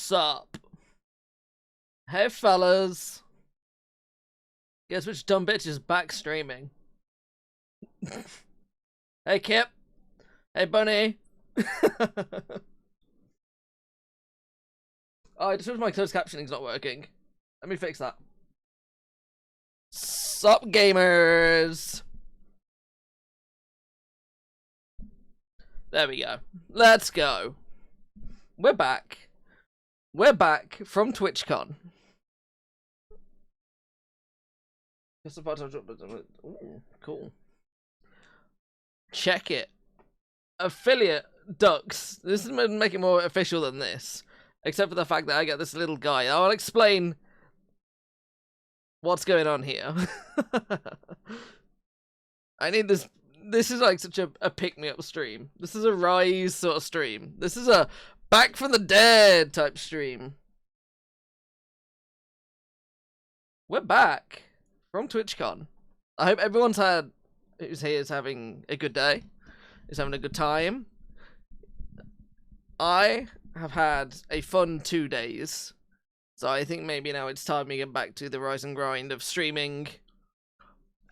Sup? Hey fellas. Guess which dumb bitch is back streaming? Hey Kip. Hey Bunny. Oh, I just realized my closed captioning's not working. Let me fix that. Sup gamers. There we go. Let's go. We're back. We're back from Twitchcon. Ooh, cool. Check it. Affiliate ducks. This is make it more official than this. Except for the fact that I get this little guy. I'll explain what's going on here. I need this. This is like such a pick-me-up stream. This is a rise sort of stream. This is a back from the dead type stream. We're back from TwitchCon. I hope everyone's who's here is having a good day. Is having a good time. I have had a fun 2 days. So I think maybe now it's time to get back to the rise and grind of streaming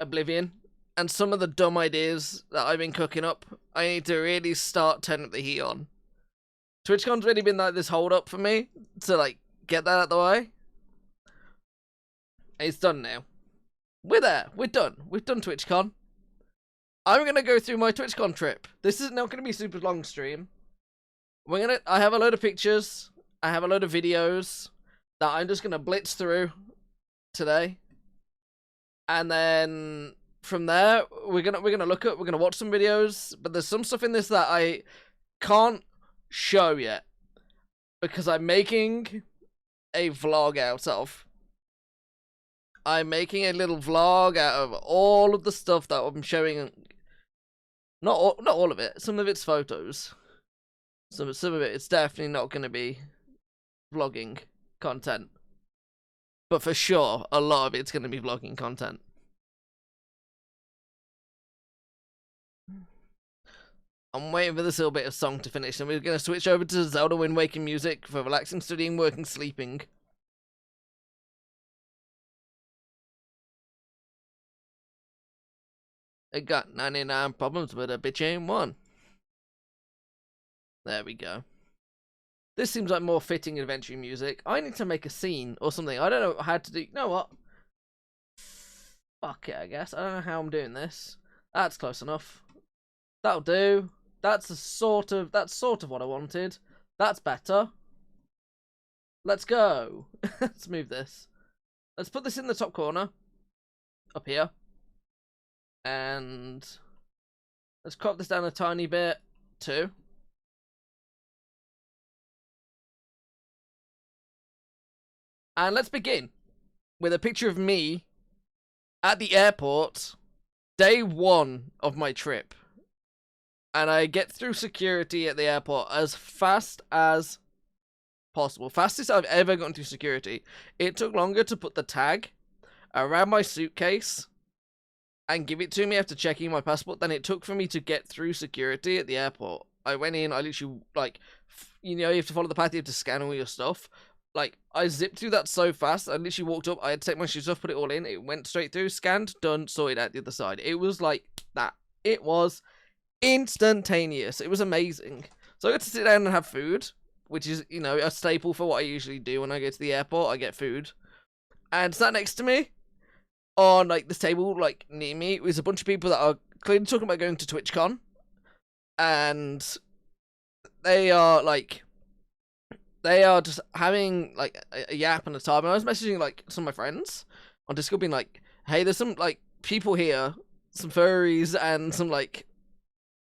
Oblivion. And some of the dumb ideas that I've been cooking up, I need to really start turning the heat on. TwitchCon's really been like this hold up for me to like get that out of the way. It's done now. We're there. We're done. We've done TwitchCon. I'm going to go through my TwitchCon trip. This is not going to be a super long stream. I have a load of pictures. I have a load of videos that I'm just going to blitz through today. And then from there, we're going to watch some videos, but there's some stuff in this that I can't show yet because I'm making a vlog out of. I'm making a little vlog out of all of the stuff that I'm showing. Not all of it. Some of it's photos. Some of it, it's definitely not going to be vlogging content. But for sure, a lot of it's going to be vlogging content. I'm waiting for this little bit of song to finish, and we're going to switch over to Zelda Wind Waker music for relaxing, studying, working, sleeping. I got 99 problems, but a bitch ain't one. There we go. This seems like more fitting adventure music. I need to make a scene or something. I don't know how to do. You know what? Fuck it, I guess. I don't know how I'm doing this. That's close enough. That'll do. That's sort of what I wanted. That's better. Let's go. Let's move this. Let's put this in the top corner. Up here. And let's crop this down a tiny bit too. And let's begin with a picture of me at the airport, day 1 of my trip. And I get through security at the airport as fast as possible. Fastest I've ever gotten through security. It took longer to put the tag around my suitcase and give it to me after checking my passport than it took for me to get through security at the airport. I went in, I literally, like, you know, you have to follow the path, you have to scan all your stuff. Like, I zipped through that so fast, I literally walked up, I had to take my shoes off, put it all in, it went straight through, scanned, done, sorted out the other side. It was like that. It was instantaneous. It was amazing. So I got to sit down and have food, which is, you know, a staple for what I usually do when I go to the airport. I get food. And sat next to me, on like this table, like near me, was a bunch of people that are clearly talking about going to TwitchCon, and they are just having like a yap and a time. And I was messaging like some of my friends on Discord, being like, "Hey, there's some like people here, some furries, and some like,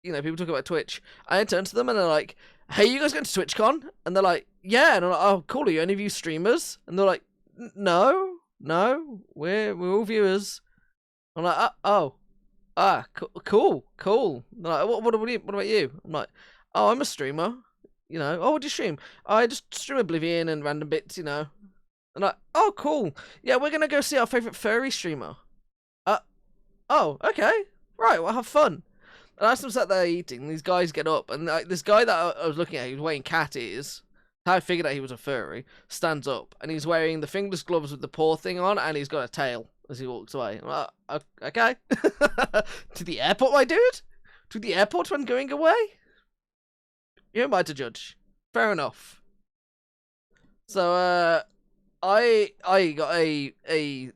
you know, people talking about Twitch." I turned to them and they're like, "Hey, you guys going to TwitchCon?" And they're like, "Yeah." And I'm like, "Oh, cool. Are you any of you streamers?" And they're like, "No. No, we're all viewers." I'm like, cool. They're like, what about you? I'm like, oh, I'm a streamer. You know, oh, what do you stream? I just stream Oblivion and random bits, you know. And like, oh, cool. Yeah, we're gonna go see our favorite furry streamer. Oh, okay, right. Well, have fun. And as I'm sat there eating, these guys get up, and like this guy that I was looking at, he was wearing cat ears. how I figured out he was a furry, stands up, and he's wearing the fingerless gloves with the paw thing on, and he's got a tail as he walks away. I'm like, okay. To the airport, my dude? To the airport when going away? Who am I to judge? Fair enough. So, I got a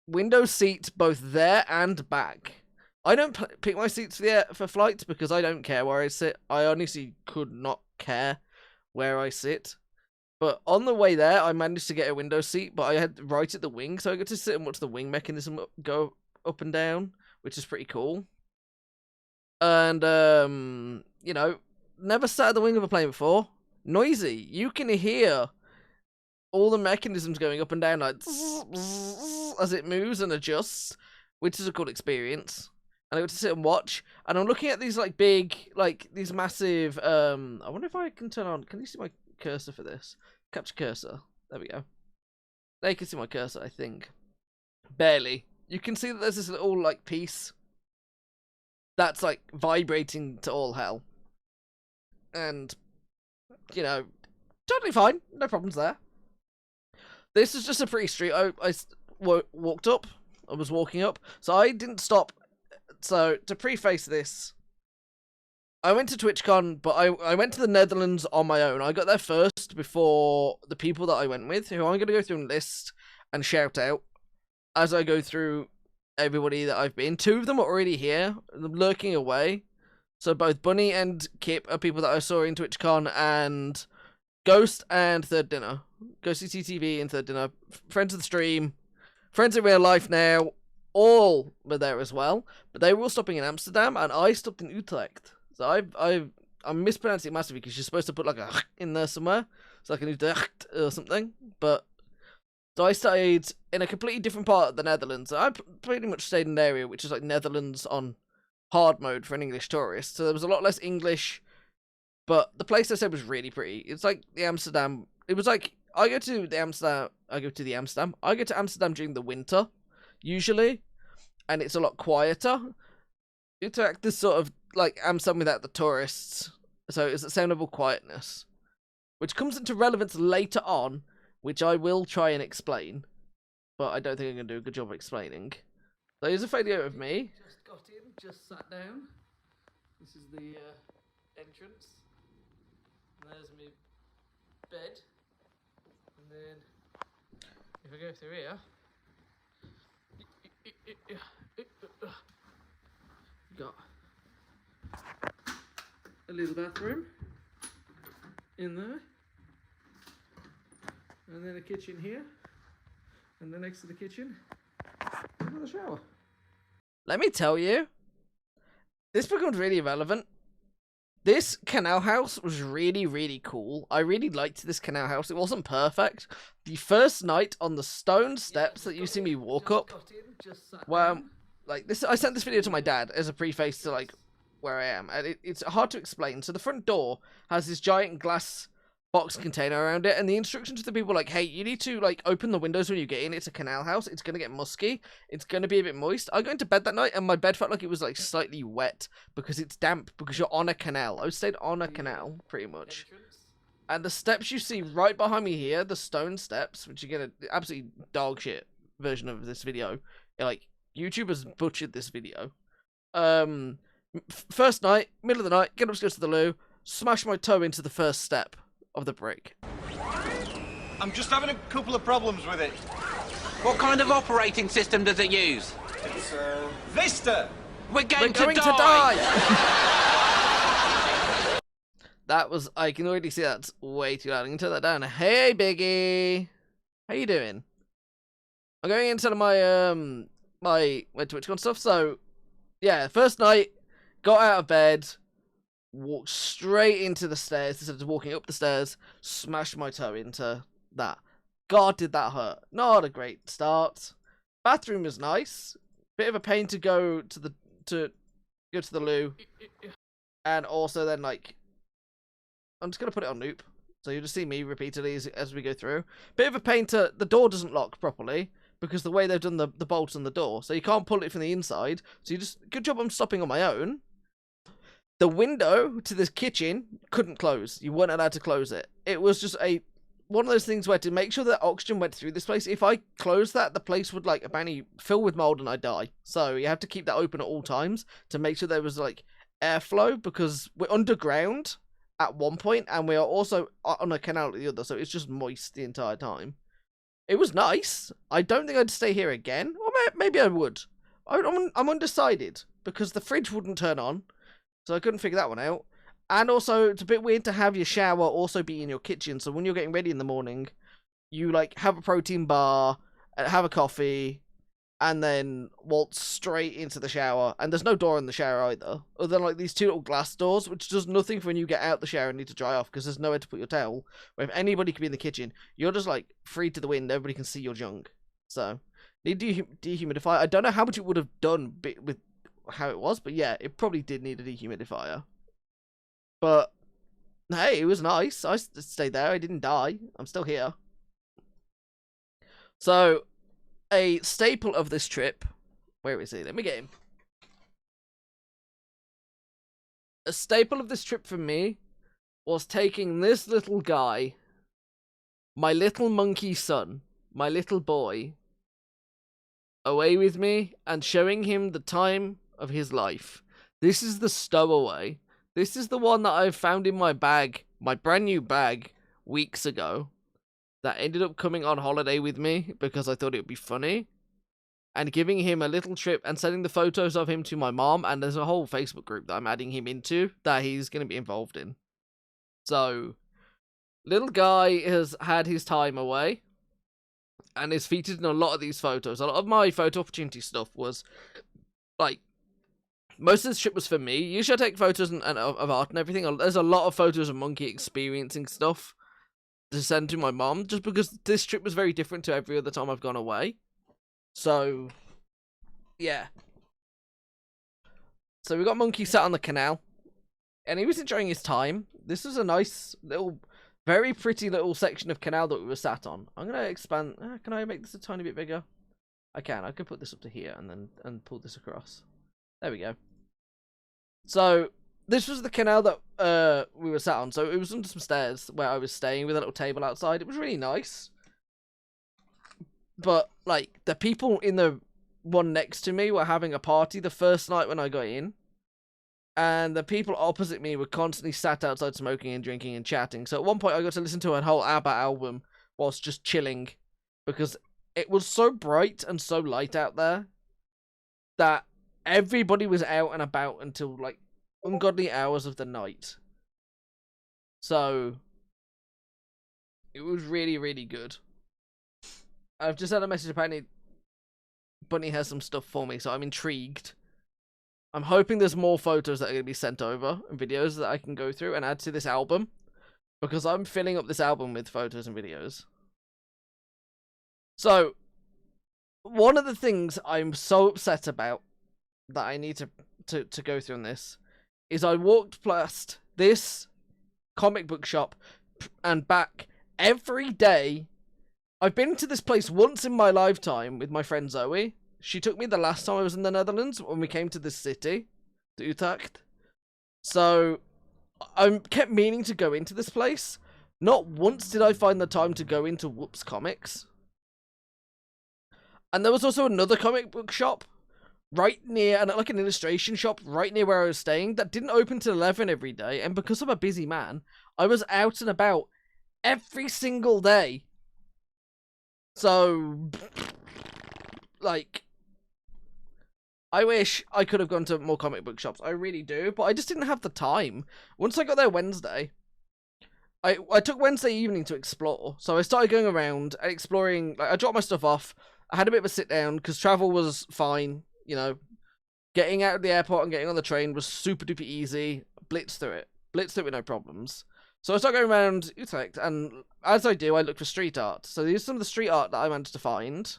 window seat both there and back. I don't pick my seats for flights because I don't care where I sit. I honestly could not care where I sit. But on the way there, I managed to get a window seat, but I had right at the wing, so I got to sit and watch the wing mechanism go up and down, which is pretty cool. And, you know, never sat at the wing of a plane before. Noisy. You can hear all the mechanisms going up and down, like, as it moves and adjusts, which is a cool experience. And I got to sit and watch, and I'm looking at these, like, big, like, these massive, I wonder if I can turn on, can you see my cursor for this? Capture cursor. There we go. There you can see my cursor, I think. Barely. You can see that there's this little, like, piece that's, like, vibrating to all hell. And, you know, totally fine. No problems there. This is just a pretty street. I walked up. I was walking up. So I didn't stop. So, to preface this, I went to Twitchcon, but I went to the Netherlands on my own. I got there first before the people that I went with, who I'm going to go through and list and shout out as I go through everybody that I've been. 2 of them are already here, lurking away. So both Bunny and Kip are people that I saw in Twitchcon, and Ghost and Third Dinner. Ghosty TTV and Third Dinner. Friends of the stream. Friends in real life now. All were there as well. But they were all stopping in Amsterdam, and I stopped in Utrecht. So I'm mispronouncing it massively because you're supposed to put like a in there somewhere. So like an Utrecht or something. But so I stayed in a completely different part of the Netherlands. I pretty much stayed in an area which is like Netherlands on hard mode for an English tourist. So there was a lot less English, but the place I stayed was really pretty. It's like the Amsterdam. It was like I go to Amsterdam during the winter, usually, and it's a lot quieter. Utrecht is sort of like Amsterdam without the tourists, so it's the same level of quietness, which comes into relevance later on, which I will try and explain, but I don't think I'm going to do a good job of explaining. So here's a video of me. Just got in, just sat down. This is the entrance. And there's my bed. And then, if I go through here, got a little bathroom in there. And then a kitchen here. And then next to the kitchen, another shower. Let me tell you, this becomes really relevant. This canal house was really, really cool. I really liked this canal house. It wasn't perfect. The first night on the stone steps that you see me walk up, well, like this, I sent this video to my dad as a preface to like where I am, and it's hard to explain. So the front door has this giant glass box container around it, and the instructions to the people like, hey, you need to like open the windows when you get in. It's a canal house. It's gonna get musky. It's gonna be a bit moist. I got into bed that night and my bed felt like it was like slightly wet because it's damp because you're on a canal. I stayed on a canal pretty much. And the steps you see right behind me here, the stone steps, which you get an absolutely dog shit version of this video. Like YouTube has butchered this video. First night, middle of the night, get upstairs to the loo, smash my toe into the first step of the brick. I'm just having a couple of problems with it. What kind of operating system does it use? It's Vista. We're going to die. That was, I can already see that's way too loud. I can turn that down. Hey, Biggie. How you doing? I'm going into my my Twitchcon stuff. So, yeah, first night, got out of bed, walked straight into the stairs instead of walking up the stairs, smashed my toe into that. God, did that hurt. Not a great start. Bathroom was nice. Bit of a pain to go to the loo. And also then like I'm just gonna put it on loop. So you'll just see me repeatedly as we go through. Bit of a pain to the door doesn't lock properly because the way they've done the bolts on the door. So you can't pull it from the inside. So you just good job I'm stopping on my own. The window to this kitchen couldn't close. You weren't allowed to close it. It was just one of those things where to make sure that oxygen went through this place, if I closed that, the place would like apparently fill with mold and I'd die. So you have to keep that open at all times to make sure there was like airflow, because we're underground at one point and we are also on a canal at the other, so it's just moist the entire time. It was nice. I don't think I'd stay here again, or maybe I would. I'm undecided because the fridge wouldn't turn on. So I couldn't figure that one out. And also, it's a bit weird to have your shower also be in your kitchen. So when you're getting ready in the morning, you like have a protein bar, have a coffee, and then waltz straight into the shower. And there's no door in the shower either, other than like these two little glass doors, which does nothing for when you get out the shower and need to dry off, because there's nowhere to put your towel. Where if anybody could be in the kitchen, you're just like free to the wind. Everybody can see your junk. So need dehumidifier. I don't know how much it would have done with how it was, but yeah, it probably did need a dehumidifier. But hey, it was nice. I stayed there. I didn't die. I'm still here. So a staple of this trip, where is he? Let me get him. A staple of this trip for me was taking this little guy, my little monkey son, my little boy, away with me and showing him the time of his life. This is the stowaway. This is the one that I found in my bag, my brand new bag, weeks ago, that ended up coming on holiday with me because I thought it would be funny, and giving him a little trip and sending the photos of him to my mom, and there's a whole Facebook group that I'm adding him into that he's going to be involved in. So, little guy has had his time away and is featured in a lot of these photos. A lot of my photo opportunity stuff was like, most of this trip was for me. Usually I take photos of art and everything. There's a lot of photos of Monkey experiencing stuff to send to my mom, just because this trip was very different to every other time I've gone away. So, yeah. So we got Monkey sat on the canal, and he was enjoying his time. This was a nice little, very pretty little section of canal that we were sat on. I'm going to expand. Can I make this a tiny bit bigger? I can. I can put this up to here and pull this across. There we go. So, this was the canal that we were sat on. So, it was under some stairs where I was staying with a little table outside. It was really nice. But, like, the people in the one next to me were having a party the first night when I got in. And the people opposite me were constantly sat outside smoking and drinking and chatting. So, at one point, I got to listen to a whole ABBA album whilst just chilling. Because it was so bright and so light out there that everybody was out and about until, like, ungodly hours of the night. So, it was really, really good. I've just had a message apparently Bunny has some stuff for me, so I'm intrigued. I'm hoping there's more photos that are going to be sent over and videos that I can go through and add to this album, because I'm filling up this album with photos and videos. So, one of the things I'm so upset about that I need to go through on this is I walked past this comic book shop and back every day. I've been to this place once in my lifetime with my friend Zoe. She took me the last time I was in the Netherlands when we came to this city, to Utrecht. So I kept meaning to go into this place. Not once did I find the time to go into Whoops Comics. And there was also another comic book shop right near, and like an illustration shop right near where I was staying, that didn't open till 11 every day. And because I'm a busy man, I was out and about every single day. So, like, I wish I could have gone to more comic book shops. I really do, but I just didn't have the time. Once I got there Wednesday, I took Wednesday evening to explore. So I started going around and exploring. Like, I dropped my stuff off. I had a bit of a sit down because travel was fine. You know, getting out of the airport and getting on the train was super duper easy. Blitzed through it with no problems. So I started going around Utrecht, and as I do, I look for street art. So here's some of the street art that I managed to find,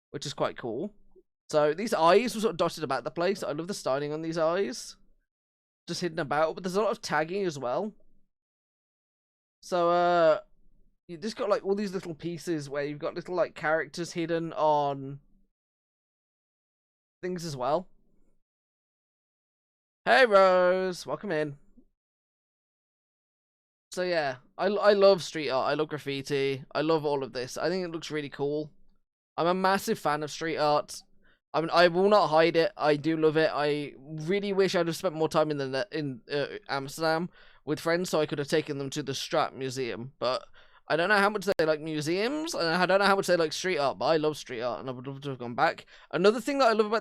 which is quite cool. So these eyes were sort of dotted about the place. I love the styling on these eyes. Just hidden about, but there's a lot of tagging as well. So, you just got like all these little pieces where you've got little like characters hidden on things as well. Hey Rose, welcome in. So yeah, I love street art. I love graffiti. I love all of this. I think it looks really cool. I'm a massive fan of street art. I mean, I will not hide it. I do love it. I really wish I'd have spent more time in Amsterdam with friends, so I could have taken them to the Strat Museum. But I don't know how much they like museums, and I don't know how much they like street art. But I love street art, and I would love to have gone back. Another thing that I love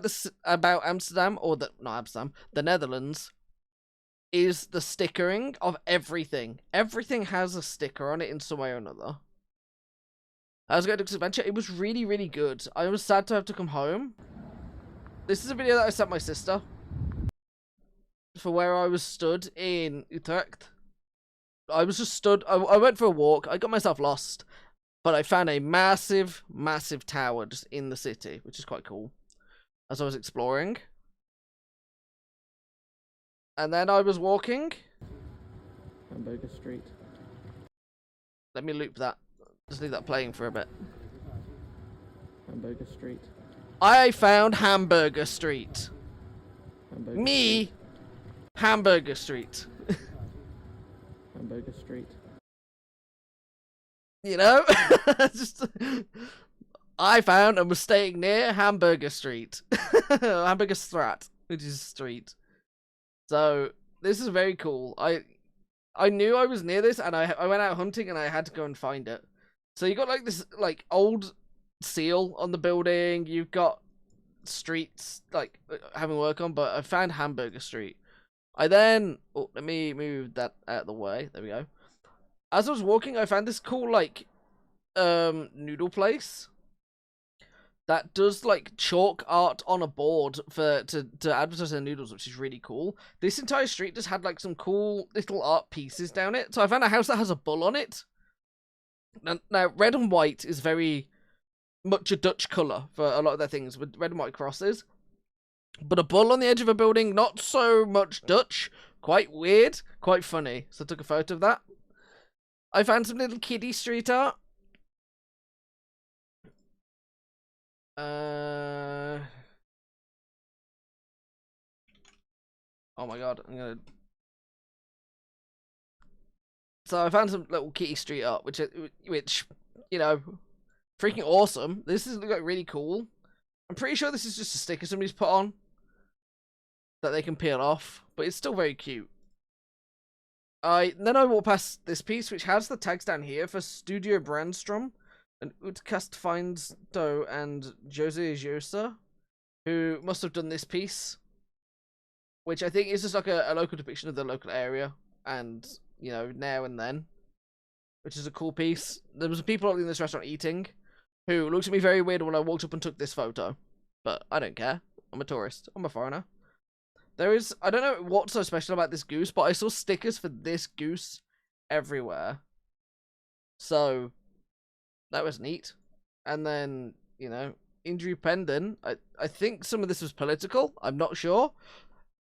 about Amsterdam, or not Amsterdam, the Netherlands, is the stickering of everything. Everything has a sticker on it in some way or another. I was going to adventure. It was really, really good. I was sad to have to come home. This is a video that I sent my sister for where I was stood in Utrecht. I was just stood. I went for a walk. I got myself lost, but I found a massive, massive tower just in the city, which is quite cool. As I was exploring, and then I was walking. Hamburger Street. Let me loop that. Just leave that playing for a bit. Hamburger Street. I found Hamburger Street. Hamburger Street. Hamburger Street. You know? Just, I found and was staying near Hamburger Street. Hamburger Strat, which is street. So, this is very cool. I knew I was near this, and I went out hunting, and I had to go and find it. So you got like this like old seal on the building. You've got streets like having work on, but I found Hamburger Street. I then let me move that out of the way. There we go. As I was walking, I found this cool like noodle place that does like chalk art on a board to advertise their noodles, which is really cool. This entire street just had like some cool little art pieces down it. So I found a house that has a bull on it. Now, red and white is very much a Dutch colour for a lot of their things, with red and white crosses. But a bull on the edge of a building, not so much Dutch. Quite weird, quite funny. So I took a photo of that. I found some little kiddie street art. Oh my god, I'm gonna... So I found some little kitty street art, which you know, freaking awesome. This is like really cool. I'm pretty sure this is just a sticker somebody's put on that they can peel off, but it's still very cute. Then I walk past this piece, which has the tags down here for Studio Brandstrom and Utkast Finds Doe and Jose Josa, who must have done this piece, which I think is just like a local depiction of the local area and, you know, now and then, which is a cool piece. There was people in this restaurant eating who looked at me very weird when I walked up and took this photo, but I don't care. I'm a tourist. I'm a foreigner. There is, I don't know what's so special about this goose, but I saw stickers for this goose everywhere. So, that was neat. And then, you know, injury pending. I think some of this was political. I'm not sure.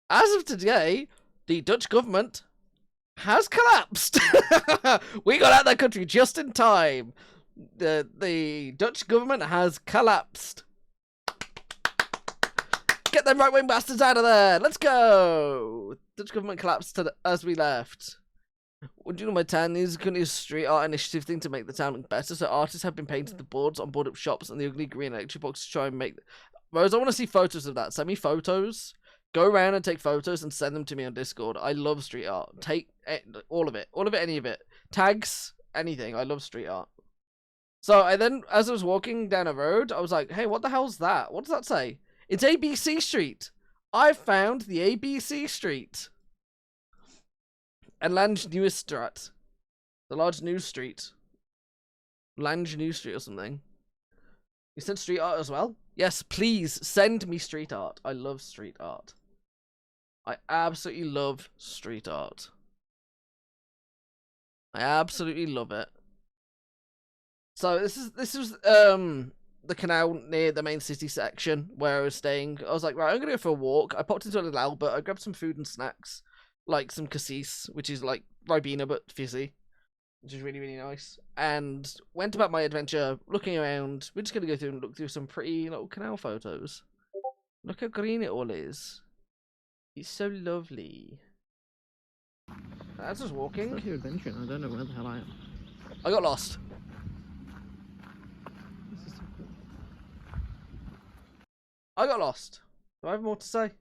As of today, the Dutch government has collapsed. We got out of that country just in time. The Dutch government has collapsed. Get them right-wing bastards out of there. Let's go. Dutch government collapsed as we left. What do you know, my town needs a street art initiative thing to make the town look better. So artists have been painting the boards on board-up shops and the ugly green electric box to try and make... Rose, I want to see photos of that. Send me photos. Go around and take photos and send them to me on Discord. I love street art. Take all of it. All of it, any of it. Tags, anything. I love street art. So I then, as I was walking down a road, I was like, hey, what the hell's that? What does that say? It's ABC Street. I found the ABC Street. And Lange Nieuwstraat. The large news street. Lange News Street or something. You said street art as well? Yes, please send me street art. I love street art. I absolutely love street art. I absolutely love it. So this was the canal near the main city section where I was staying. I was like, right, I'm gonna go for a walk. I popped into a little Albert. I grabbed some food and snacks, like some cassis, which is like Ribena but fizzy, which is really, really nice. And went about my adventure, looking around. We're just gonna go through and look through some pretty little canal photos. Look how green it all is. He's so lovely. That's just walking. Such an adventure, and I don't know where the hell I am. I got lost. This is so cool. I got lost. Do I have more to say?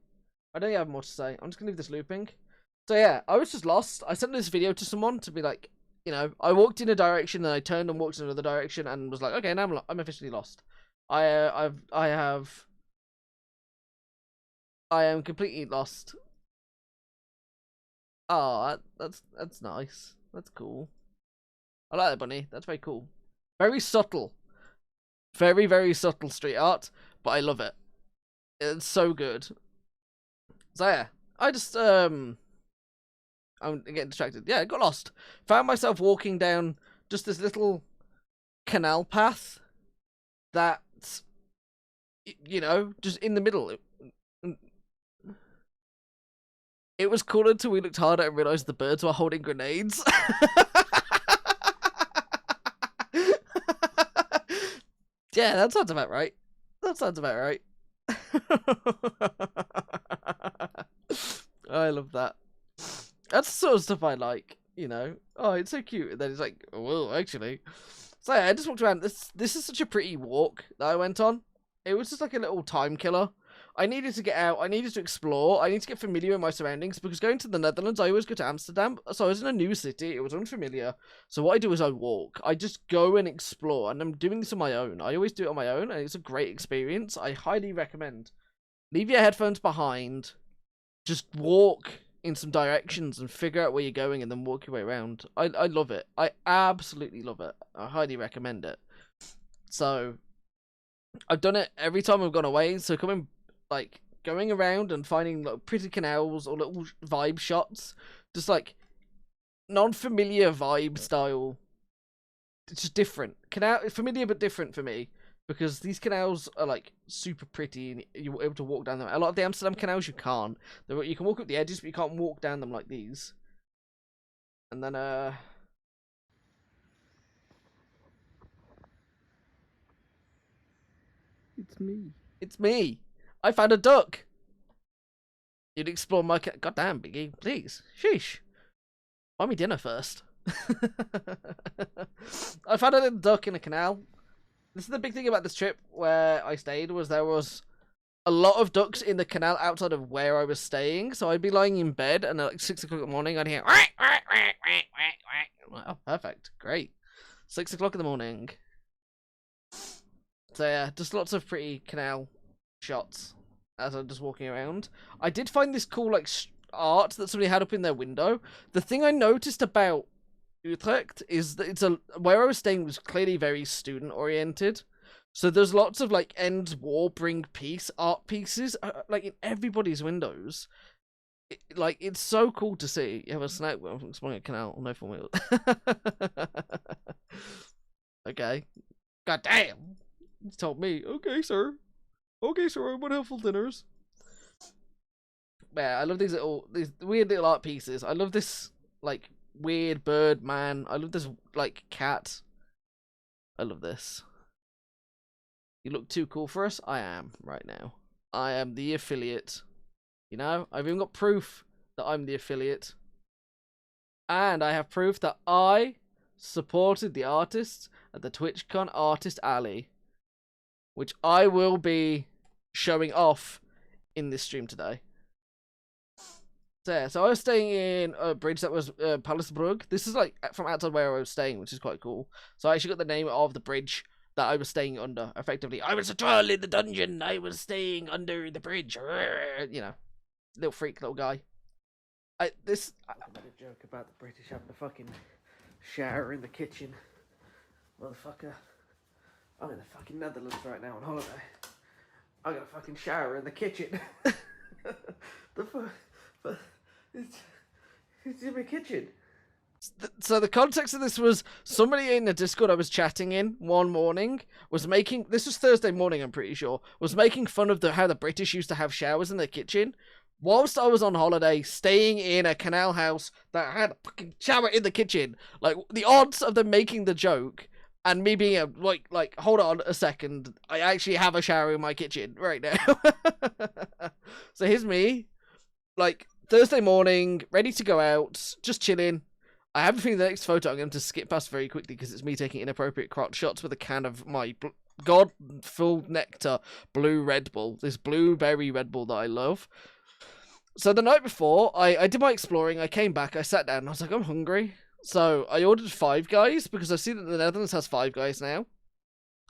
I don't have more to say. I'm just gonna leave this looping. So yeah, I was just lost. I sent this video to someone to be like, you know, I walked in a direction and I turned and walked in another direction and was like, okay, now I'm officially lost. I am completely lost. Oh, that's nice. That's cool. I like that bunny. That's very cool. Very subtle. Very, very subtle street art, but I love it. It's so good. So yeah, I just I'm getting distracted. Yeah, I got lost. Found myself walking down just this little canal path that, you know, just in the middle. It was cool until we looked harder and realised the birds were holding grenades. Yeah, that sounds about right. That sounds about right. I love that. That's the sort of stuff I like, you know. Oh, it's so cute. And then it's like, well, actually. So yeah, I just walked around. This is such a pretty walk that I went on. It was just like a little time killer. I needed to get out. I needed to explore. I need to get familiar with my surroundings because going to the Netherlands, I always go to Amsterdam. So I was in a new city. It was unfamiliar. So what I do is I walk. I just go and explore. And I'm doing this on my own. I always do it on my own. And it's a great experience. I highly recommend. Leave your headphones behind. Just walk in some directions and figure out where you're going and then walk your way around. I love it. I absolutely love it. I highly recommend it. So I've done it every time I've gone away. So going around and finding like pretty canals or little vibe shots, just like non-familiar vibe style. It's just different. Familiar but different for me because these canals are like super pretty and you're able to walk down them. A lot of the Amsterdam canals you can't. You can walk up the edges, but you can't walk down them like these. And then It's me. it's me. I found a duck. You'd explore my goddamn Biggie, please. Sheesh. Buy me dinner first. I found a little duck in a canal. This is the big thing about this trip where I stayed was there was a lot of ducks in the canal outside of where I was staying. So I'd be lying in bed and at like 6 o'clock in the morning I'd hear I'm like, oh, perfect, great. 6 o'clock in the morning. So yeah, just lots of pretty canal shots as I'm just walking around. I did find this cool like art that somebody had up in their window. The thing I noticed about Utrecht is that where I was staying was clearly very student oriented. So there's lots of like end war, bring peace art pieces like in everybody's windows. It's so cool to see. You have a snack I'm exploring a canal, no four wheels. Okay. God damn. He told me, okay, sir. Okay, sir, I want helpful dinners. Yeah, I love these weird little art pieces. I love this, like, weird bird man. I love this, like, cat. I love this. You look too cool for us? I am, right now. I am the affiliate. You know, I've even got proof that I'm the affiliate. And I have proof that I supported the artists at the Twitchcon Artist Alley, which I will be showing off in this stream today. So I was staying in a bridge that was Palacebrug. This is like from outside where I was staying, which is quite cool. So I actually got the name of the bridge that I was staying under, effectively. I was a troll in the dungeon. I was staying under the bridge. You know, little freak, little guy. I made a joke about the British having a fucking shower in the kitchen. Motherfucker. I'm in the fucking Netherlands right now on holiday. I got a fucking shower in the kitchen. It's in my kitchen. So the context of this was somebody in the Discord I was chatting in one morning was making, this was Thursday morning I'm pretty sure, was making fun of how the British used to have showers in their kitchen. Whilst I was on holiday, staying in a canal house that had a fucking shower in the kitchen. Like, the odds of them making the joke and me being like, hold on a second, I actually have a shower in my kitchen right now. So here's me, like Thursday morning, ready to go out, just chilling. I have a feeling the next photo I'm going to skip past very quickly because it's me taking inappropriate crotch shots with a can of my God full nectar blue Red Bull, this blueberry Red Bull that I love. So the night before, I did my exploring. I came back, I sat down, and I was like, I'm hungry. So I ordered Five Guys because I see that the Netherlands has Five Guys now.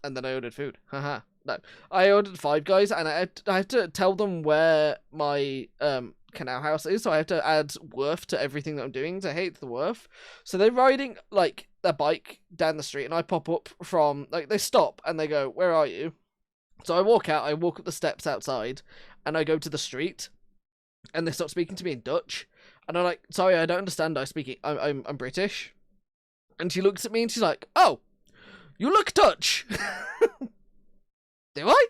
And then I ordered food. Haha. No, I ordered Five Guys, and I have to tell them where my canal house is, so I have to add worth to everything that I'm doing to hate the worth. So they're riding like their bike down the street, and I pop up from like they stop and they go, "Where are you?" So I walk out, I walk up the steps outside, and I go to the street, and they start speaking to me in Dutch, and I'm like, "Sorry, I don't understand. I'm British," and she looks at me and she's like, "Oh, you look Dutch." Do I?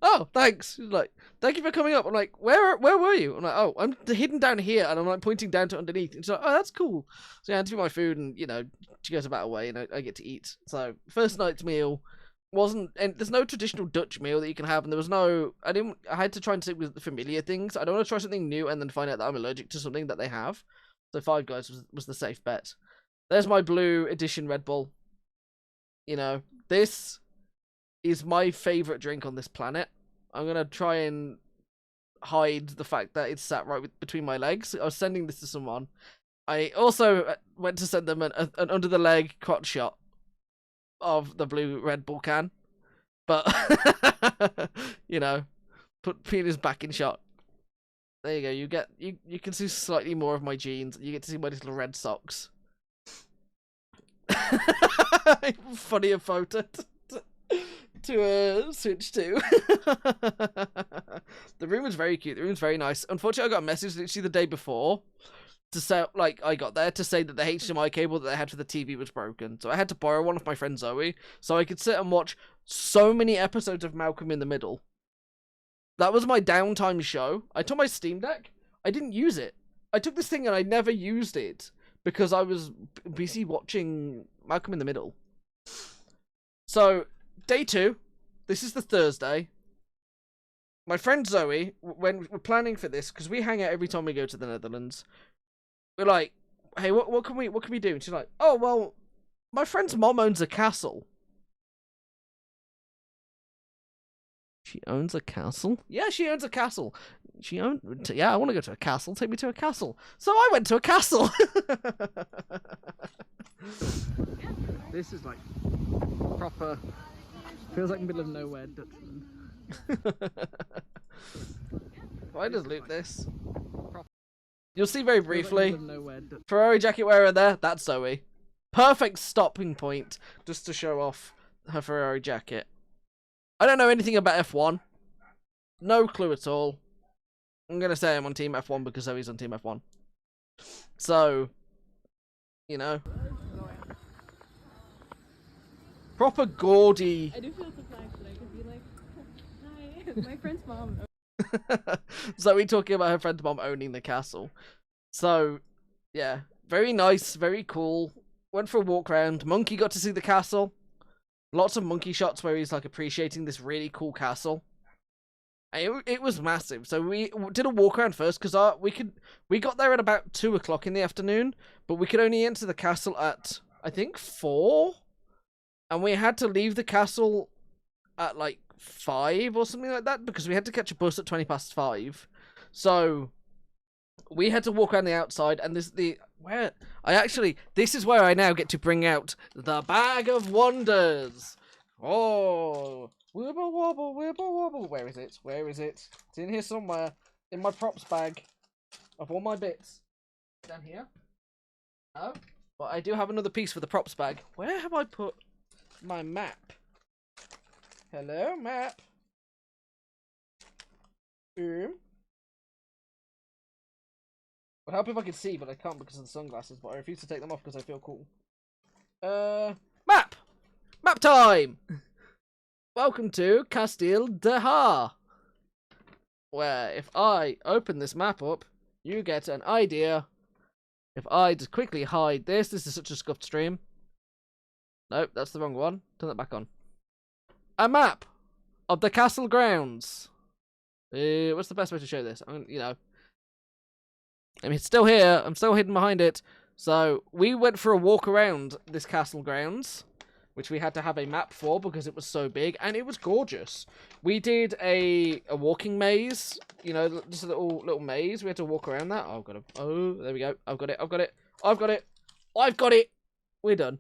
Oh, thanks. She's like, thank you for coming up. I'm like, where were you? I'm like, oh, I'm hidden down here, and I'm like pointing down to underneath. And she's like, oh, that's cool. So yeah, I do my food, and you know, she goes about her way, and I get to eat. So first night's meal wasn't, and there's no traditional Dutch meal that you can have, and there was no, I had to try and stick with the familiar things. I don't want to try something new and then find out that I'm allergic to something that they have. So Five Guys was the safe bet. There's my blue edition Red Bull. You know, this is my favorite drink on this planet. I'm gonna try and hide the fact that it's sat right between my legs. I was sending this to someone. I also went to send them an under the leg crotch shot of the blue Red Bull can, but you know, put penis back in shot. There you go. You can see slightly more of my jeans. You get to see my little red socks. Funnier photo to switch to. The room was very cute. The room's very nice. Unfortunately, I got a message literally the day before to say, like, I got there to say that the HDMI cable that they had for the TV was broken. So I had to borrow one of my friend Zoe so I could sit and watch so many episodes of Malcolm in the Middle. That was my downtime show. I took my Steam Deck. I didn't use it. I took this thing and I never used it because I was busy watching Malcolm in the Middle. So, day 2. This is the Thursday. My friend Zoe, when we're planning for this, because we hang out every time we go to the Netherlands, we're like, hey, what can we do? And she's like, oh, well, my friend's mom owns a castle. She owns a castle? Yeah, she owns a castle. Yeah, I want to go to a castle. Take me to a castle. So I went to a castle. This is like proper. Feels like middle of nowhere Dutchland. Why does loot this? You'll see very briefly. Ferrari jacket wearer there. That's Zoe. Perfect stopping point just to show off her Ferrari jacket. I don't know anything about F1. No clue at all. I'm going to say I'm on Team F1 because Zoe's on Team F1. So, you know. Proper gaudy. I do feel surprised that I could be like, hi, my friend's mom. Zoe talking about her friend's mom owning the castle. So, yeah. Very nice, very cool. Went for a walk around. Monkey got to see the castle. Lots of monkey shots where he's like appreciating this really cool castle. It was massive. So we did a walk around first because we got there at about 2 o'clock in the afternoon, but we could only enter the castle at I think 4, and we had to leave the castle at like 5 or something like that because we had to catch a bus at 5:20. So we had to walk around the outside, and this is where I now get to bring out the bag of wonders. Oh, wibble wobble, wibble wobble. Where is it? Where is it? It's in here somewhere. In my props bag of all my bits. Down here. Oh, but I do have another piece for the props bag. Where have I put my map? Hello, map. Would help if I could see, but I can't because of the sunglasses, but I refuse to take them off because I feel cool. Map! Map time! Welcome to Castile de Ha, where if I open this map up, you get an idea. If I just quickly hide this is such a scuffed stream. Nope, that's the wrong one. Turn that back on. A map of the castle grounds. What's the best way to show this? You know, I mean, it's still here. I'm still hidden behind it. So we went for a walk around this castle grounds, which we had to have a map for because it was so big, and it was gorgeous. We did a walking maze, you know, just a little maze. We had to walk around that. Oh, oh, there we go. I've got it. I've got it. I've got it. I've got it. We're done.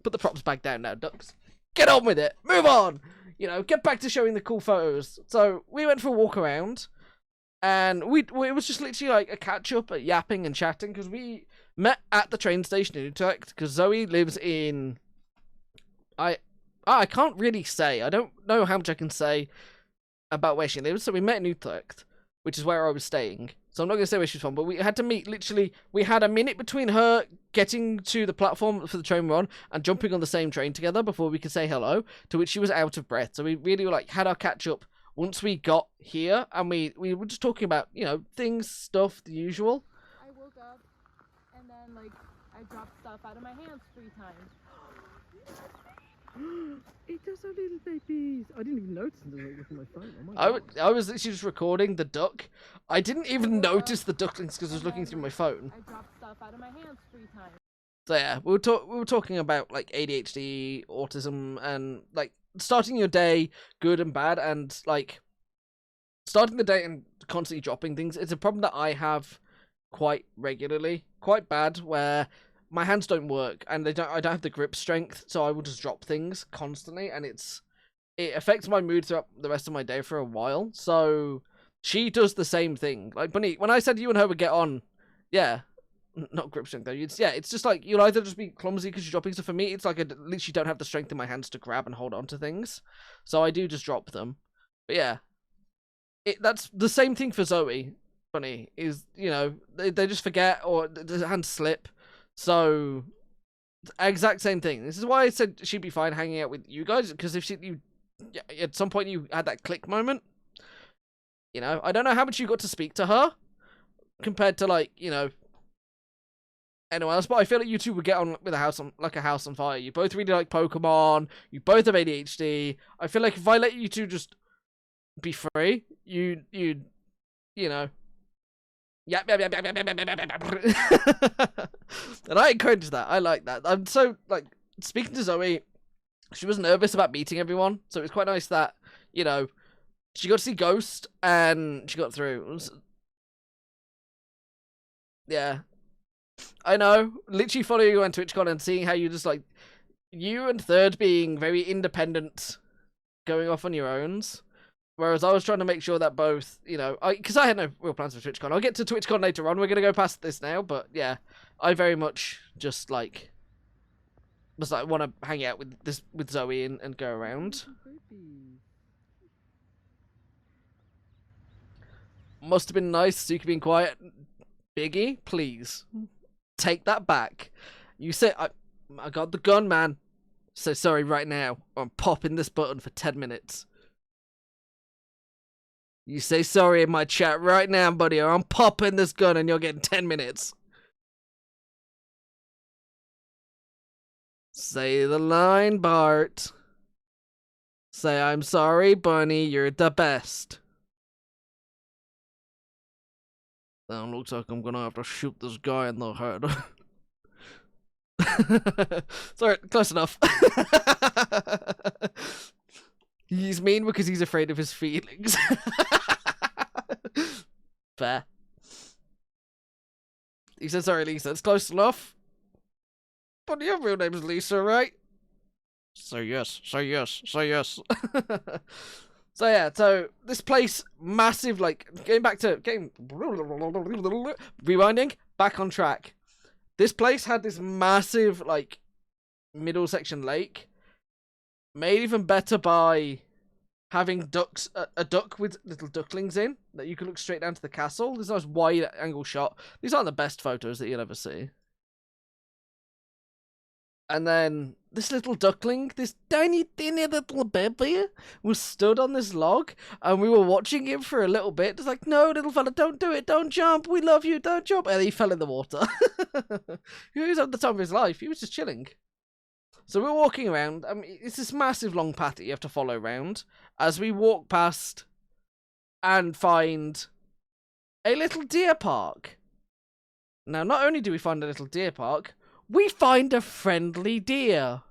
Put the props back down now, ducks. Get on with it. Move on. You know, get back to showing the cool photos. So we went for a walk around. And it was just literally like a catch up at yapping and chatting because we met at the train station in Utrecht because Zoe lives in. I can't really say. I don't know how much I can say about where she lives. So we met in Utrecht, which is where I was staying. So I'm not going to say where she's from, but we had to meet literally. We had a minute between her getting to the platform for the train we're on and jumping on the same train together before we could say hello, to which she was out of breath. So we really like had our catch up once we got here, and we were just talking about, you know, things, stuff, the usual. I woke up and then like I dropped stuff out of my hands 3 times. It does have little babies. I didn't even notice until I looked at my phone. Oh my God. I was literally just recording the duck. I didn't even notice the ducklings because I was looking through my phone. I dropped stuff out of my hands 3 times. So yeah, we were talking about like ADHD, autism, and like starting your day good and bad, and like starting the day and constantly dropping things. It's a problem that I have quite regularly, quite bad, where my hands don't work and I don't have the grip strength, so I will just drop things constantly, and it affects my mood throughout the rest of my day for a while. So she does the same thing. Like Bunny, when I said you and her would get on, yeah. Not grip strength though. It's just like you'll either just be clumsy because you're dropping stuff. For me, it's like I literally don't have the strength in my hands to grab and hold on to things, so I do just drop them. But yeah, that's the same thing for Zoe. Funny is, you know, they just forget or the hands slip. So exact same thing. This is why I said she'd be fine hanging out with you guys, because if you at some point you had that click moment, you know, I don't know how much you got to speak to her compared to like, you know, anyone else, but I feel like you two would get on with a house on fire. You both really like Pokemon. You both have ADHD. I feel like if I let you two just be free, you'd know. Yeah. And I encourage that. I like that. I'm so like speaking to Zoe. She was nervous about meeting everyone, so it was quite nice that, you know, she got to see Ghost and she got through. Yeah. I know, literally following you on Twitchcon and seeing how you just like, you and Third being very independent, going off on your owns, whereas I was trying to make sure that both, you know, because I had no real plans for TwitchCon. I'll get to TwitchCon later on. We're gonna go past this now, but yeah, I very much just like, was like want to hang out with Zoe and go around. Must have been nice. Suki being quiet. Biggie, please. Take that back. You say, I got the gun, man. So sorry right now. I'm popping this button for 10 minutes. You say sorry in my chat right now, buddy, or I'm popping this gun and you're getting 10 minutes. Say the line, Bart. Say, I'm sorry, Bunny, you're the best. That looks like I'm gonna have to shoot this guy in the head. Sorry, close enough. He's mean because he's afraid of his feelings. Fair. He said, sorry, Lisa, it's close enough. But your real name is Lisa, right? Say yes, say yes, say yes. So yeah, so this place, massive, like, rewinding, back on track. This place had this massive, like, middle section lake, made even better by having ducks, a duck with little ducklings in, that you can look straight down to the castle. This nice wide angle shot. These aren't the best photos that you'll ever see. And then this little duckling, this tiny little baby, was stood on this log, and we were watching him for a little bit. It's like, no, little fella, don't do it, don't jump, we love you, don't jump. And he fell in the water. He was at the time of his life, he was just chilling. So we're walking around. I mean, it's this massive long path that you have to follow around as we walk past and find a little deer park. Now, not only do we find a little deer park, we find a friendly deer.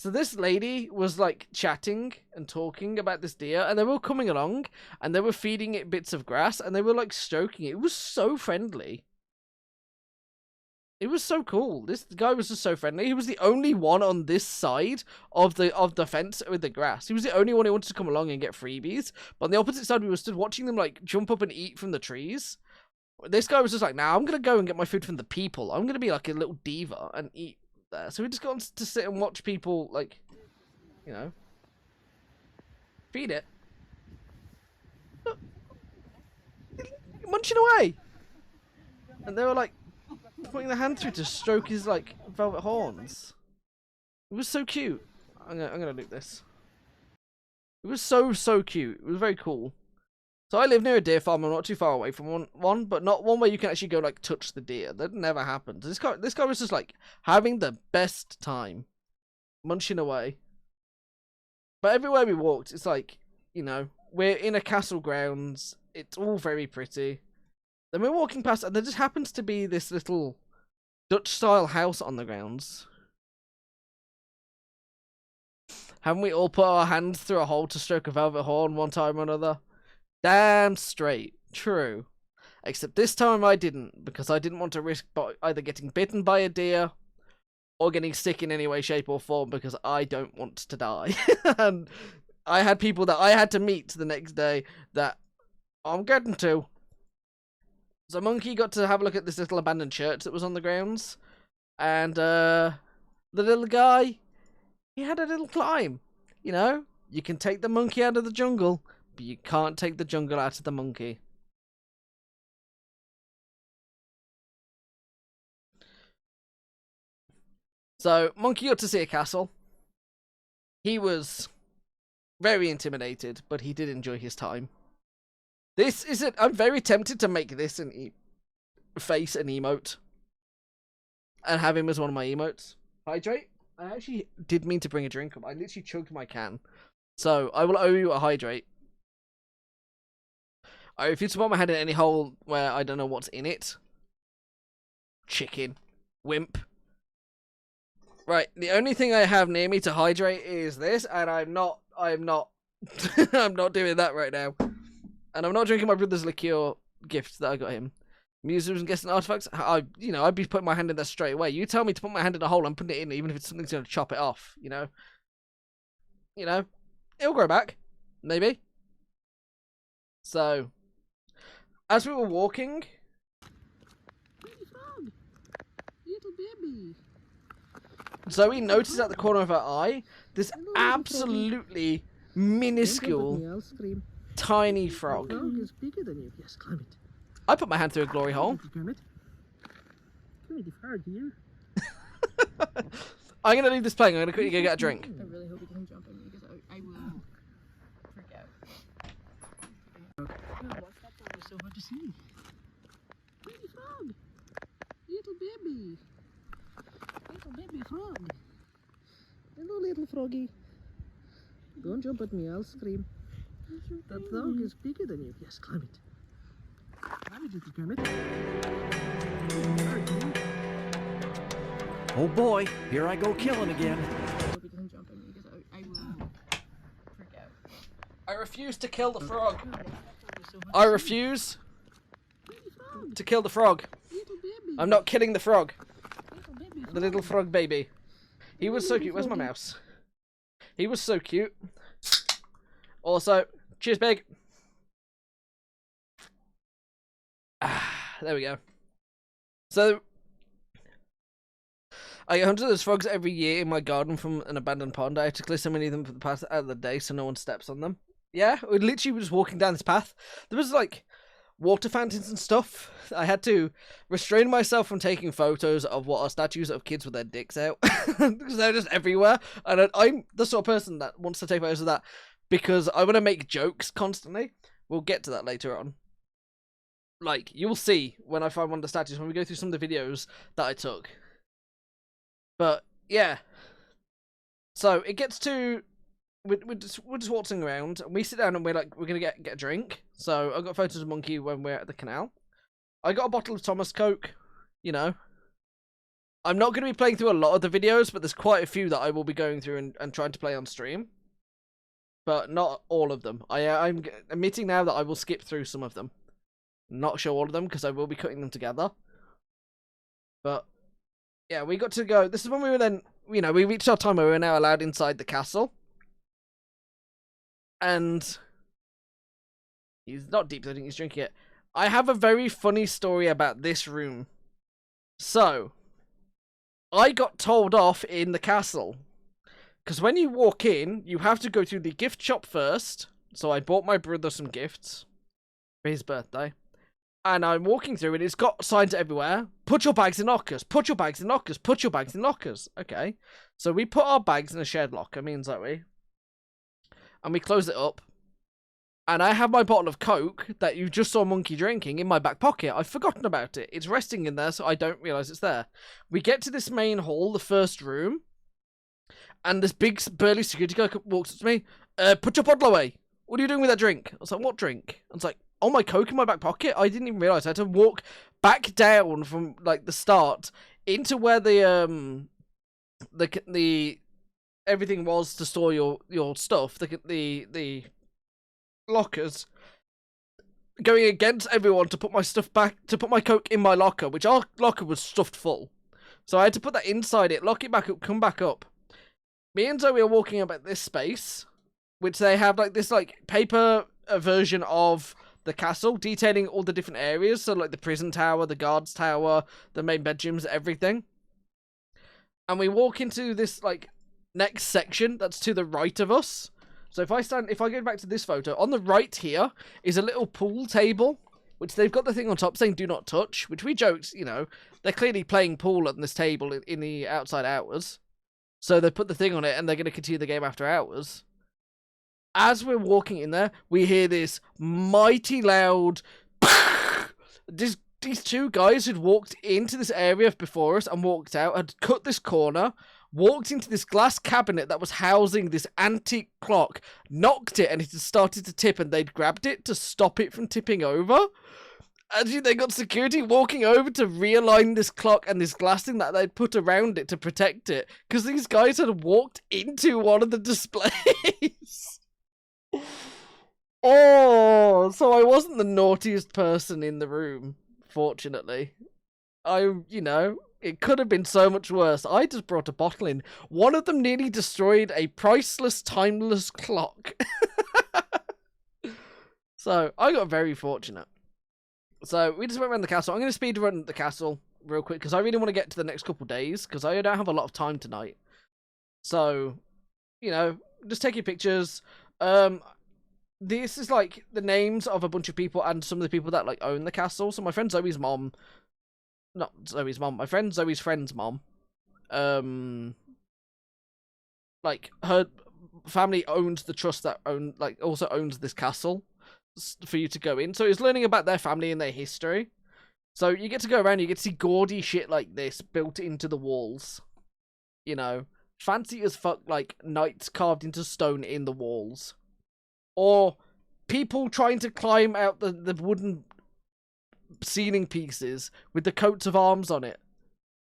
So this lady was like chatting and talking about this deer, and they were coming along, and they were feeding it bits of grass, and they were like stroking it. It was so friendly. It was so cool. This guy was just so friendly. He was the only one on this side of the fence with the grass. He was the only one who wanted to come along and get freebies. But on the opposite side, we were stood watching them like jump up and eat from the trees. This guy was just like, nah, I'm gonna go and get my food from the people. I'm gonna be like a little diva and eat there. So we just got to sit and watch people, like, you know, feed it. Look, munching away. And they were like putting their hand through to stroke his like velvet horns. It was so cute. I'm gonna look this. It was so cute. It was very cool. So I live near a deer farm. I'm not too far away from one, but not one where you can actually go like touch the deer. That never happened. This guy was just like having the best time, munching away. But everywhere we walked, it's like, you know, we're in a castle grounds. It's all very pretty. Then we're walking past, and there just happens to be this little Dutch-style house on the grounds. Haven't we all put our hands through a hole to stroke a velvet horn one time or another? Damn straight. True. Except this time I didn't, because I didn't want to risk either getting bitten by a deer or getting sick in any way, shape, or form, because I don't want to die. And I had people that I had to meet the next day that I'm getting to. So Monkey got to have a look at this little abandoned church that was on the grounds. And the little guy, he had a little climb. You know, you can take the monkey out of the jungle, but you can't take the jungle out of the monkey. So, Monkey got to see a castle. He was very intimidated, but he did enjoy his time. This isn't... I'm very tempted to make this an face an emote. And have him as one of my emotes. Hydrate? I actually did mean to bring a drink up. I literally chugged my can. So, I will owe you a hydrate. I refuse to put my head in any hole where I don't know what's in it. Chicken. Wimp. Right, the only thing I have near me to hydrate is this, and I'm not I'm not doing that right now. And I'm not drinking my brother's liqueur gift that I got him. Museums and guessing artifacts, I'd be putting my hand in there straight away. You tell me to put my hand in a hole, I'm putting it in, even if it's something's going to chop it off, you know? You know, it'll grow back, maybe. So, as we were walking... Baby frog! Little baby! Zoe noticed at the corner of her eye this absolutely minuscule, tiny frog. Frog is bigger than you. Yes, climb it. I put my hand through a glory hole. Kermit. Kermit, frog here. I'm going to leave this playing. I'm going to quickly go get a drink. I really hope he doesn't jump on me because I will freak out. It's so hard to see. Baby frog. Little baby. Little baby frog. Hello, little froggy. Don't jump at me, I'll scream. That frog is bigger than you. Yes, climb it. Climb it, little Kermit. Oh boy, here I go killing again. I hope he doesn't jump on me because I will freak out. I refuse to kill the frog. I refuse to kill the frog. I'm not killing the frog. The little frog baby. He was so cute. Where's my mouse? He was so cute. Also, cheers, Big. There we go. So, I get hundreds of those frogs every year in my garden from an abandoned pond. I had to clear so many of them for the past out of the day so no one steps on them. Yeah, we literally were just walking down this path. There was like water fountains and stuff. I had to restrain myself from taking photos of what are statues of kids with their dicks out because they're just everywhere. And I'm the sort of person that wants to take photos of that because I want to make jokes constantly. We'll get to that later on. Like, you'll see when I find one of the statues when we go through some of the videos that I took. But, yeah. So, it gets to we're just waltzing around, and we sit down and we're gonna get a drink. So I got photos of Monkey when we're at the canal. I got a bottle of Thomas Coke. You know, I'm not gonna be playing through a lot of the videos, but there's quite a few that I will be going through and trying to play on stream. But not all of them. I'm admitting now that I will skip through some of them. Not show all of them because I will be cutting them together. But yeah, we got to go. This is when we were then, we reached our time where we were now allowed inside the castle. And he's not deep, I think he's drinking it. I have a very funny story about this room. So, I got told off in the castle. Because when you walk in, you have to go through the gift shop first. So I bought my brother some gifts for his birthday. And I'm walking through and it's got signs everywhere. Put your bags in lockers. Put your bags in lockers. Put your bags in lockers. Okay. So we put our bags in a shared locker, me and Zoe. And we close it up. And I have my bottle of Coke that you just saw Monkey drinking in my back pocket. I've forgotten about it. It's resting in there, so I don't realise it's there. We get to this main hall, the first room. And this big, burly security guy walks up to me. Put your bottle away. What are you doing with that drink? I was like, what drink? I was like, oh, my Coke in my back pocket? I didn't even realise. I had to walk back down from, like, the start into where the everything was to store your stuff. The lockers. Going against everyone to put my stuff back, to put my Coke in my locker, which our locker was stuffed full. So I had to put that inside it, lock it back up, come back up. Me and Zoe are walking about this space, which they have like this like paper version of the castle, detailing all the different areas. So like the prison tower, the guards tower, the main bedrooms, everything. And we walk into this like next section that's to the right of us. So if I go back to this photo, on the right here is a little pool table, which they've got the thing on top saying do not touch, which we joked, they're clearly playing pool on this table in the outside hours. So they put the thing on it and they're going to continue the game after hours. As we're walking in there, we hear this mighty loud... These two guys had walked into this area before us and walked out, had cut this corner, walked into this glass cabinet that was housing this antique clock, knocked it, and it had started to tip, and they'd grabbed it to stop it from tipping over. And they got security walking over to realign this clock and this glass thing that they'd put around it to protect it, because these guys had walked into one of the displays. Oh, so I wasn't the naughtiest person in the room, fortunately. It could have been so much worse. I just brought a bottle in. One of them nearly destroyed a priceless, timeless clock. So, I got very fortunate. So, we just went around the castle. I'm going to speed run the castle real quick, because I really want to get to the next couple days, because I don't have a lot of time tonight. So, just take your pictures. This is, like, the names of a bunch of people and some of the people that, like, own the castle. So, my friend Zoe's mom... Not Zoe's mom. My friend Zoe's friend's mom. Like, her family owns the trust that also owns this castle for you to go in. So he's learning about their family and their history. So you get to go around, you get to see gaudy shit like this built into the walls. Fancy as fuck, like, knights carved into stone in the walls. Or people trying to climb out the wooden ceiling pieces with the coats of arms on it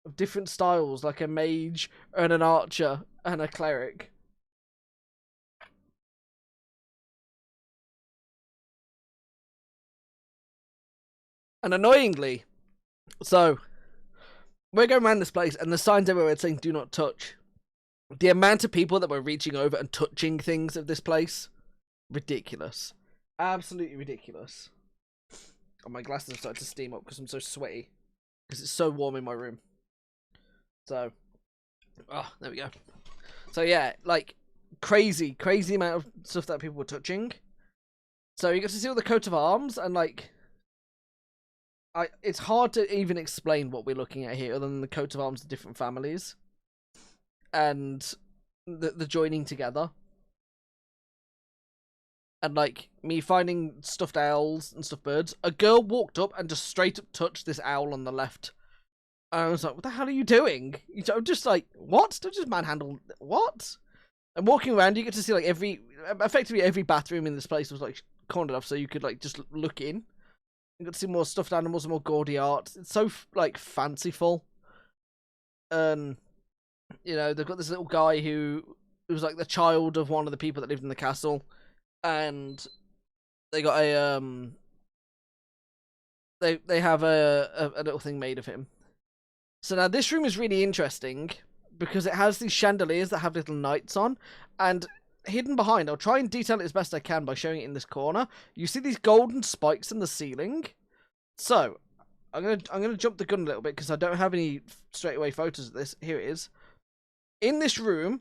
of different styles, like a mage and an archer and a cleric. And annoyingly, so we're going around this place and the signs everywhere saying do not touch. The amount of people that were reaching over and touching things of this place, ridiculous. Absolutely ridiculous. Oh, my glasses have started to steam up because I'm so sweaty. Because it's so warm in my room. So, there we go. So yeah, like, crazy amount of stuff that people were touching. So you get to see all the coat of arms, and like, it's hard to even explain what we're looking at here, other than the coat of arms of different families. And the joining together. And, like, me finding stuffed owls and stuffed birds. A girl walked up and just straight up touched this owl on the left. And I was like, what the hell are you doing? I'm just like, what? Don't just manhandle... What? And walking around, you get to see like effectively every bathroom in this place was like cornered off, so you could like just look in. You got to see more stuffed animals and more gaudy art. It's so like fanciful. You know, they've got this little guy who was like the child of one of the people that lived in the castle, and they got a they have a little thing made of him. So now this room is really interesting because it has these chandeliers that have little knights on, and hidden behind, I'll try and detail it as best I can by showing it in this corner. You see these golden spikes in the ceiling. So I'm gonna jump the gun a little bit because I don't have any straight away photos of this. Here it is. In this room,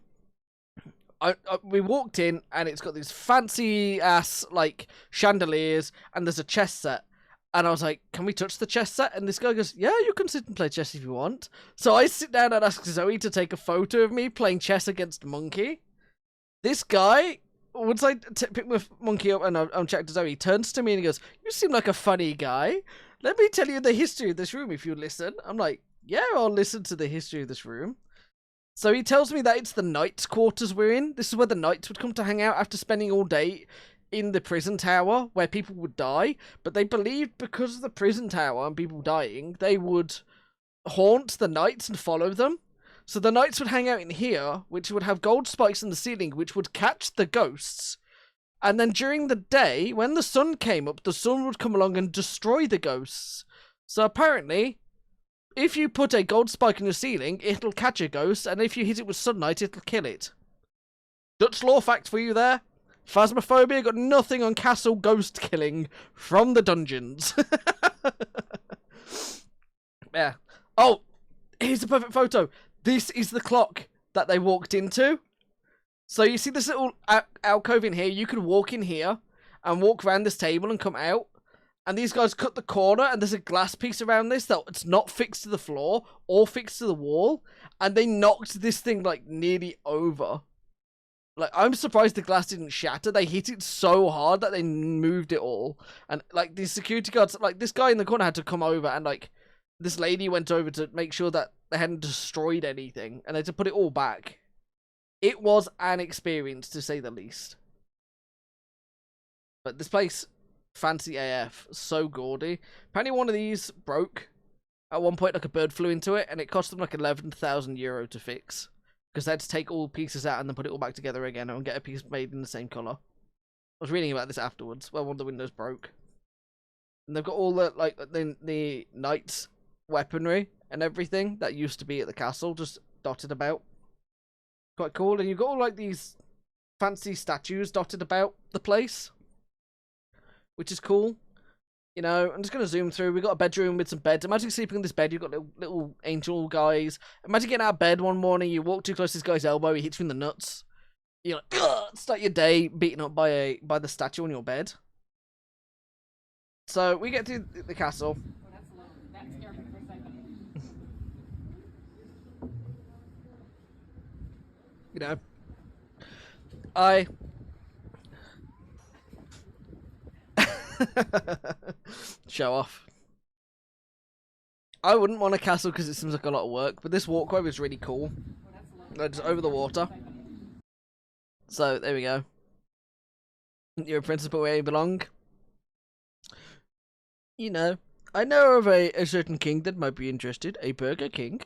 we walked in and it's got these fancy ass like chandeliers, and there's a chess set. And I was like, can we touch the chess set? And this guy goes, yeah, you can sit and play chess if you want. So I sit down and ask Zoe to take a photo of me playing chess against Monkey. This guy, once I pick my Monkey up and I'm chatting to Zoe, he turns to me and he goes, you seem like a funny guy. Let me tell you the history of this room if you listen. I'm like, yeah, I'll listen to the history of this room. So he tells me that it's the knights' quarters we're in. This is where the knights would come to hang out after spending all day in the prison tower where people would die, but they believed because of the prison tower and people dying, they would haunt the knights and follow them. So the knights would hang out in here, which would have gold spikes in the ceiling, which would catch the ghosts. And then during the day, when the sun came up, the sun would come along and destroy the ghosts. So apparently, if you put a gold spike in your ceiling, it'll catch a ghost, and if you hit it with sunlight, it'll kill it. Dutch law fact for you there. Phasmophobia got nothing on castle ghost killing from the dungeons. Yeah. Oh, here's the perfect photo. This is the clock that they walked into. So you see this little alcove in here. You could walk in here and walk around this table and come out. And these guys cut the corner and there's a glass piece around this that it's not fixed to the floor or fixed to the wall. And they knocked this thing like nearly over. Like, I'm surprised the glass didn't shatter. They hit it so hard that they moved it all. And, like, these security guards, like, this guy in the corner had to come over and, like, this lady went over to make sure that they hadn't destroyed anything. And they had to put it all back. It was an experience, to say the least. But this place, fancy AF. So gaudy. Apparently one of these broke. At one point, like, a bird flew into it. And it cost them, like, €11,000 to fix. Because they had to take all pieces out and then put it all back together again and get a piece made in the same colour. I was reading about this afterwards. Well, one of the windows broke. And they've got all the, like, the knights' weaponry and everything that used to be at the castle just dotted about. Quite cool. And you've got all, like, these fancy statues dotted about the place. Which is cool. You know, I'm just going to zoom through. We've got a bedroom with some beds. Imagine sleeping in this bed. You've got little angel guys. Imagine getting out of bed one morning. You walk too close to this guy's elbow. He hits you in the nuts. You're like, ugh, start your day beaten up by the statue on your bed. So we get to the castle. Oh, that's low. That scared me for a second. You know, I... Show off. I wouldn't want a castle because it seems like a lot of work, but this walkway was really cool. Just over the water. So, there we go. You're a principal where you belong. You know, I know of a certain king that might be interested. A Burger King.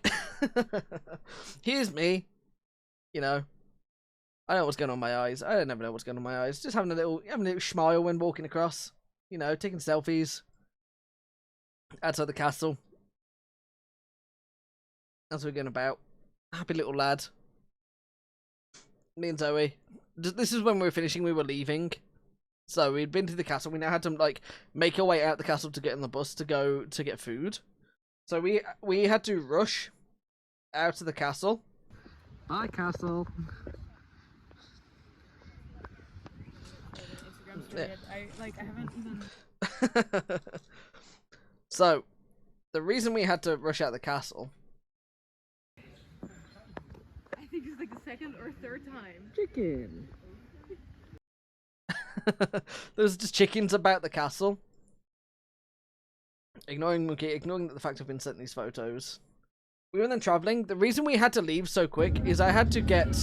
Here's me. You know. I know what's going on in my eyes. I don't never know what's going on in my eyes. Just having a little smile when walking across. You know, taking selfies. Outside the castle. That's what we're going about. Happy little lad. Me and Zoe. This is when we were finishing, we were leaving. So we'd been to the castle. We now had to, like, make our way out the castle to get on the bus to go to get food. So we had to rush out of the castle. Bye, castle. Instagram story. I haven't even. So, the reason we had to rush out the castle. I think it's like the second or third time. Chicken. There's just chickens about the castle. Ignoring the fact I've been sent these photos. We were then travelling. The reason we had to leave so quick is I had to get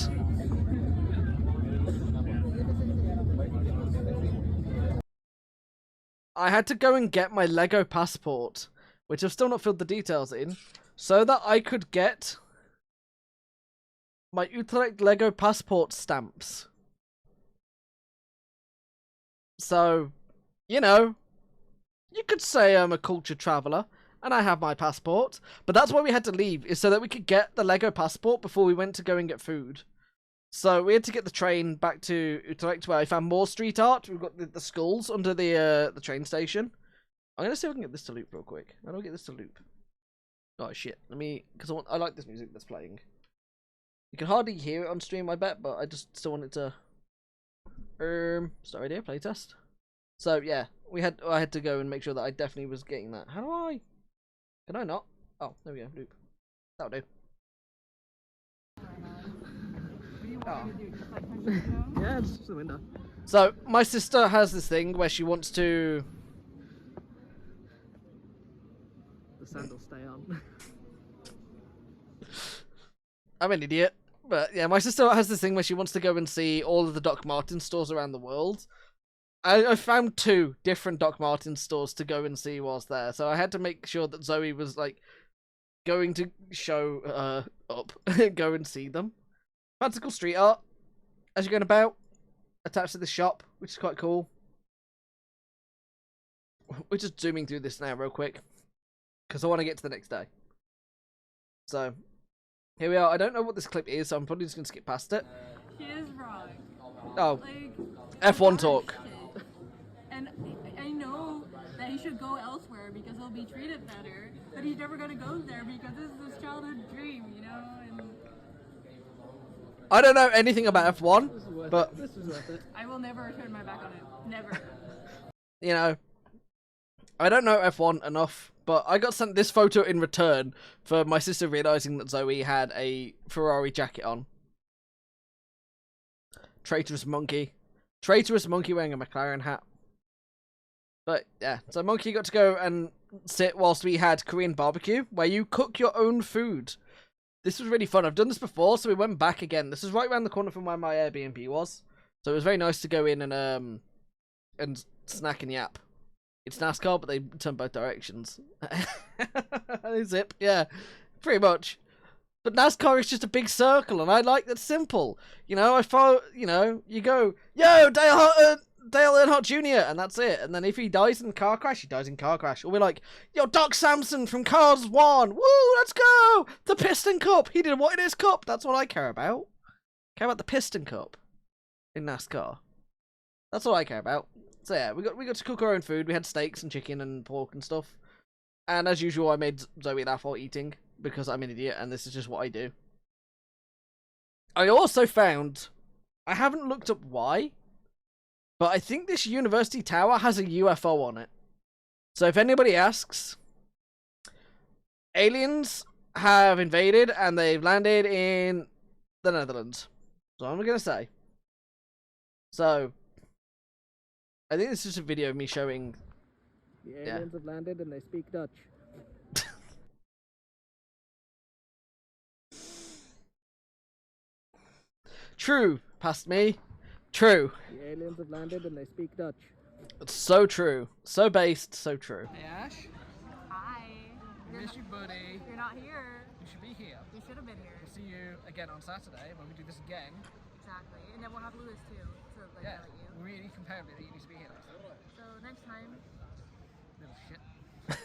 I had to go and get my Lego passport, which I've still not filled the details in, so that I could get my Utrecht Lego passport stamps. So, you know, you could say I'm a culture traveller, and I have my passport, but that's why we had to leave, is so that we could get the Lego passport before we went to go and get food. So we had to get the train back to Utrecht, where I found more street art. We've got the skulls under the train station. I'm gonna see if I can get this to loop real quick. How do I get this to loop? Oh shit! Let me, because I like this music that's playing. You can hardly hear it on stream, I bet, but I just still want it to. Start idea, playtest. So yeah, I had to go and make sure that I definitely was getting that. How do I? Can I not? Oh, there we go. Loop. That'll do. Oh. Yeah, it's just the window. So my sister has this thing where she wants to. The sandals stay on. I'm an idiot, but yeah, my sister has this thing where she wants to go and see all of the Doc Martens stores around the world. I found 2 different Doc Martens stores to go and see whilst there, so I had to make sure that Zoe was like going to show up, go and see them. Fantastical street art, as you're going about, attached to this shop, which is quite cool. We're just zooming through this now real quick, because I want to get to the next day. So, here we are. I don't know what this clip is, so I'm probably just going to skip past it. She is wrong. Oh, Like, F1 talk. shit. And I know that he should go elsewhere because he'll be treated better, but he's never going to go there because this is his childhood dream, you know? And I don't know anything about F1, but This is worth it. I will never turn my back on it. Never. you know, I don't know F1 enough, but I got sent this photo in return for my sister realizing that Zoe had a Ferrari jacket on. Traitorous monkey. Traitorous monkey wearing a McLaren hat. But yeah, so Monkey got to go and sit whilst we had Korean barbecue, where you cook your own food. This was really fun. I've done this before, so we went back again. This is right around the corner from where my Airbnb was. So it was very nice to go in and snack and yap. It's NASCAR, but they turn both directions. Zip, yeah, pretty much. But NASCAR is just a big circle, and I like that simple. You know, I follow. You know, you go, yo, Dale Earnhardt Jr., and that's it. And then if he dies in a car crash, he dies in a car crash. Or we're like, yo, Doc Samson from Cars 1. Woo, let's go! The Piston Cup. He did what in his cup? That's what I care about. Care about the Piston Cup in NASCAR. That's all I care about. So yeah, we got to cook our own food. We had steaks and chicken and pork and stuff. And as usual, I made Zoe laugh while eating because I'm an idiot and this is just what I do. I also found, I haven't looked up why, but I think this university tower has a UFO on it. So if anybody asks, aliens have invaded and they've landed in the Netherlands. That's all I'm going to say. So, I think this is a video of me showing... The aliens have landed and they speak Dutch. True, past me. True. The aliens have landed and they speak Dutch. It's so true. So based, so true. Hey Ash, Hi. miss you buddy. You're not here. You should be here. You should have been here. We'll see you again on Saturday when we do this again. Exactly. And then we'll have Lewis too. To like Yeah, yell at you. we really compare that you need to be here. So next time. Little shit.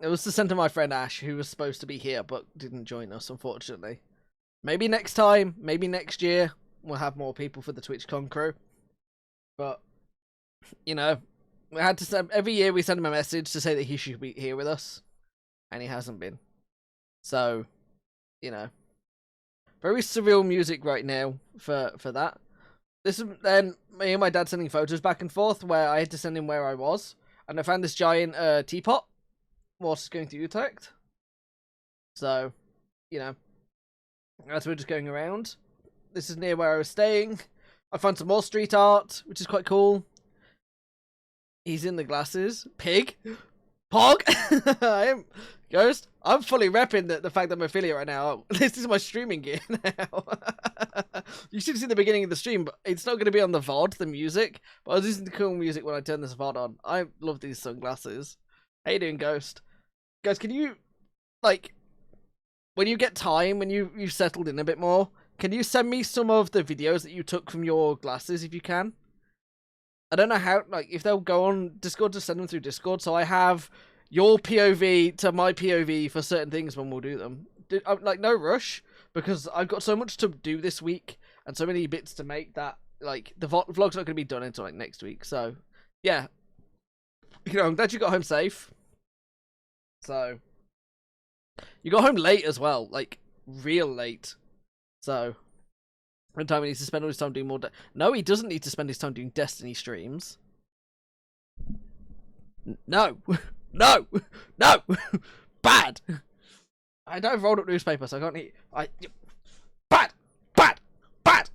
It was to send to my friend Ash, who was supposed to be here, but didn't join us, unfortunately. Maybe next time, maybe next year, we'll have more people for the Twitchcon crew. But, you know, we had to send, every year we send him a message to say that he should be here with us. And he hasn't been. So, you know. Very surreal music right now for that. This is then me and my dad sending photos back and forth where I had to send him where I was. And I found this giant teapot whilst going to Utrecht. So, you know, as we're just going around. This is near where I was staying. I found some more street art, which is quite cool. He's in the glasses. Pig. Pog. I am Ghost. I'm fully repping the fact that I'm affiliate right now. This is my streaming gear now. You should see the beginning of the stream, but it's not going to be on the VOD, the music. But I was listening to cool music when I turned this VOD on. I love these sunglasses. How you doing, Ghost? Guys, can you, like, when you get time, when you've settled in a bit more, can you send me some of the videos that you took from your glasses if you can? I don't know how, like, if they'll go on Discord, just send them through Discord, so I have your POV to my POV for certain things when we'll do them. Like, no rush, because I've got so much to do this week, and so many bits to make that, like, the vlog's not going to be done until, like, next week, so, yeah. You know, I'm glad you got home safe. So, you got home late as well, like, real late. So, one time he needs to spend all his time doing more. No, he doesn't need to spend his time doing Destiny streams. No, no, no, bad. I don't have rolled up newspaper, so I can't eat. Bad, bad, bad.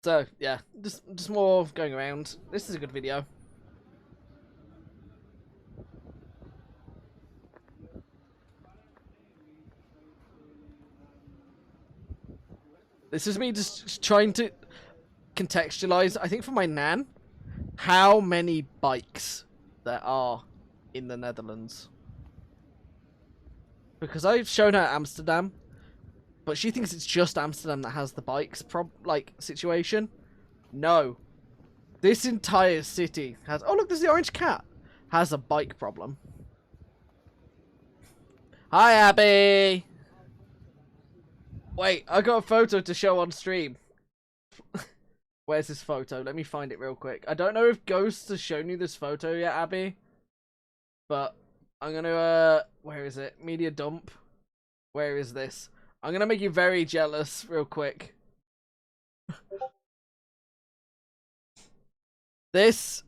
So yeah, just more going around. This is a good video. This is me just trying to contextualize, I think for my nan, how many bikes there are in the Netherlands. Because I've shown her Amsterdam, but she thinks it's just Amsterdam that has the bikes situation. No. This entire city has... Oh, look, there's the orange cat. Has a bike problem. Hi, Abby! Wait, I got a photo to show on stream. Where's this photo? Let me find it real quick. I don't know if Ghost has shown you this photo yet, Abby. But I'm gonna, where is it? Media dump. Where is this? I'm gonna make you very jealous real quick. This.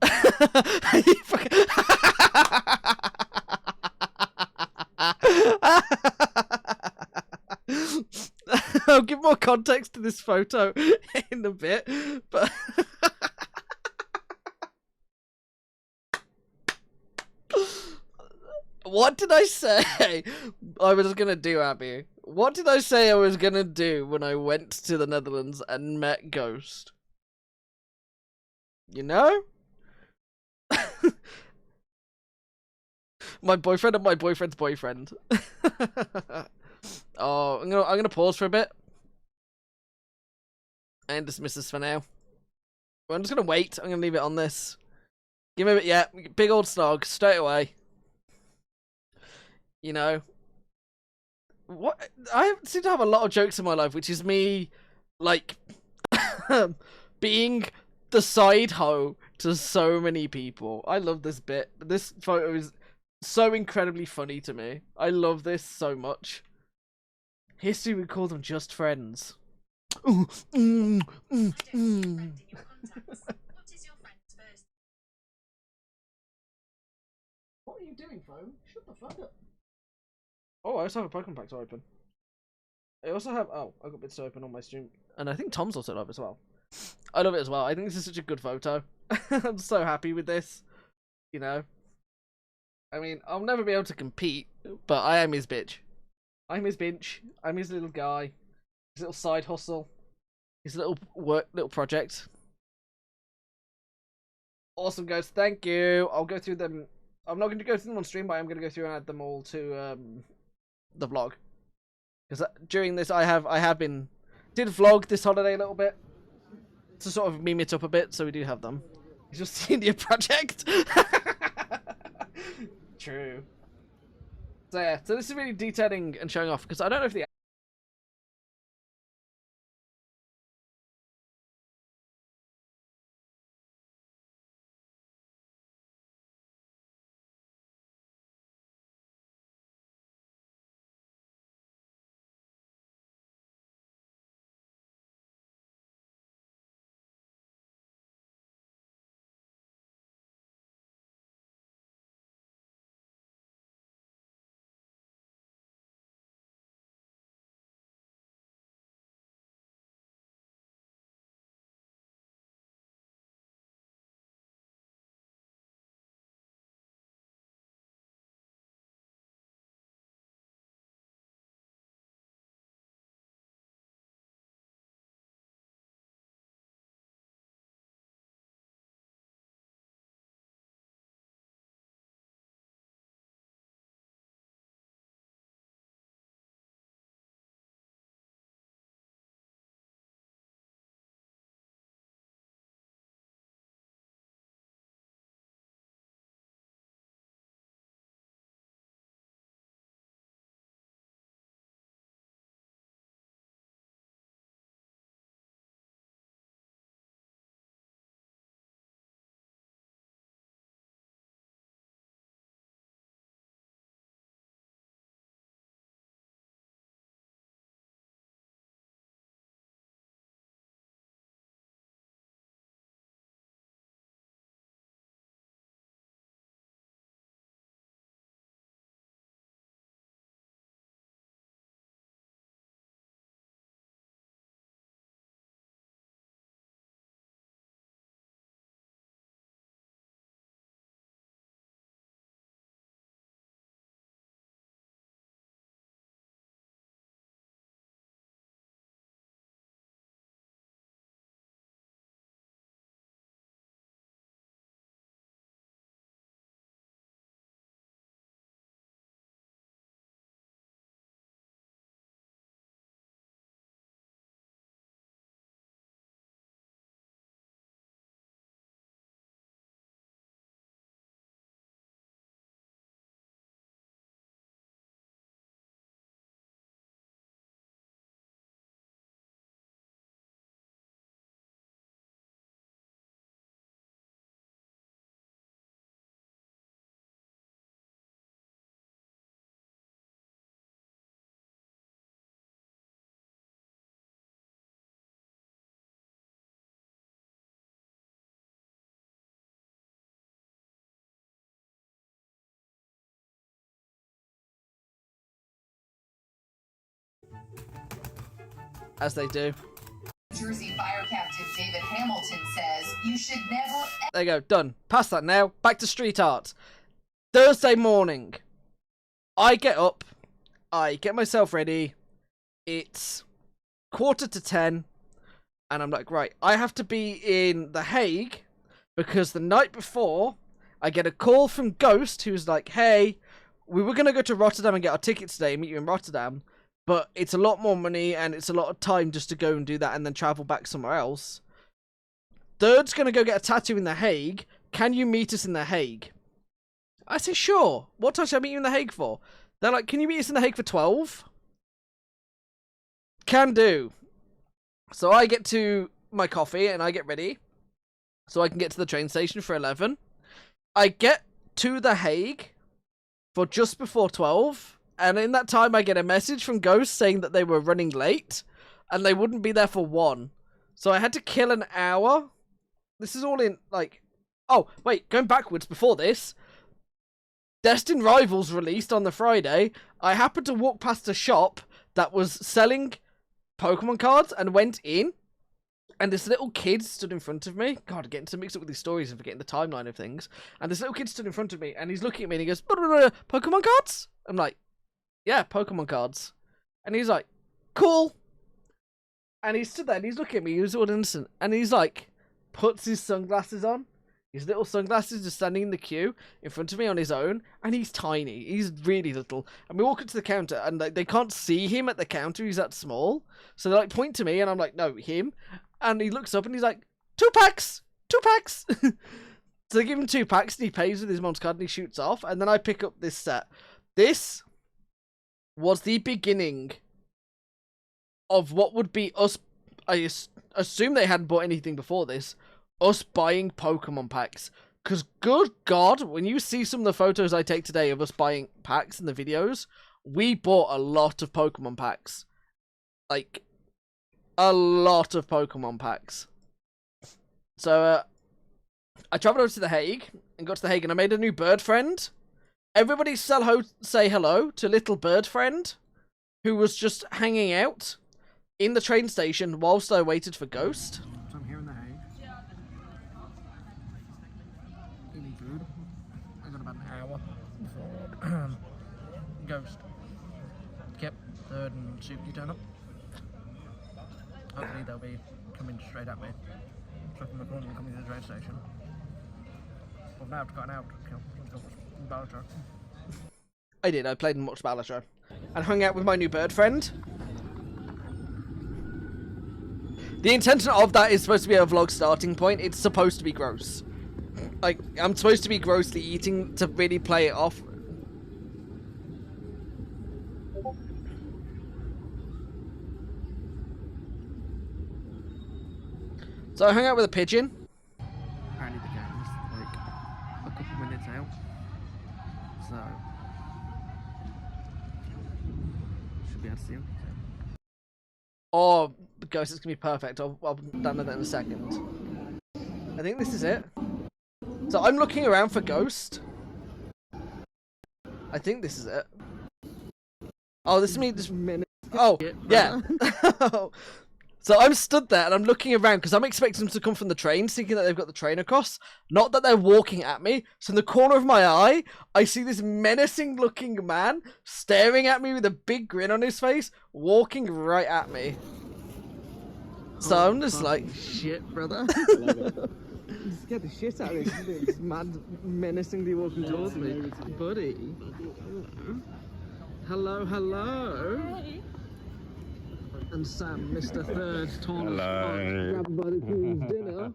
I'll give more context to this photo in a bit, but what did I say I was gonna do, Abby? What did I say I was gonna do when I went to the Netherlands and met Ghost? You know? My boyfriend and my boyfriend's boyfriend. Oh, I'm gonna pause for a bit and dismiss this for now. But I'm just gonna wait. I'm gonna leave it on this. Give me a bit, yeah, big old snog straight away. You know, what I seem to have a lot of jokes in my life, which is me, like, being the side hoe to so many people. I love this bit. This photo is so incredibly funny to me. I love this so much. History would call them just friends. What is your friend's first? What are you doing, phone? Shut the fuck up. Oh, I also have a Pokemon pack to open. I also have... Oh, I got bits to open on my stream. And I think Tom's also live as well. I love it as well. I think this is such a good photo. I'm so happy with this. You know? I mean, I'll never be able to compete, but I am his bitch. I'm his bench. I'm his little guy. His little side hustle. His little project. Awesome, guys. Thank you. I'll go through them. I'm not going to go through them on stream, but I'm going to go through and add them all to the vlog. Because during this, I have been did vlog this holiday a little bit to sort of meme it up a bit, so we do have them. It's just the India project. True. So yeah, so this is really detailing and showing off, because I don't know if the As they do. Jersey Fire Captain David Hamilton says you should never... There you go, done. Past that now. Back to street art. Thursday morning. I get up. I get myself ready. It's 9:45. And I'm like, right, I have to be in The Hague. Because the night before, I get a call from Ghost, who's like, hey, we were going to go to Rotterdam and get our tickets today and meet you in Rotterdam. But it's a lot more money and it's a lot of time just to go and do that and then travel back somewhere else. Third's going to go get a tattoo in The Hague. Can you meet us in The Hague? I say, sure. What time should I meet you in The Hague for? They're like, can you meet us in The Hague for 12? Can do. So I get to my coffee and I get ready. So I can get to the train station for 11. I get to The Hague for just before 12. And in that time, I get a message from Ghost saying that they were running late. And they wouldn't be there for 1. So I had to kill an hour. This is all in, like... Oh, wait, going backwards before this. Destined Rivals released on the Friday. I happened to walk past a shop that was selling Pokemon cards and went in. And this little kid stood in front of me. God, getting so mixed up with these stories and forgetting the timeline of things. And this little kid stood in front of me and he's looking at me and he goes, Pokemon cards? I'm like, yeah, Pokemon cards. And he's like, cool. And he stood there and he's looking at me. He was all innocent. And he's like, puts his sunglasses on. His little sunglasses just standing in the queue in front of me on his own. And he's tiny. He's really little. And we walk up to the counter and they can't see him at the counter. He's that small. So they like point to me and I'm like, no, him. And he looks up and he's like, 2 packs! 2 packs! So they give him 2 packs and he pays with his mom's card and he shoots off. And then I pick up this set. This was the beginning of what would be us. I assume they hadn't bought anything before this. Us buying Pokemon packs. Because good God, when you see some of the photos I take today of us buying packs in the videos, we bought a lot of Pokemon packs. Like, a lot of Pokemon packs. So, I travelled over to The Hague, and got to The Hague, and I made a new bird friend. Everybody say hello to little bird friend, who was just hanging out in the train station whilst I waited for Ghost. So I'm here in The Hague. Eating food. I got about an hour before Ghost. Yep, Third and Suki turn up. Hopefully they'll be coming straight at me. So from the corner and coming to the train station. Well, now I've got an hour to kill. Let's go watch Balatro. I did, I played and watched Balatro. And hung out with my new bird friend. The intention of that is supposed to be a vlog starting point. It's supposed to be gross. Like, I'm supposed to be grossly eating to really play it off. So I hung out with a pigeon. Apparently the game's like a couple minutes out. So should be able to see him. Oh, Ghost, it's gonna be perfect. I'll download that in a second. I think this is it. So I'm looking around for Ghost. I think this is it. Oh, this is me just minute. Oh, yeah. So I'm stood there and I'm looking around because I'm expecting them to come from the train, thinking that they've got the train across. Not that they're walking at me. So in the corner of my eye, I see this menacing looking man staring at me with a big grin on his face, walking right at me. So I'm just like, shit, brother. You scared the shit out of me. This mad, menacingly walking towards me. Buddy. Hello, hello. And Sam, Mr. Third, tallest grab a bite of dinner.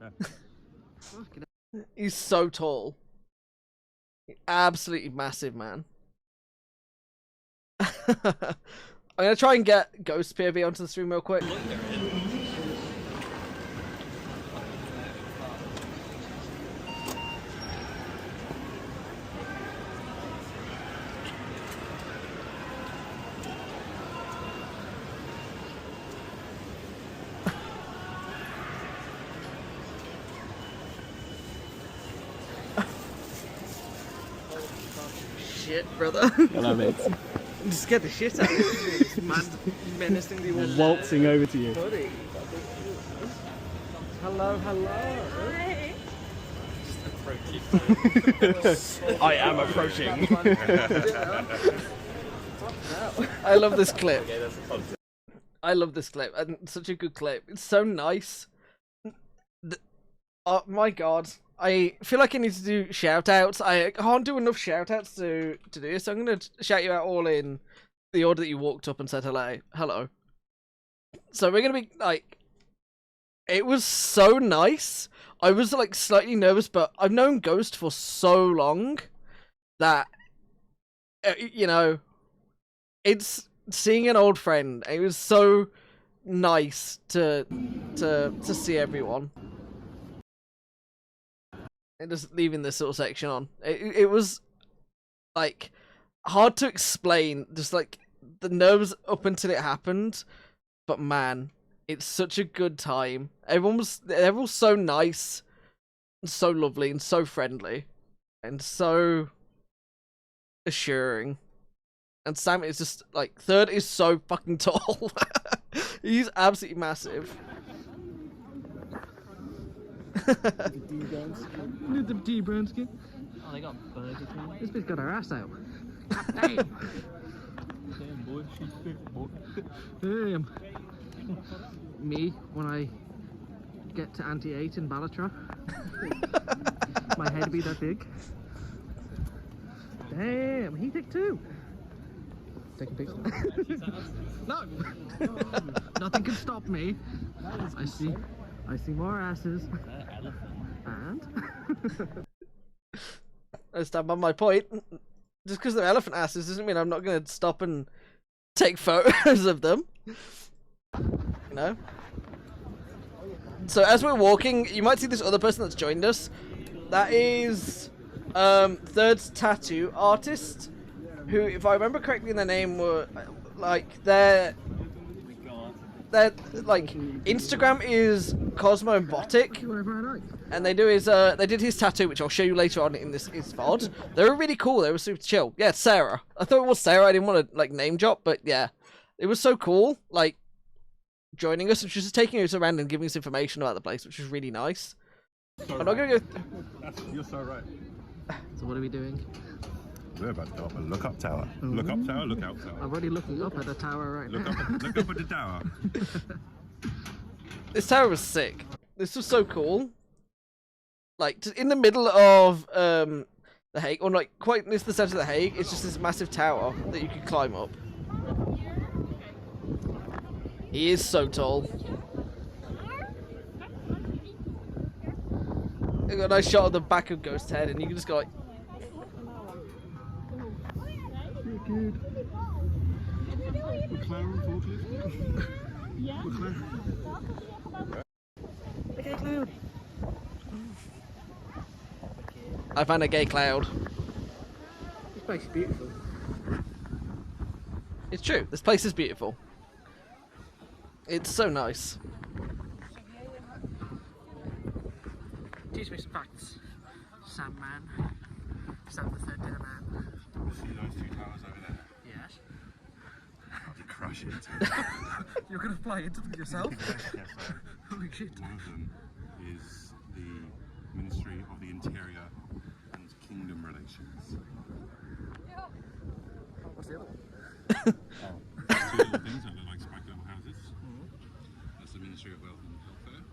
He's so tall. Absolutely massive, man. I'm gonna try and get Ghost POV onto the stream real quick. Shit, brother. Hello, mate. Just scared the shit out of me. Man, menacingly waltzing over to you. Buddy. Hello, hello. I am approaching. I love this clip. I love this clip. And such a good clip. It's so nice. Oh my god. I feel like I need to do shout outs. I can't do enough shout outs to do this. So I'm going to shout you out all in the order that you walked up and said hello. So we're going to be like, it was so nice. I was like slightly nervous, but I've known Ghost for so long that, you know, it's seeing an old friend. It was so nice to see everyone. And just leaving this little section on. It was like hard to explain, just like the nerves up until it happened. But man, it's such a good time. Everyone was so nice, and so lovely, and so friendly, and so assuring. And Sam is just like, Third is so fucking tall. He's absolutely massive. Need them T-brown skin. Oh, they got Burger King. This bitch got her ass out. Damn. Damn, boy, she's thick, boy. Damn. Me, when I get to Anti-8 in Ballatra, my head be that big. Damn, he thick too. Take a picture. No! Nothing can stop me. I see more asses. And? I stand by my point. Just because they're elephant asses doesn't mean I'm not going to stop and take photos of them. You know? So as we're walking, you might see this other person that's joined us. That is Third's tattoo artist, who, if I remember correctly, their name were like their like Instagram is Cosmo Botic, and they did his tattoo, which I'll show you later on in this VOD. They were really cool. They were super chill. Yeah, it's Sarah. I thought it was Sarah. I didn't want to like name drop, but yeah, it was so cool. Like joining us and just taking us around and giving us information about the place, which was really nice. I'm not gonna go. You're so right. So what are we doing? We're about to go up a look-up tower. Look up tower, look out tower. I'm already looking up at the tower right now. Look up at the tower. This tower was sick. This was so cool. Like, just in the middle of the Hague, or like quite near the center of the Hague, it's just this massive tower that you can climb up. He is so tall. I got a nice shot of the back of Ghost's head, and you can just go like. Good. McLaren forklift. Yeah. Okay, Cloud. I found a gay cloud. This place is beautiful. It's true. This place is beautiful. It's so nice. Teach me some facts, Sam man. Sam the third dinner man. See those two towers over there? Yes. I'll crush it. You're gonna fly into them yourself? Yes, sir. Holy shit. One of them is the Ministry of the Interior and Kingdom Relations. What's the other one? Two little things that look like spiked little houses. That's the Ministry of Wealth and Welfare.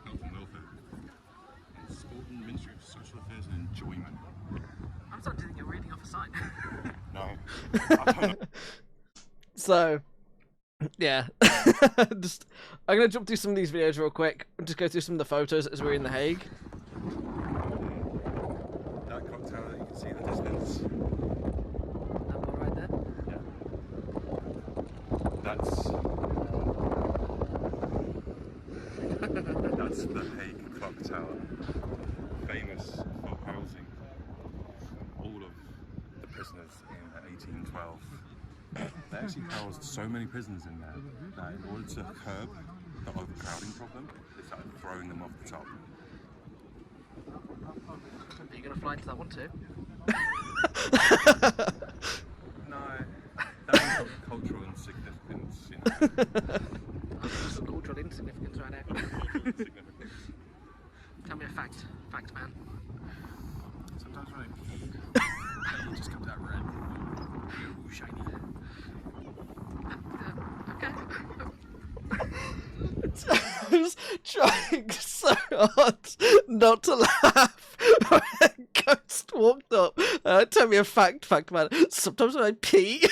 Health and Welfare. And Sport and Ministry of Social Affairs and Enjoyment. I'm starting to think you're reading off a sign. No. So, yeah. Just, I'm going to jump through some of these videos real quick and just go through some of the photos as we're in The Hague. That clock tower that you can see in the distance. That one right there? Yeah. That's the Hague Clock Tower. Famous for housing all of the prisoners in 1812. They actually housed so many prisoners in there that in order to curb the overcrowding problem, they started throwing them off the top. Are you going to fly into that one too? No, significance. Just cultural insignificance right now. Significance. Tell me a fact, man. Sometimes when I pee, it just comes out red. Ooh, shiny. I was trying so hard not to laugh when a ghost walked up. Tell me a fact, man. Sometimes when I pee.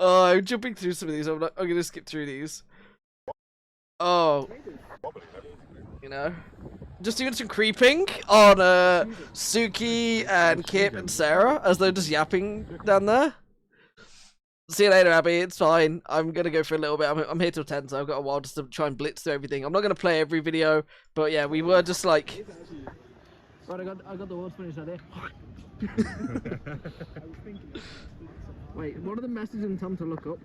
Oh, I'm jumping through some of these. I'm gonna skip through these. Oh, you know, just doing some creeping on Suki and Kip and Sarah as they're just yapping down there. See you later, Abby. It's fine. I'm gonna go for a little bit. I'm here till 10, so I've got a while just to try and blitz through everything. I'm not gonna play every video, but yeah, we were just like. Right, I got the words finished there. Wait, what are the messages in Tom to look up?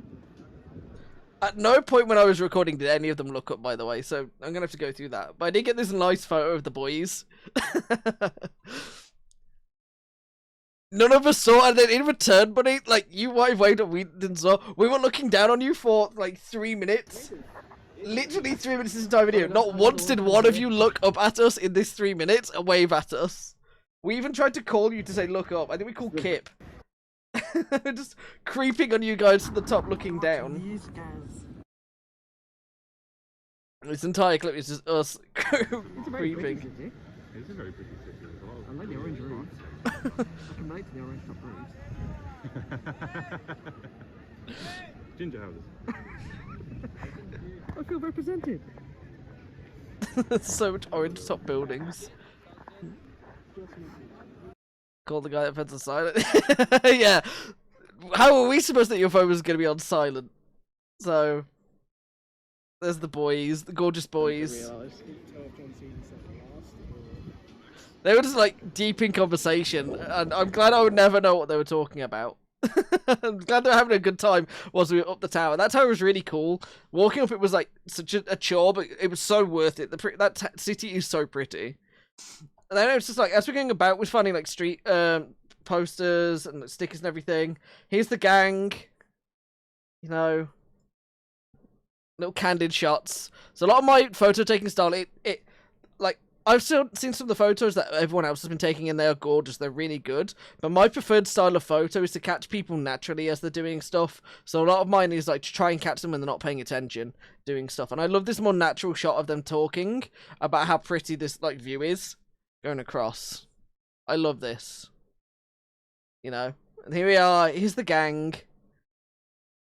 At no point when I was recording did any of them look up, by the way, so I'm gonna have to go through that. But I did get this nice photo of the boys. None of us saw, and then in return, buddy, like, you might have waited, we didn't saw. We were looking down on you for, like, 3 minutes. Literally 3 minutes this entire video. Not once did one of you look up at us in this 3 minutes and wave at us. We even tried to call you to say, look up. I think we called Kip. Just creeping on you guys from the top, looking down. This entire clip is just us creeping. It's a very pretty city as well. I like the orange room. I can relate to the orange top rooms. Ginger houses. I feel represented. So much orange top buildings. Call the guy that fence on silent. Yeah. How are we supposed to know your phone was going to be on silent? So, there's the boys, the gorgeous boys. They were just like deep in conversation, and I'm glad I would never know what they were talking about. I'm glad they were having a good time whilst we were up the tower. That tower was really cool. Walking up it was like such a chore, but it was so worth it. That city is so pretty. And then it was just like, as we're going about, we're finding like street posters and stickers and everything. Here's the gang. You know, little candid shots. So a lot of my photo taking style, it like, I've still seen some of the photos that everyone else has been taking and they are gorgeous, they're really good. But my preferred style of photo is to catch people naturally as they're doing stuff. So a lot of mine is like to try and catch them when they're not paying attention, doing stuff. And I love this more natural shot of them talking about how pretty this like view is going across. I love this. You know? And here we are, here's the gang.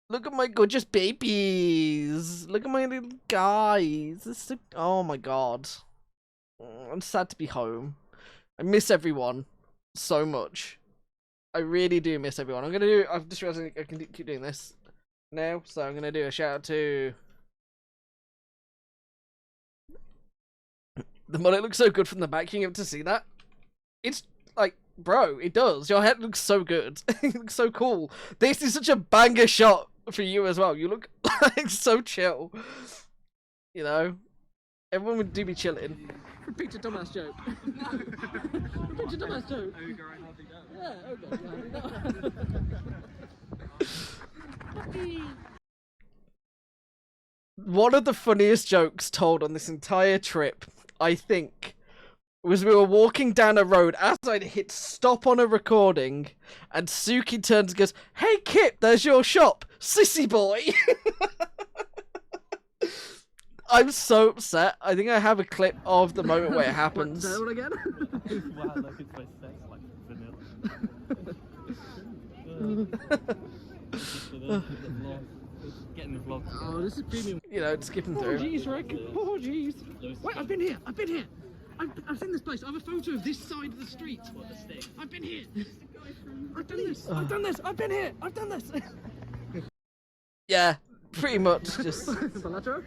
Look at my gorgeous babies. Look at my little guys. Oh my god. I'm sad to be home. I miss everyone so much. I really do miss everyone. I've just realized I can keep doing this now, so I'm gonna do a shout out to the mullet. Looks so good from the back. You able to see that? It's like, bro, it does. Your head looks so good. It looks so cool. This is such a banger shot for you as well. You look like so chill. You know, everyone would do be chilling. Repeat your dumbass joke. Repeat your dumbass joke. Yeah, okay. One of the funniest jokes told on this entire trip, I think, was we were walking down a road as I'd hit stop on a recording, and Suki turns and goes, "Hey Kip, there's your shop, sissy boy." I'm so upset. I think I have a clip of the moment where it happens. Say that one again? Wow, look, it's my sex like vanilla. Getting the vlog. Oh, this is premium. You know, skipping through. Oh jeez, Rick. Oh jeez. Wait, I've been here. I've seen this place. I have a photo of this side of the street. What, the stick? I've been here. I've done this. I've done this. I've been here. I've done this. Yeah, pretty much just. Balatro?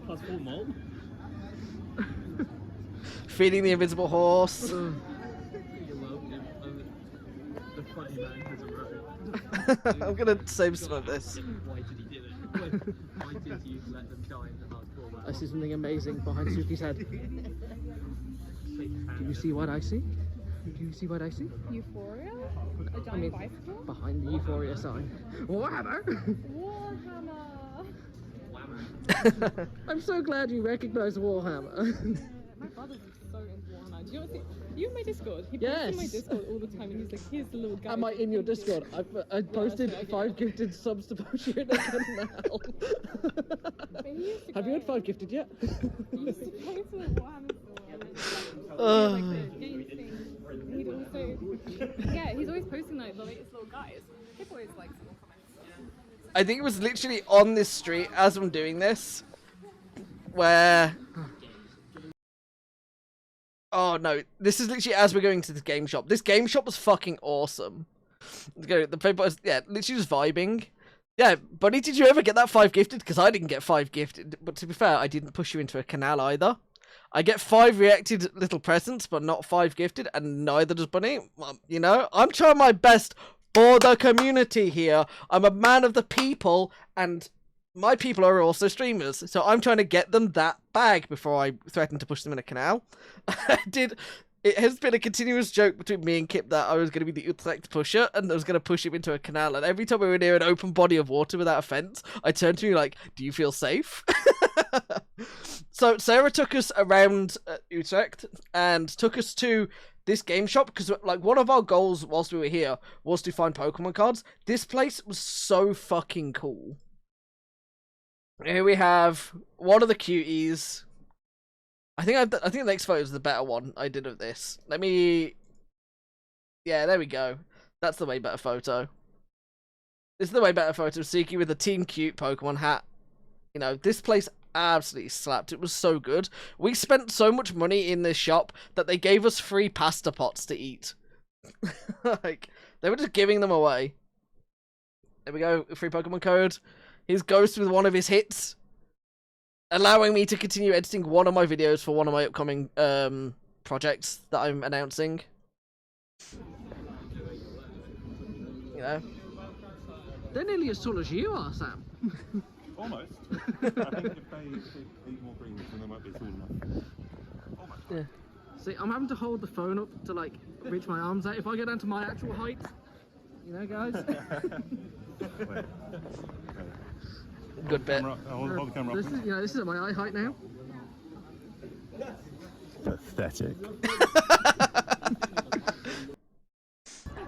Plus 4 malt. Feeding the invisible horse. You're welcome. The funny man has arrived. I'm gonna save some of this. Why did he do it? Why did you let them die in the hardcore way? I see something amazing behind Suki's head. Do you see what I see? Do you see what I see? Euphoria? A giant bicycle? Behind the Euphoria sign. Warhammer! Warhammer! I'm so glad you recognize Warhammer. My brother's so into Warhammer. Do you know what's you in my Discord? He posts Yes. in my Discord all the time and he's like, here's the little guy. Am I in your Discord? I posted 5 gifted subs to post you in a canal. Have you had 5 gifted yet? He used to play for the Warhammer store. Ugh. Like the game thing. He'd also, yeah, he's always posting like the latest little guys. People always like little comments. I think it was literally on this street as I'm doing this, where... Oh no, this is literally as we're going to the game shop. This game shop was fucking awesome. The people was, yeah, literally just vibing. Yeah, buddy, did you ever get that 5 gifted? Because I didn't get 5 gifted, but to be fair, I didn't push you into a canal either. I get 5 reacted little presents, but not 5 gifted, and neither does Bunny. You know, I'm trying my best for the community here. I'm a man of the people, and my people are also streamers, so I'm trying to get them that bag before I threaten to push them in a canal. It has been a continuous joke between me and Kip that I was going to be the Utrecht pusher, and I was going to push him into a canal, and every time we were near an open body of water without a fence, I turned to you like, do you feel safe? So Sarah took us around Utrecht, and took us to this game shop, because like one of our goals whilst we were here was to find Pokemon cards. This place was so fucking cool. Here we have one of the cuties. I think the next photo is the better one I did of this. Let me... Yeah, there we go. That's the way better photo. This is the way better photo of Suki with a Team Cute Pokemon hat. You know, this place absolutely slapped. It was so good. We spent so much money in this shop that they gave us free pasta pots to eat. Like, they were just giving them away. There we go. Free Pokemon code. Here's Ghost with one of his hits, allowing me to continue editing one of my videos for one of my upcoming projects that I'm announcing. You know, They're nearly as tall as you are, Sam. Almost. I think if they eat more greens, then they might be tall enough. Almost. Yeah. See, I'm having to hold the phone up to like reach my arms out. If I go down to my actual height, you know, guys. good bit. Hold the camera This is, you know, this is at my eye height now. Pathetic.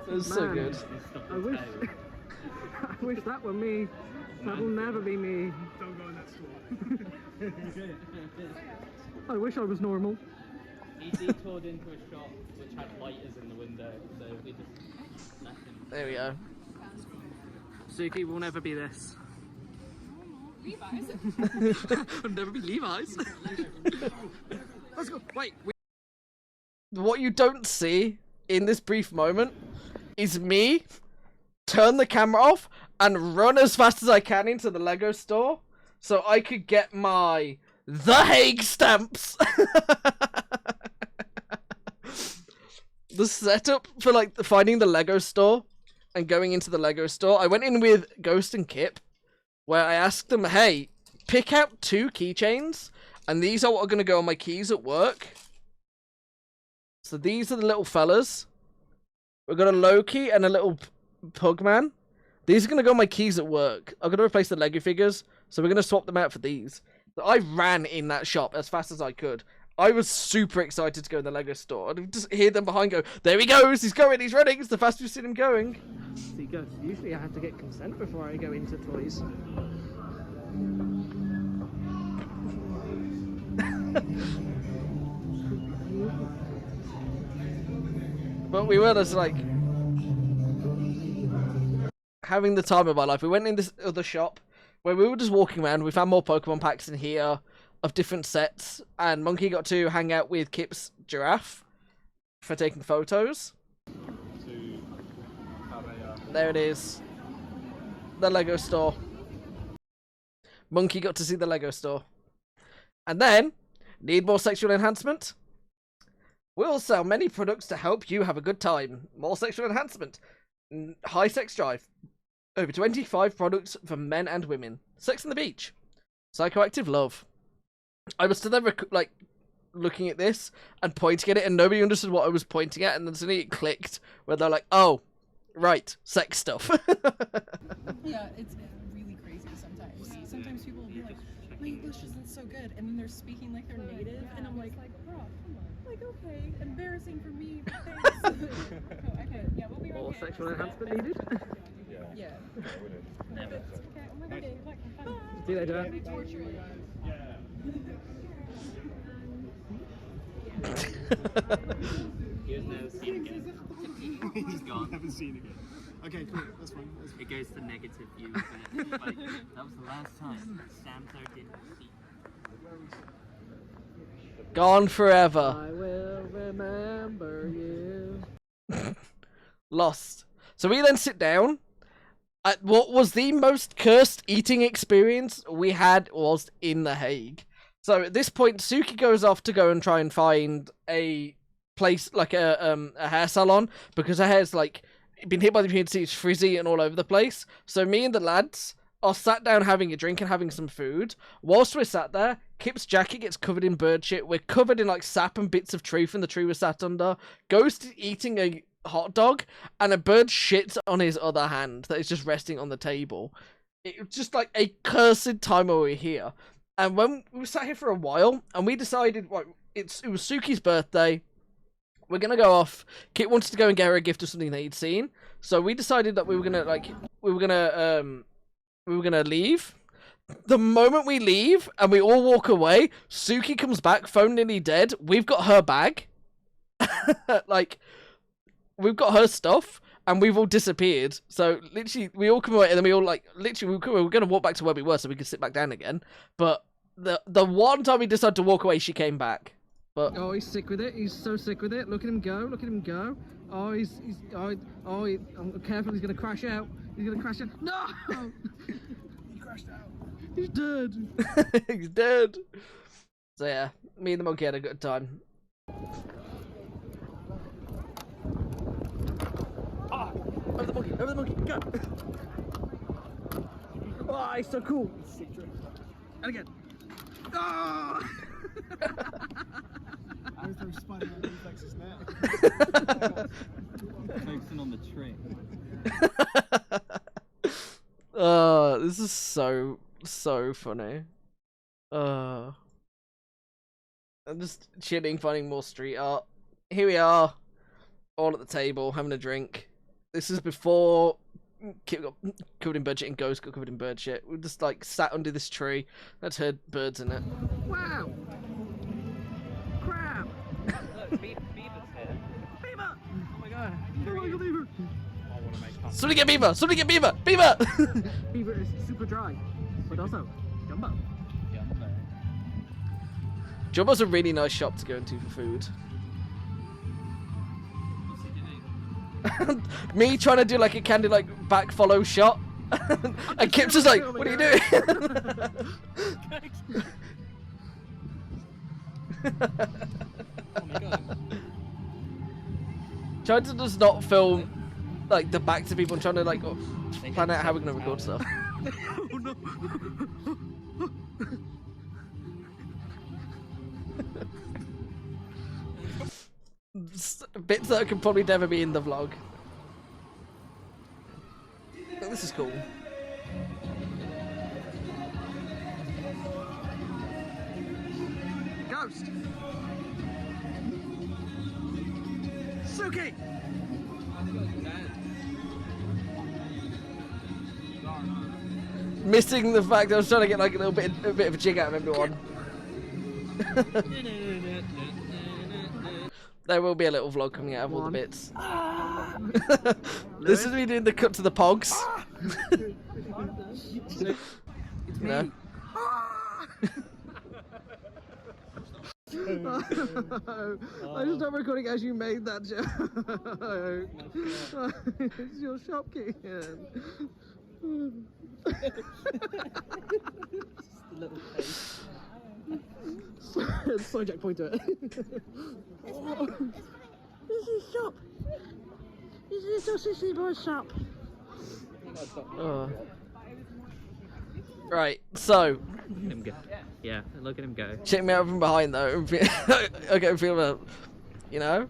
It was so Man, good. I wish, I wish that were me. That will never be me. Don't go in that store. I wish I was normal. He detoured into a shop which had lighters in the window, so we just left him. There we go. Suki will never be this. Levi's. I'll never be Levi's. Let's go. Wait. What you don't see in this brief moment is me turn the camera off and run as fast as I can into the Lego store so I could get my The Hague stamps. The setup for like finding the Lego store and going into the Lego store, I went in with Ghost and Kip, where I asked them, hey, pick out 2 keychains, and these are what are going to go on my keys at work. So these are the little fellas. We've got a Loki and a little Pugman. These are going to go on my keys at work. I'm going to replace the Lego figures, so we're going to swap them out for these. So I ran in that shop as fast as I could. I was super excited to go in the Lego store. I just hear them behind go, there he goes, he's going, he's running. It's the fastest we've seen him going. See, Ghost, usually I have to get consent before I go into toys. But we were just like having the time of our life. We went in this other shop where we were just walking around. We found more Pokemon packs in here of different sets, and Monkey got to hang out with Kip's giraffe for taking photos. There it is. The Lego store. Monkey got to see the Lego store. And then, need more sexual enhancement? We'll sell many products to help you have a good time. More sexual enhancement. High sex drive. Over 25 products for men and women. Sex on the beach. Psychoactive love. I was still there, like, looking at this and pointing at it, and nobody understood what I was pointing at, and then suddenly it clicked, where they're like, oh, right, sex stuff. Yeah, it's really crazy sometimes. Sometimes people will be like, my English isn't so good, and then they're speaking like they're native, and I'm like, bro, come on. Like, okay, embarrassing for me, but thanks. Okay, yeah, we'll be right More here. sexual enhancement needed. Yeah. Never. Okay, oh my god, okay, bye. See you later. Be torturing. He has never seen again. He's gone. Haven't seen again. Okay, cool. That's fine. That's fine. It goes to negative view. Like, that was the last time Samso didn't see. Gone forever. I will remember you. Lost. So we then sit down. At what was the most cursed eating experience we had was in The Hague. So at this point, Suki goes off to go and try and find a place, like a hair salon, because her hair's like been hit by the humidity, it's frizzy and all over the place. So me and the lads are sat down having a drink and having some food. Whilst we're sat there, Kip's jacket gets covered in bird shit. We're covered in like sap and bits of tree from the tree we're sat under. Goes to eating a hot dog, and a bird shits on his other hand that is just resting on the table. It was just like a cursed time while we were here. And when we sat here for a while, and we decided, like, it was Suki's birthday. We're gonna go off. Kit wanted to go and get her a gift of something that he'd seen, so we decided that we were gonna leave. The moment we leave and we all walk away, Suki comes back, phone nearly dead. We've got her bag, like, we've got her stuff, and we've all disappeared. So literally, we all come away, and then we all we were gonna walk back to where we were so we could sit back down again. But the one time we decided to walk away, she came back. But oh, he's sick with it. He's so sick with it. Look at him go. Look at him go. Oh, I'm careful. He's gonna crash out. He's gonna crash out. No! He crashed out. He's dead. He's dead. So yeah, me and the monkey had a good time. Over the monkey. Over the monkey. Go. Oh, he's so cool. And again. Oh! I was through Spider-Man reflexes now. Focusing on the trick. Oh, this is so funny. I'm just chilling, finding more street art. Here we are, all at the table, having a drink. This is before Kip got covered in bird shit and Ghost got covered in bird shit. We just like sat under this tree that's heard birds in it. Wow! Crab! Look, Beaver's here. Beaver! Oh my god! Oh my god, Beaver! Somebody get Beaver! Somebody get Beaver! Beaver! Beaver is super dry, but also Jumbo. Jumbo's a really nice shop to go into for food. Me trying to do like a candid like back follow shot, and Kip's just like, "What are you doing?" Oh my god. Trying to just not film like the back to people and trying to like plan out how we're gonna record stuff. Oh no! Bits that can probably never be in the vlog. Oh, this is cool. Ghost! Suki! Missing the fact that I was trying to get like a bit of a jig out of everyone. There will be a little vlog coming out of all the bits. This is me doing the cut to the pogs. It's You know? me. I just stopped recording as you made that joke. It's your shop kitten. Just a little face. Sorry, Jack, point to it. Oh, this is shop. This is a sissy boy shop. Right, so Look at him go. Yeah, look at him go. check me out from behind though. Okay, feel about, you know.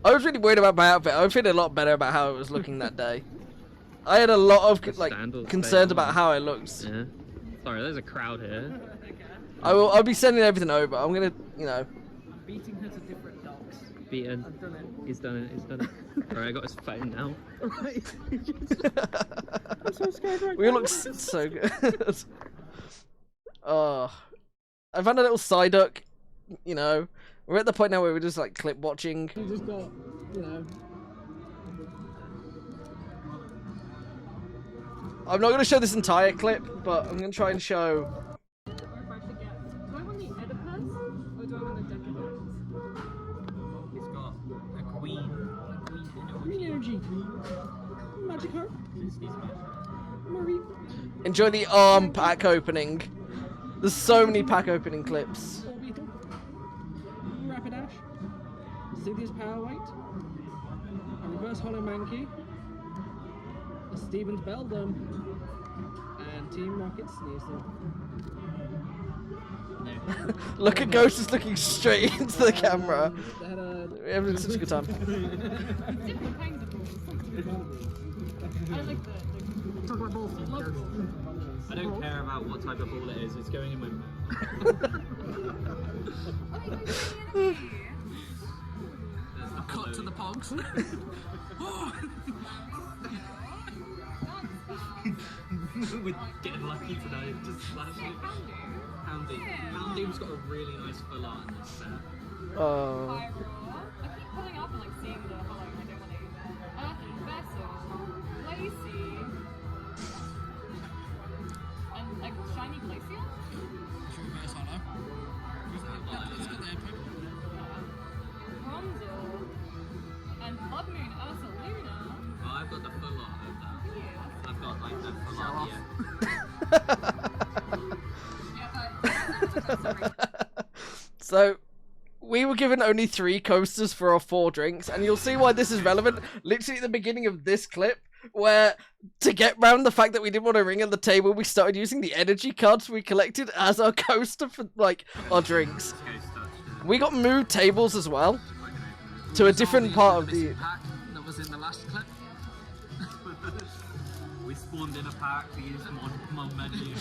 I was really worried about my outfit. I was feeling a lot better about how it was looking that day. I had a lot of like concerns about how I looked. Yeah. Sorry, there's a crowd here. I'll be sending everything over. I'm gonna, you know. Beating her to different dogs. Beaten. I've done it. He's done it. He's done it. Alright, I got his phone now. Right. I'm so scared right We now. look so good. Oh, I found a little side hook. You know, we're at the point now where we're just like clip watching. You just got, you know. I'm not gonna show this entire clip, but I'm gonna try and show. Or if I should get. Do I want the Oedipus or do I want the Decadence? He's got a queen. Green energy. Magic heart. He's magic. Marie. Enjoy the arm pack opening. There's so many pack opening clips. Orbital. Rapidash. Cynthia's Power Weight. A Reverse Hollow Mankey. A Stevens Beldum. And Team Rocket Sneasel. Look at Ghost is looking straight into the camera. They had a... We're having such a good time. Different kinds of balls. I like the Talk about balls. I don't care about what type of ball it is. It's going in my mouth. Cut to the pogs. We're getting lucky tonight. Just slashing. Houndoom's got a really nice full art in this set. Oh. I keep pulling up and like seeing the hollow and I don't want to use it. Vessel, Lacey, and like shiny Glacial? Reverse Hollow. Bronzor, and Blood Moon Ursa Luna. Oh, I've got the full art of that. Yeah. I've got like the full art here. So, we were given only 3 coasters for our 4 drinks, and you'll see why this is relevant literally at the beginning of this clip, where to get round the fact that we didn't want to ring at the table, we started using the energy cards we collected as our coaster for, like, our drinks. We got moved tables as well, to a different part of the... That was in the last clip. We spawned in a pack, we used mod menu.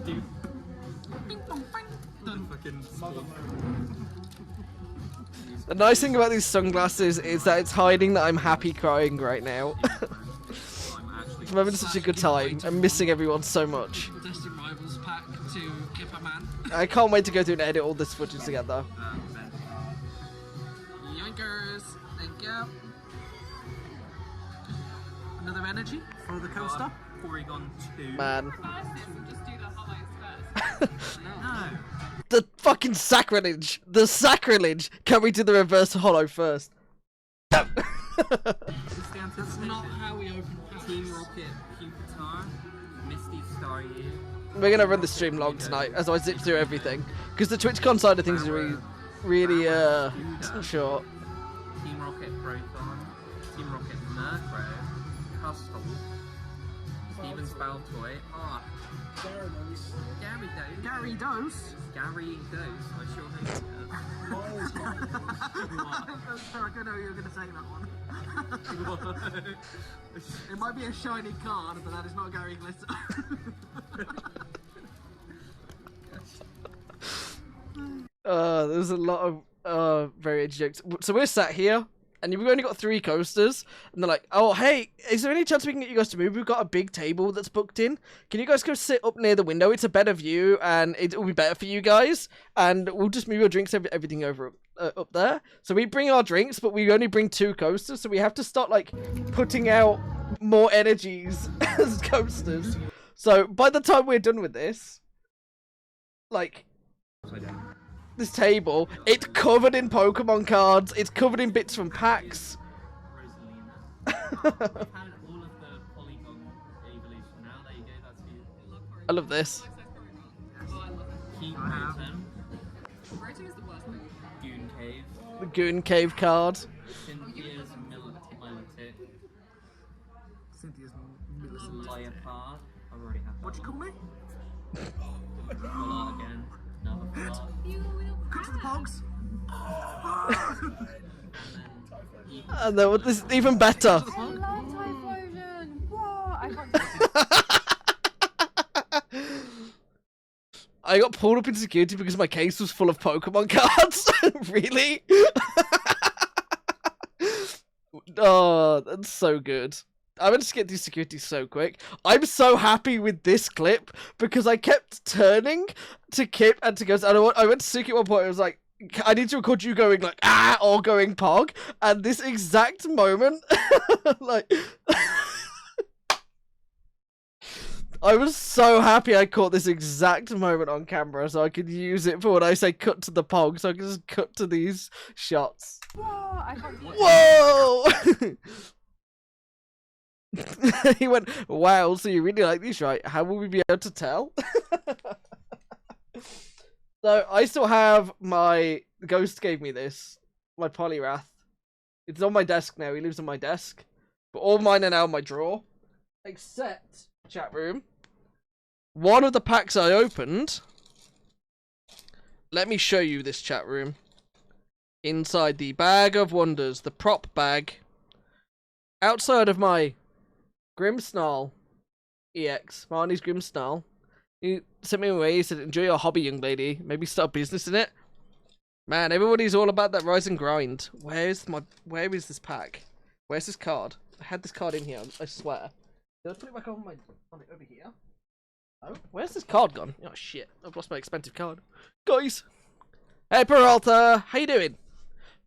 Dude. The nice thing about these sunglasses is that it's hiding that I'm happy crying right now. I'm having such a good time. I'm missing everyone so much. Destined Rivals pack to Kipper Man. I can't wait to go through and edit all this footage together. Yoinkers. Thank you. Another energy for the coaster. Porygon 2. Man. Just do the hollows first. No. The fucking sacrilege! The sacrilege! Can we do the reverse hollow first? That's Not how we open Team Rocket, Pupitar, Misty Star U. We're gonna run the stream long tonight as I zip through everything. Because the Twitchcon side of things is really short. Team Rocket Proton, Team Rocket Murkrow, Custom, Steven's Baltoy, Gary Dose. Gary Dose. Gary Dose, I sure hate it. I know you were going to say that one. It might be a shiny card, but that is not Gary Glitter. There's a lot of very edgy jokes. So we're sat here, and we've only got 3 coasters, and they're like, oh, hey, is there any chance we can get you guys to move? We've got a big table that's booked in. Can you guys go sit up near the window? It's a better view, and it will be better for you guys, and we'll just move your drinks, everything over up there. So we bring our drinks, but we only bring 2 coasters, so we have to start, like, putting out more energies as coasters. So by the time we're done with this, like... this table, it's covered in Pokemon cards, it's covered in bits from packs. I love this. Goon Cave. The Goon Cave card. Cynthia's Milotic. Cynthia's Leopard. I've already What'd you call me? Full art again. Another full art. Cut to the pogs. And then this is even better. I love Typhlosion. Whoa, I can't. I got pulled up in security because my case was full of Pokemon cards. Really? Oh, that's so good. I managed to get through security so quick. I'm so happy with this clip because I kept turning to Kip and to Ghost. And I went to Suki at one point. I was like, I need to record you going like ah or going pog. And this exact moment, like, I was so happy I caught this exact moment on camera so I could use it for when I say cut to the pog. So I can just cut to these shots. Whoa, I can't. Whoa! He went, wow, so you really like these, right? How will we be able to tell? So, I still have my... Ghost gave me this. My Polyrath. It's on my desk now. He lives on my desk. But all mine are now in my drawer. Except, chat room, one of the packs I opened... Let me show you this, chat room. Inside the Bag of Wonders, the prop bag. Outside of my... Grimmsnarl EX, Marnie's Grimmsnarl. He sent me away, he said, enjoy your hobby, young lady. Maybe start a business in it. Man, everybody's all about that rise and grind. Where is this pack? Where's this card? I had this card in here, I swear. Did I put it back on it over here? Oh, where's this card gone? Oh shit, I've lost my expensive card. Guys! Hey Peralta, how you doing?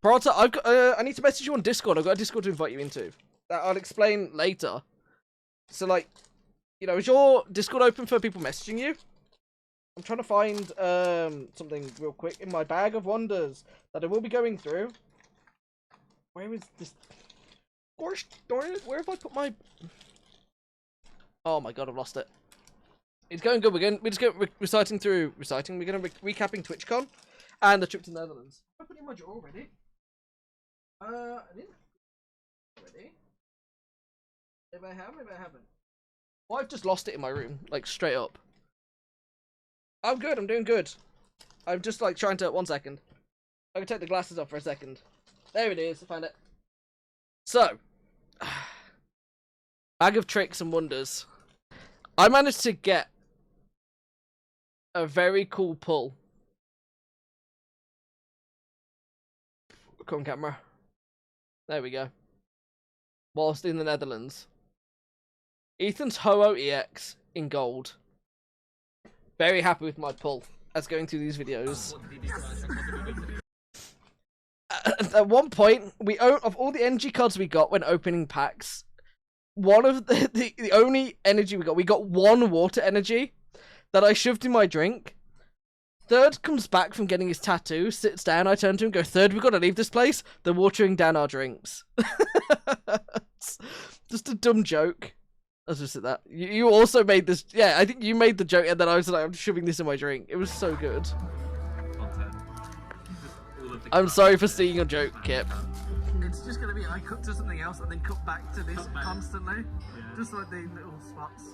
Peralta, I've got, I need to message you on Discord. I've got a Discord to invite you into. That I'll explain later. So, like, you know, is your Discord open for people messaging you? I'm trying to find something real quick in my Bag of Wonders that I will be going through. Where is this? Gosh darn it, where have I put my... Oh my god, I've lost it. It's going good. We're just going reciting. We're going to recapping TwitchCon and the trip to the Netherlands. I put it in my drawer already. I didn't. Already. Maybe I have, maybe I haven't. Well, I've just lost it in my room, like straight up. I'm good, I'm doing good. I'm just like trying to, 1 second. I can take the glasses off for a second. There it is, I found it. So, Bag of Tricks and Wonders. I managed to get a very cool pull. Come on, camera. There we go. Whilst in the Netherlands. Ethan's Ho-Oh EX in gold. Very happy with my pull as going through these videos. At one point, of all the energy cards we got when opening packs, one of the only energy we got one water energy that I shoved in my drink. Third comes back from getting his tattoo, sits down, I turn to him and go, Third, we've got to leave this place. They're watering down our drinks. Just a dumb joke. I was just at that. You also made this, yeah, I think you made the joke and then I was like, I'm shoving this in my drink. It was so good. I'm sorry for stealing your joke, Kip. It's just going to be I cut to something else and then cut back to this constantly. Yeah. Just like the little spots.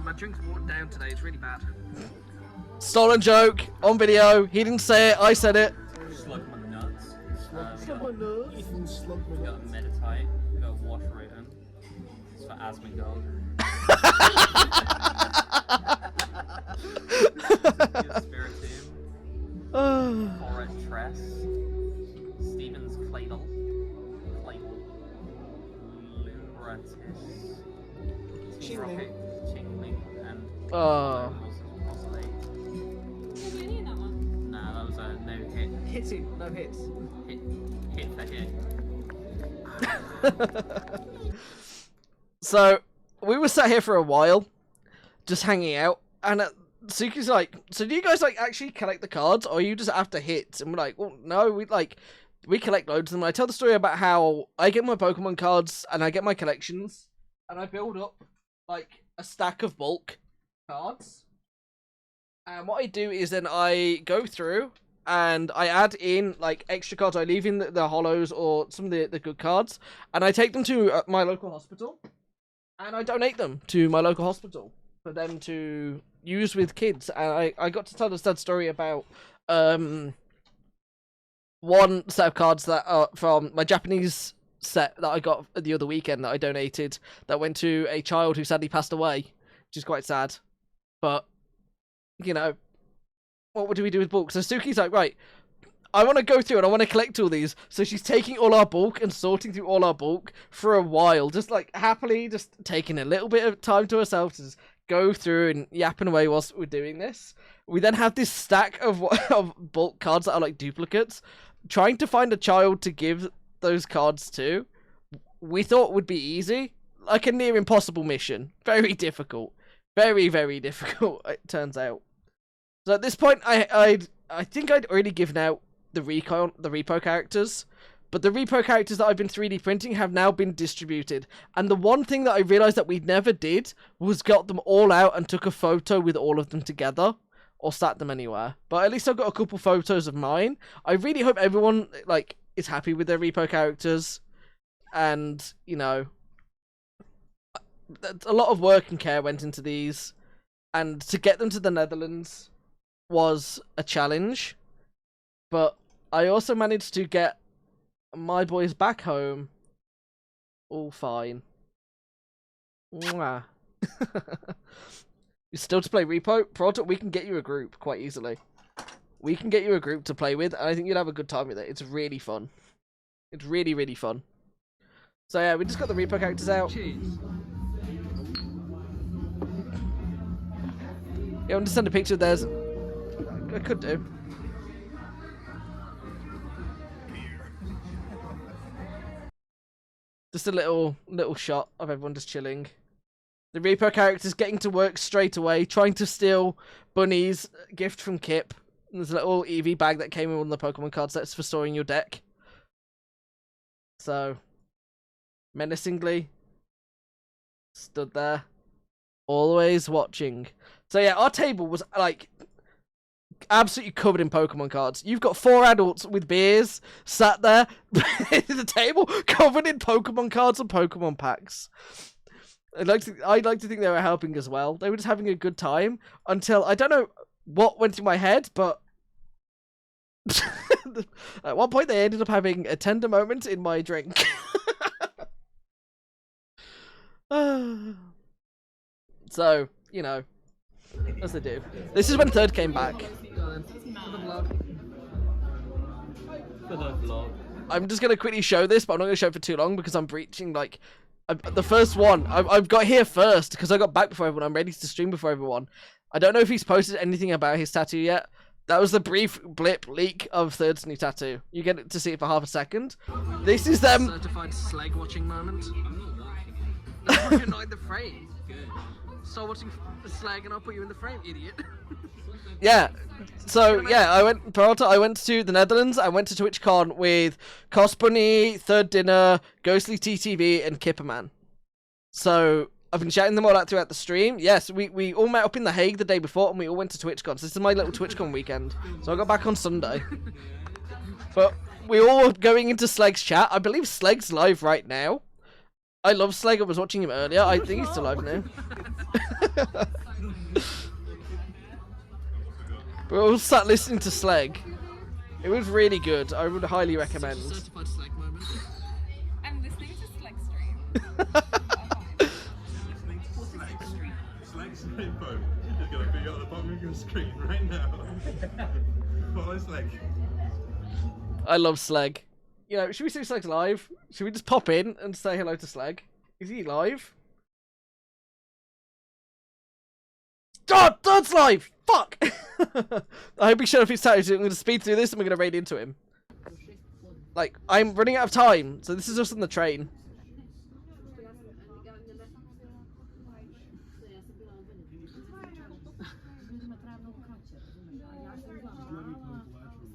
My drink's watered down today, it's really bad. Stolen joke, on video, he didn't say it, I said it. Slug my nuts. Slug my nuts. Ethan slugged my nuts. We got Meditate, we got Wash Written. It's for Asmongold. Spiritomb. Forest Tress. Stephen's Cladle. Lumbratus. Rocket. Chingling and Did you need that one? nah, that was a no hit. Hitting, no hits. Hit for hit. So, we were sat here for a while, just hanging out, and Suki's like, so do you guys like actually collect the cards, or are you just after hits? And we're like, well, no, we collect loads of them. I tell the story about how I get my Pokemon cards, and I get my collections, and I build up, like, a stack of bulk cards. And what I do is then I go through and I add in like extra cards. I leave in the hollows or some of the good cards, and I take them to my local hospital and I donate them to my local hospital for them to use with kids. And I got to tell the sad story about one set of cards that are from my Japanese set that I got the other weekend that I donated that went to a child who sadly passed away, which is quite sad. But, you know, what do we do with bulk? So Suki's like, right, I want to go through and I want to collect all these. So she's taking all our bulk and sorting through all our bulk for a while, just like happily just taking a little bit of time to herself to just go through and yapping away whilst we're doing this. We then have this stack of bulk cards that are like duplicates, trying to find a child to give those cards to. We thought would be easy, like a near impossible mission. Very difficult. Very, very difficult, it turns out. So at this point, I think I'd already given out the repo characters, but the repo characters that I've been 3D printing have now been distributed. And the one thing that I realized that we never did was got them all out and took a photo with all of them together, or sat them anywhere. But at least I've got a couple photos of mine. I really hope everyone like is happy with their repo characters, and you know, a lot of work and care went into these, and to get them to the Netherlands was a challenge, but I also managed to get my boys back home all fine. Mwah. Still to play repo prod, we can get you a group quite easily. We can get you a group to play with, and I think you'd have a good time with it. It's really fun. It's really, really fun. So yeah, we just got the repo characters out. Cheese. Yeah, I'm just send a picture of theirs. I could do. Just a little shot of everyone just chilling. The repo character's getting to work straight away, trying to steal Bunny's gift from Kip. There's a little EV bag that came in one of the Pokemon card sets for storing your deck. So, menacingly stood there, always watching. So yeah, our table was like absolutely covered in Pokemon cards. You've got 4 adults with beers sat there at the table covered in Pokemon cards and Pokemon packs. I'd like to think they were helping as well. They were just having a good time until I don't know what went through my head, but at one point they ended up having a tender moment in my drink. So, you know, as they do. This is when Third came back. For the vlog. I'm just gonna quickly show this, but I'm not gonna show it for too long because I'm breaching like the first one. I've got here first because I got back before everyone. I'm ready to stream before everyone. I don't know if he's posted anything about his tattoo yet. That was the brief blip leak of Third's new tattoo. You get to see it for half a second. This is them. Certified slag watching moment. You're not in the frame. Start watching the slag and I'll put you in the frame, idiot. Yeah. So yeah, I went to the Netherlands. I went to TwitchCon with Cosbunny, Third Dinner, Ghostly TTV, and Kipperman. So I've been shouting them all out throughout the stream. Yes, we all met up in The Hague the day before, and we all went to TwitchCon. So this is my little TwitchCon weekend. So I got back on Sunday. But we all were going into Sleg's chat. I believe Sleg's live right now. I love Sleg. I was watching him earlier. I think he's still live now. We're all sat listening to Sleg. It was really good. I would highly recommend. Certified slag moment. I'm listening to Sleg stream. Slag's info is going to be on the bottom of your screen right now. Follow Slag. I love Sleg. You know, should we see Sleg's live? Should we just pop in and say hello to Sleg? Is he live? God, Third's live! Fuck! I hope he shut off his tattoo, so I'm going to speed through this and we're going to raid into him. Like, I'm running out of time, so this is just on the train.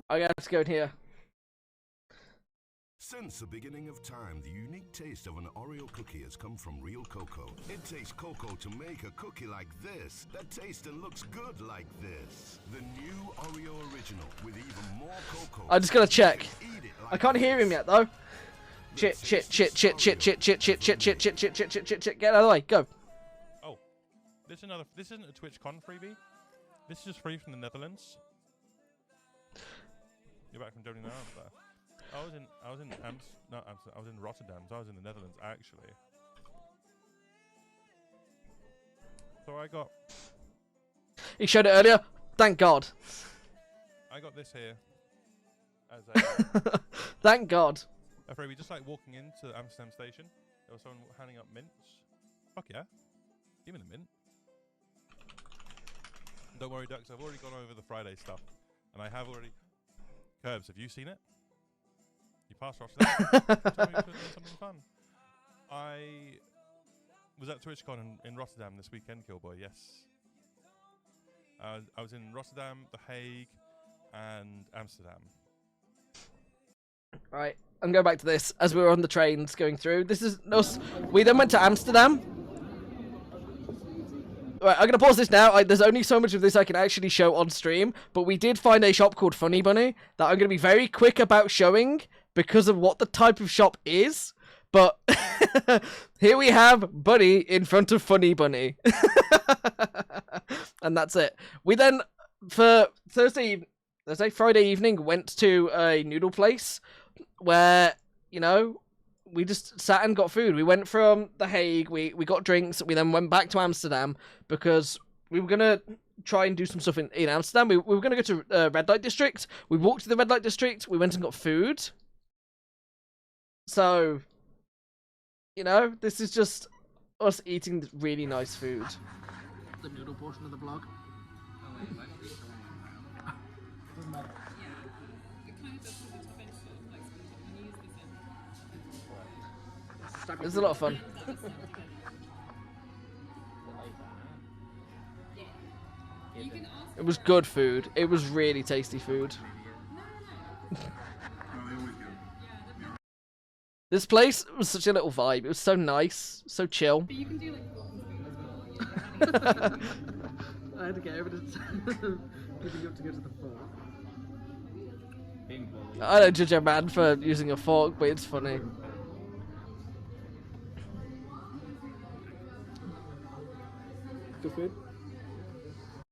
I have to go in here. Since the beginning of time, the unique taste of an Oreo cookie has come from real cocoa. It takes cocoa to make a cookie like this, that tastes and looks good like this. The new Oreo Original with even more cocoa. I just gotta check. I can't hear him yet though. Shit, shit, shit, shit, shit, shit, shit, shit, shit, shit, shit, shit, shit, shit, shit, shit. Get out of the way. Go. Oh, this isn't a Twitchcon freebie. This is just free from the Netherlands. You're back from Germany now. I was in Rotterdam. So I was in the Netherlands actually. So I got. He showed it earlier. Thank God. I got this here. As a Thank God. a freebie, just like walking into Amsterdam station, there was someone handing up mints. Fuck yeah, give me the mint. Don't worry, ducks. I've already gone over the Friday stuff, and I have already. Curbs, have you seen it? You passed Rotterdam. Tell me if it's something fun. I was at Twitchcon in Rotterdam this weekend, Killboy. Yes. I was in Rotterdam, The Hague, and Amsterdam. Right, I'm going back to this as we were on the trains going through. This is us. We then went to Amsterdam. Right, I'm gonna pause this now. There's only so much of this I can actually show on stream, but we did find a shop called Funny Bunny that I'm gonna be very quick about showing because of what the type of shop is. But here we have Bunny in front of Funny Bunny, and that's it. We then for Friday evening went to a noodle place where, you know, we just sat and got food. We went from The Hague, we got drinks, we then went back to Amsterdam because we were going to try and do some stuff in Amsterdam. We were going to go to Red Light District. We walked to the Red Light District, we went and got food. So, you know, this is just us eating really nice food. The noodle portion of the vlog. Doesn't matter. It was a lot of fun. It was good food. It was really tasty food. This place was such a little vibe. It was so nice, so chill. But you can do like I had to get evidence giving up to go to the fork. I don't judge a man for using a fork, but it's funny. Good food?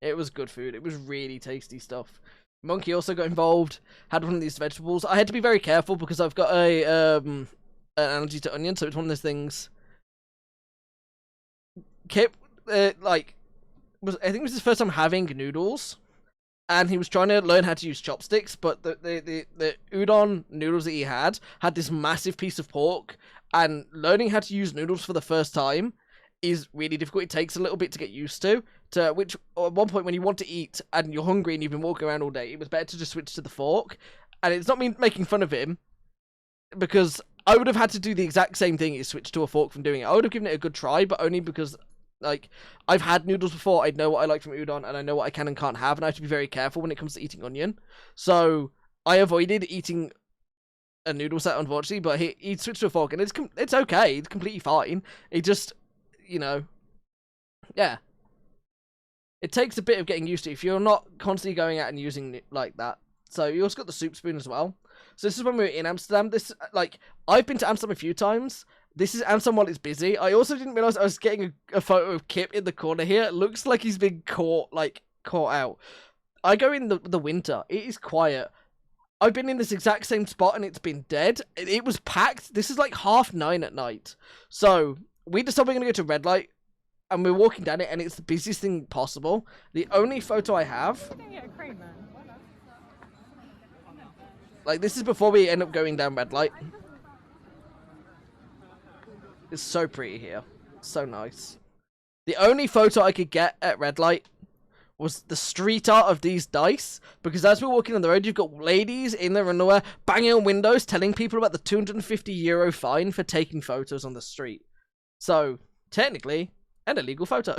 It was good food. It was really tasty stuff. Monkey also got involved, had one of these vegetables. I had to be very careful because I've got an allergy to onion, so it's one of those things. Kip, I think it was his first time having noodles, and he was trying to learn how to use chopsticks, but the udon noodles that he had this massive piece of pork, and learning how to use noodles for the first time is really difficult. It takes a little bit to get used to which at one point when you want to eat and you're hungry and you've been walking around all day, it was better to just switch to the fork. And it's not me making fun of him, because I would have had to do the exact same thing is switch to a fork from doing it. I would have given it a good try, but only because, like, I've had noodles before, I know what I like from udon, and I know what I can and can't have, and I have to be very careful when it comes to eating onion. So I avoided eating a noodle set, unfortunately, but he switched to a fork, and it's okay, it's completely fine. It just, you know, yeah. It takes a bit of getting used to if you're not constantly going out and using it like that. So you also got the soup spoon as well. So this is when we were in Amsterdam. This, like, I've been to Amsterdam a few times. This is Amsterdam while it's busy. I also didn't realise I was getting a photo of Kip in the corner here. It looks like he's been caught out. I go in the winter. It is quiet. I've been in this exact same spot and it's been dead. It was packed. This is like 9:30 at night. So we decided we're going to go to Red Light. And we're walking down it, and it's the busiest thing possible. The only photo I have, like, this is before we end up going down Red Light. It's so pretty here. So nice. The only photo I could get at Red Light was the street art of these dice, because as we're walking on the road, you've got ladies in their underwear banging on windows, telling people about the €250 fine for taking photos on the street. So, technically, an illegal photo.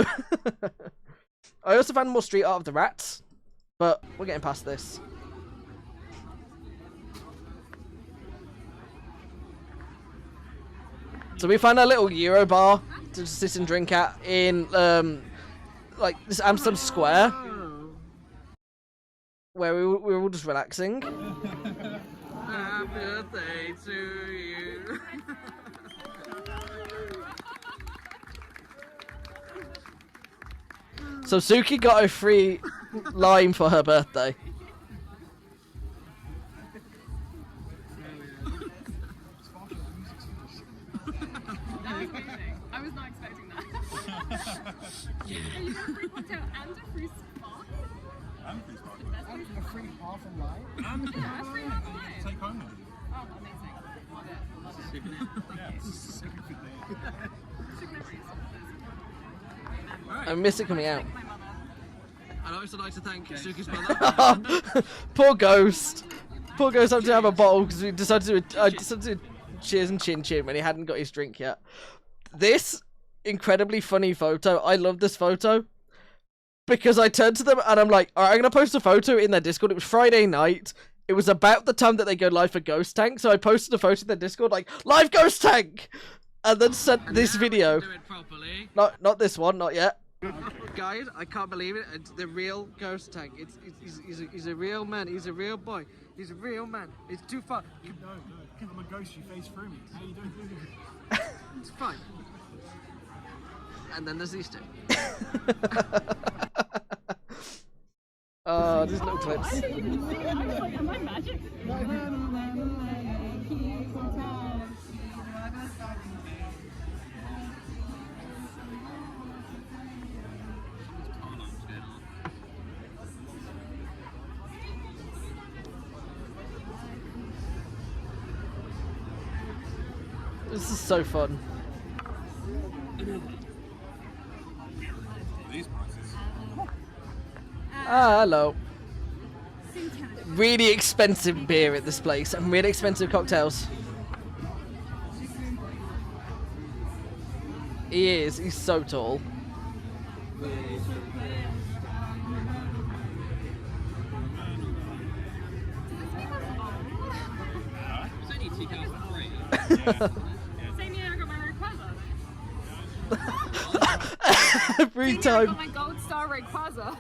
I also found more street art of the rats, but we're getting past this. So we found a little Euro bar to sit and drink at in like this Amsterdam Square, where we were all just relaxing. Happy birthday to you. So Suki got a free lime for her birthday. That was amazing. I was not expecting that. Are you going to free cocktail and a free spot? And free spot. A free half a line? And Yeah, a free half a line. take home with you. Oh, amazing. Love it. Love it. Yeah, it's super good day. Sick memories. I miss it coming out. My mother. I'd also like to thank Suki's brother. Poor Ghost. Poor Ghost had to have a bottle because we decided to do cheers and chin chin when he hadn't got his drink yet. This incredibly funny photo. I love this photo because I turned to them and I'm like, alright, I'm going to post a photo in their Discord. It was Friday night. It was about the time that they go live for Ghost Tank. So I posted a photo in their Discord like, live Ghost Tank! And then sent this video. Do it properly. Not this one, not yet. Guys, I can't believe it. It's the real Ghost Tank. He's a real man. He's a real boy. He's a real man. It's too far. No, I'm a ghost, you face through me. How you doing? It's fine. And then there's these two. Oh, these little clips. I was like, am I magic? This is so fun. These prices. Ah, hello. Really expensive beer at this place and really expensive cocktails. He is. He's so tall. It's only 2003. Same year I got my Rayquaza. Every Same year I time. got my Gold Star Rayquaza.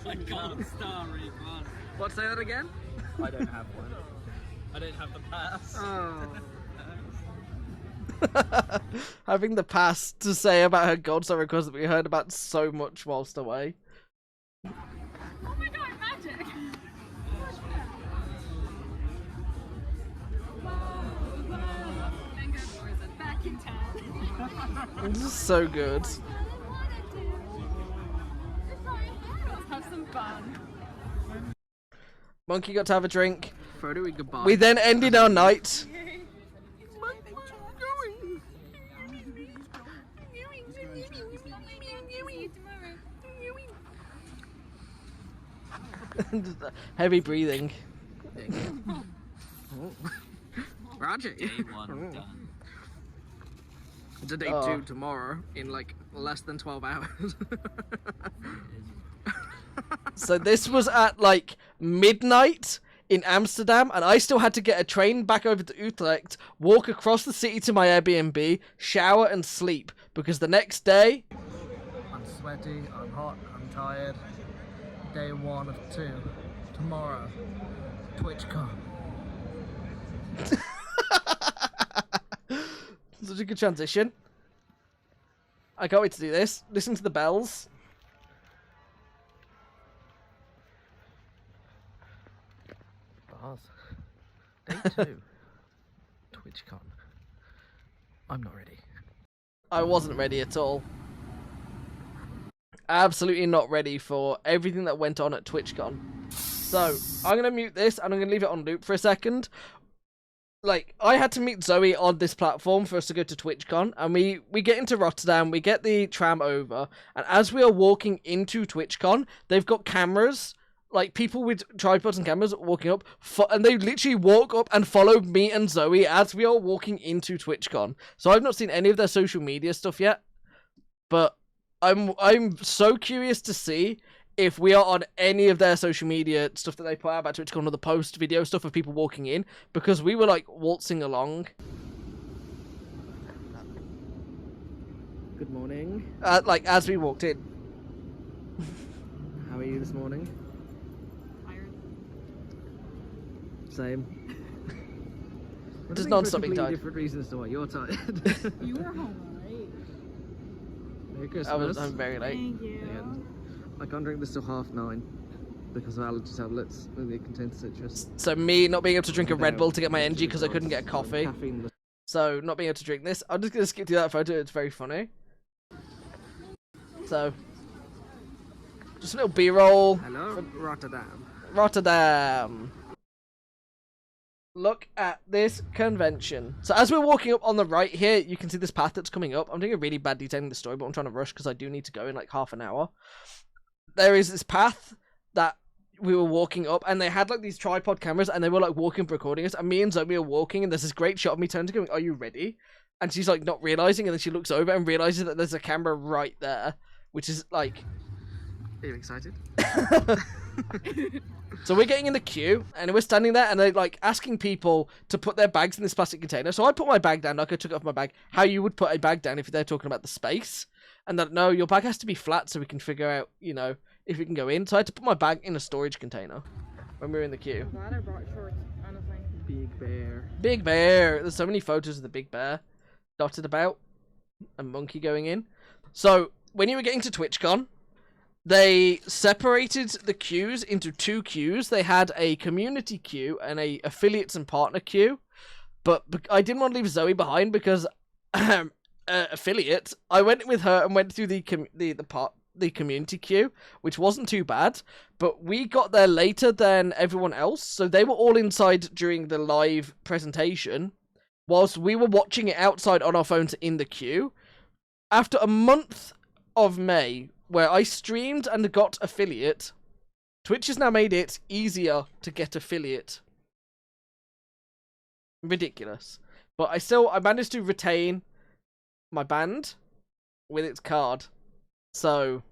I can't star Rayquaza. What, say that again? I don't have one. I don't have the pass. Oh. Having the past to say about her godstar request that we heard about so much whilst away. Oh my god, magic! Mango Boys are back in town. This is so good. Let's have some fun. Monkey got to have a drink. Frodo, goodbye. We then ended our night. Heavy breathing. Roger. Day one done. It's a day Oh. 2 tomorrow in like less than 12 hours. So this was at like midnight in Amsterdam, and I still had to get a train back over to Utrecht, walk across the city to my Airbnb, shower and sleep, because the next day... I'm sweaty, I'm hot, I'm tired. Day 1 of 2. Tomorrow. Twitchcon. Such a good transition. I can't wait to do this. Listen to the bells. Bars. Day 2. Twitchcon. I'm not ready. I wasn't ready at all. Absolutely not ready for everything that went on at TwitchCon. So, I'm going to mute this and I'm going to leave it on loop for a second. Like, I had to meet Zoe on this platform for us to go to TwitchCon, and we get into Rotterdam, we get the tram over, and as we are walking into TwitchCon, they've got cameras, like people with tripods and cameras walking up, and they literally walk up and follow me and Zoe as we are walking into TwitchCon. So I've not seen any of their social media stuff yet, but I'm so curious to see if we are on any of their social media stuff that they put out about TwitchCon or the post video stuff of people walking in, because we were like waltzing along. Good morning. Like as we walked in. How are you this morning? Tired. Same. Just non-stop being tired. Different reasons to why you're tired. You were home, right? Merry Christmas. I'm very late. Thank you. And I can't drink this till 9:30 because of allergy tablets and it contains citrus. So me not being able to drink a Red Bull to get my energy because I couldn't get a coffee. Caffeine. So not being able to drink this. I'm just gonna skip through that photo. It's very funny. So just a little B-roll. Hello, Rotterdam. Rotterdam. Look at this convention. So as we're walking up on the right here, you can see this path that's coming up. I'm doing a really bad detailing the story, but I'm trying to rush because I do need to go in like half an hour. There is this path that we were walking up, and they had like these tripod cameras, and they were like walking up recording us, and me and Zoe are walking, and there's this great shot of me turning to going, "Are you ready?" And she's like not realizing, and then she looks over and realizes that there's a camera right there, which is like... Are you excited? So we're getting in the queue, and we're standing there, and they're like asking people to put their bags in this plastic container. So I put my bag down, like I took it off my bag, how you would put a bag down if they're talking about the space. And that, no, your bag has to be flat so we can figure out, you know, if we can go in. So I had to put my bag in a storage container when we were in the queue. I'm glad I brought shorts, honestly. Big bear. Big bear. There's so many photos of the big bear dotted about. A monkey going in. So when you were getting to TwitchCon, they separated the queues into 2 queues. They had a community queue and a affiliates and partner queue. But I didn't want to leave Zoe behind because affiliate, I went with her and went through the community queue, which wasn't too bad. But we got there later than everyone else, so they were all inside during the live presentation, whilst we were watching it outside on our phones in the queue. After a month of May, where I streamed and got affiliate, Twitch has now made it easier to get affiliate. Ridiculous. But I managed to retain my band with its card. So,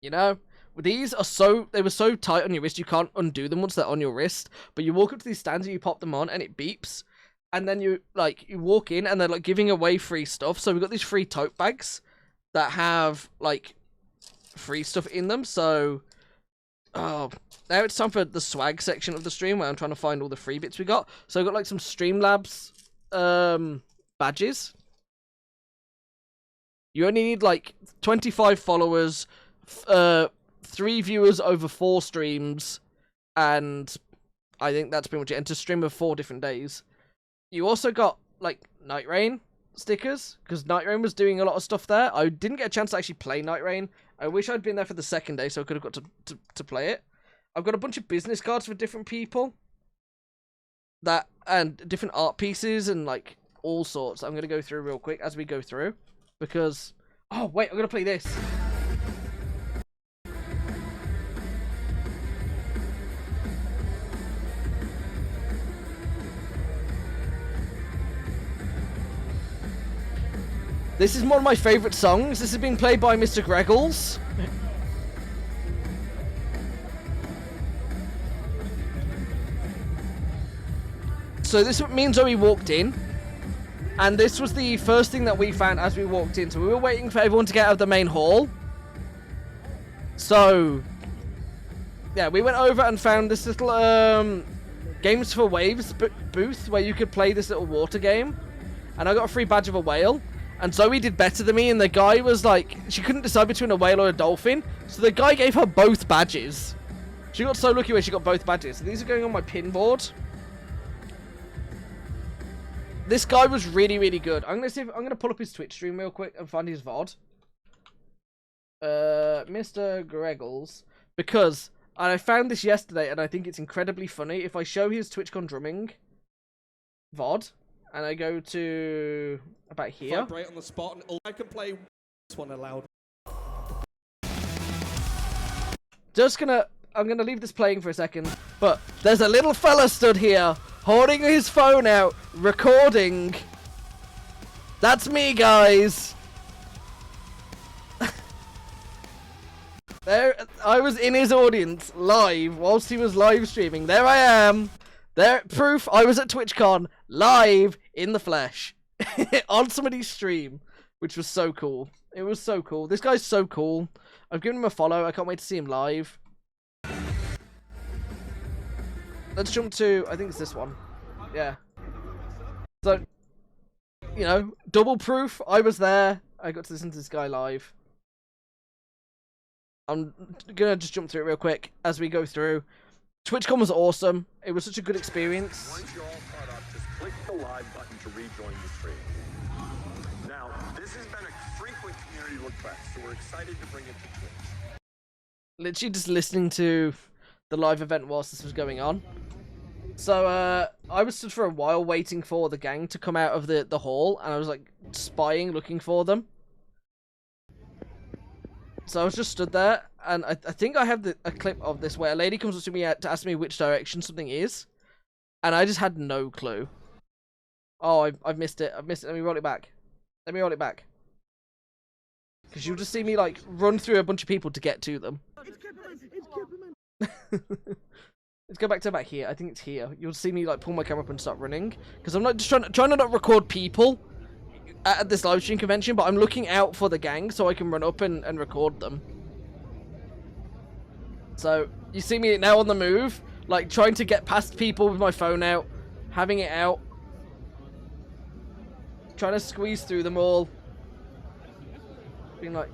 you know, these are they were so tight on your wrist, you can't undo them once they're on your wrist. But you walk up to these stands and you pop them on and it beeps. And then you walk in and they're like giving away free stuff. So we've got these free tote bags that have like free stuff in them. So now it's time for the swag section of the stream where I'm trying to find all the free bits we got. So I've got like some Streamlabs badges. You only need like 25 followers, 3 viewers over 4 streams, and I think that's pretty much it. And to stream of 4 different days. You also got like Night Rain stickers, because Night Rain was doing a lot of stuff there. I didn't get a chance to actually play Night Rain. I wish I'd been there for the second day so I could have got to play it. I've got a bunch of business cards for different people. And different art pieces and like all sorts. I'm going to go through real quick as we go through. Because... oh, wait, I'm going to play this. This is one of my favourite songs. This is being played by Mr. Greggles. So this means Zoe walked in. And this was the first thing that we found as we walked in. So we were waiting for everyone to get out of the main hall. So, yeah, we went over and found this little Games for Waves booth where you could play this little water game. And I got a free badge of a whale. And Zoe did better than me, and the guy was like, she couldn't decide between a whale or a dolphin. So the guy gave her both badges. She got so lucky where she got both badges. So these are going on my pin board. This guy was really, really good. I'm gonna pull up his Twitch stream real quick and find his VOD. Mr. Greggles. Because I found this yesterday and I think it's incredibly funny. If I show his TwitchCon drumming VOD and I go to about here. Vibrate on the spot and I can play this one aloud. I'm gonna leave this playing for a second, but there's a little fella stood here holding his phone out, recording. That's me, guys. There, I was in his audience live whilst he was live streaming. There I am. There, proof I was at TwitchCon live in the flesh on somebody's stream, which was so cool. It was so cool. This guy's so cool. I've given him a follow. I can't wait to see him live. Let's jump to, I think it's this one. Yeah. So, you know, double proof. I was there. I got to listen to this guy live. I'm gonna just jump through it real quick as we go through. Twitchcon was awesome. It was such a good experience. Once you're all caught up, just click the live button to rejoin the stream. Now, this has been a frequent community request, so we're excited to bring it to Twitch. Literally just listening to the live event whilst this was going on. So I was stood for a while waiting for the gang to come out of the hall, and I was like spying, looking for them. So I was just stood there, and I think I have a clip of this where a lady comes up to me to ask me which direction something is, and I just had no clue. Oh, I've missed it. I've missed it. Let me roll it back. Let me roll it back. Because you'll just see me like run through a bunch of people to get to them. It's Kipperman! It's Kipperman! Let's go back to about here. I think it's here. You'll see me like pull my camera up and start running. Because I'm not just trying to not record people at this live stream convention, but I'm looking out for the gang so I can run up and record them. So you see me now on the move, like trying to get past people with my phone out, having it out, trying to squeeze through them all, being like,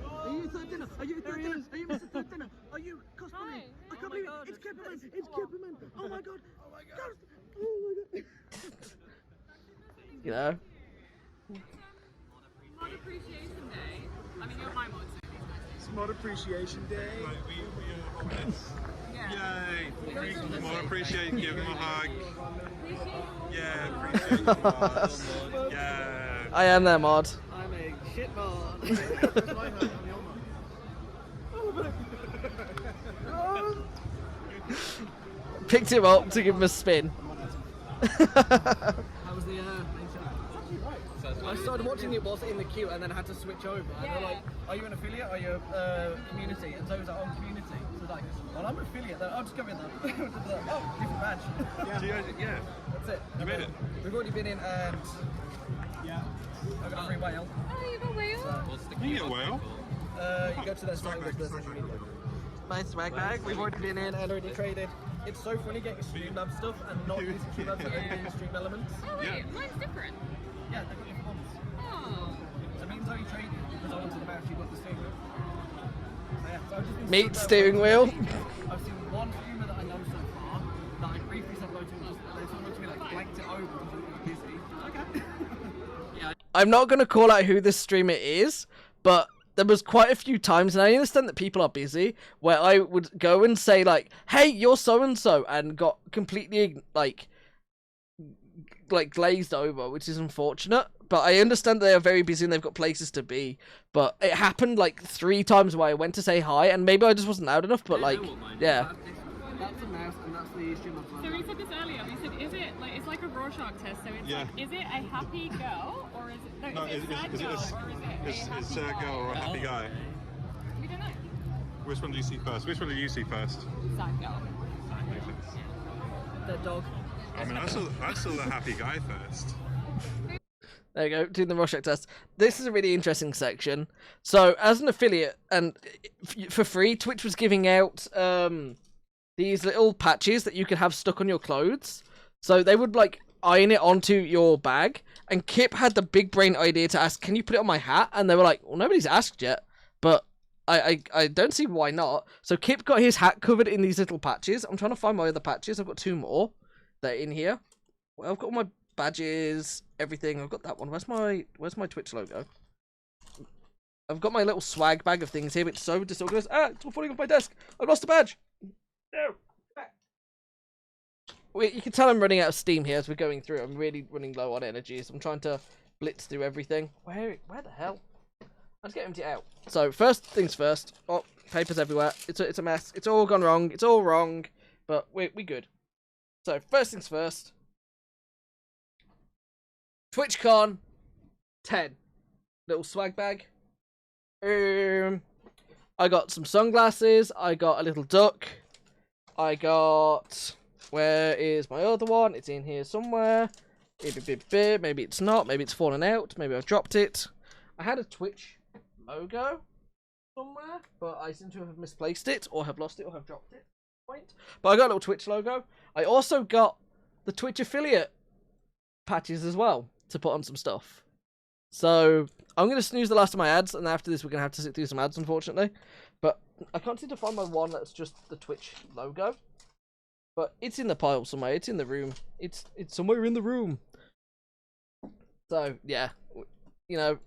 Are you third dinner? Are you third dinner? Are you Mr. Third dinner? Are you cosplaying? I can't believe it. It's Kipperman! It's Kipperman! Oh my god! Oh my god! Oh my god! you know. Mod Appreciation Day. I mean, you're my mod, so It's Mod Appreciation Day. Yay! More appreciate, give him a hug. Yeah, appreciate you, boss. Yeah. I am their mod. I'm a shit mod. Picked him up to give him a spin. How was the I started watching it whilst in the queue and then had to switch over. And they're like, are you an affiliate? Are you community? And so it was like, oh, community. So like, well, I'm an affiliate. Then I'll just go in there. Oh, different badge. Yeah. That's it. You made it. We've already been in and I got a free whale. Oh, you got whale? You get a whale? You go to their site with the social media. My swag bag. We've already been in and already traded. It's so funny getting Streamlabs stuff and not using Streamlabs and only doing Stream Elements. Oh, wait, mine's different. Yeah, they've got different ones. Oh. So it means only trading because I wanted to actually got the steering wheel. So yeah, so I've just been Meat stood steering there wheel. I've seen one streamer that I know so far that I briefly said hello to and they someone to me like blanked it over because it was busy. Okay. I'm not going to call out who this streamer is, but there was quite a few times, and I understand that people are busy, where I would go and say, like, hey, you're so-and-so, and got completely, like glazed over, which is unfortunate. But I understand they are very busy and they've got places to be. But it happened, like, 3 times where I went to say hi, and maybe I just wasn't loud enough, but, like, yeah. That's a mouse and that's the Streamlabs. So we said this earlier. We said, is it like it's like a Rorschach test? So it's like, is it a happy girl or is it no? Is it a sad girl or is it a happy It's a girl or a happy guy? We don't know. Which one do you see first? Which one did you see first? Sad girl. The dog. I mean, I saw the happy guy first. There you go, doing the Rorschach test. This is a really interesting section. So, as an affiliate, and for free, Twitch was giving out these little patches that you could have stuck on your clothes. So they would, like, iron it onto your bag. And Kip had the big brain idea to ask, can you put it on my hat? And they were like, well, nobody's asked yet. But I don't see why not. So Kip got his hat covered in these little patches. I'm trying to find my other patches. I've got 2 more that are in here. Well, I've got all my badges, everything. I've got that one. Where's my Twitch logo? I've got my little swag bag of things here, but it's so disorganized. Ah, it's all falling off my desk. I've lost a badge. No. Wait, you can tell I'm running out of steam here as we're going through. I'm really running low on energy, so I'm trying to blitz through everything. Where the hell? Let's get empty out. So first things first. Oh, papers everywhere. It's a mess. It's all gone wrong. It's all wrong, but we good. So first things first. Twitchcon 10. Little swag bag. I got some sunglasses. I got a little duck. I got... Where is my other one? It's in here somewhere. Maybe it's not. Maybe it's fallen out. Maybe I've dropped it. I had a Twitch logo somewhere, but I seem to have misplaced it, or have lost it, or have dropped it. But I got a little Twitch logo. I also got the Twitch affiliate patches as well to put on some stuff. So I'm going to snooze the last of my ads, and after this we're going to have to sit through some ads, unfortunately. But I can't seem to find my one that's just the Twitch logo. But it's in the pile somewhere. It's in the room. It's somewhere in the room. So, yeah. You know,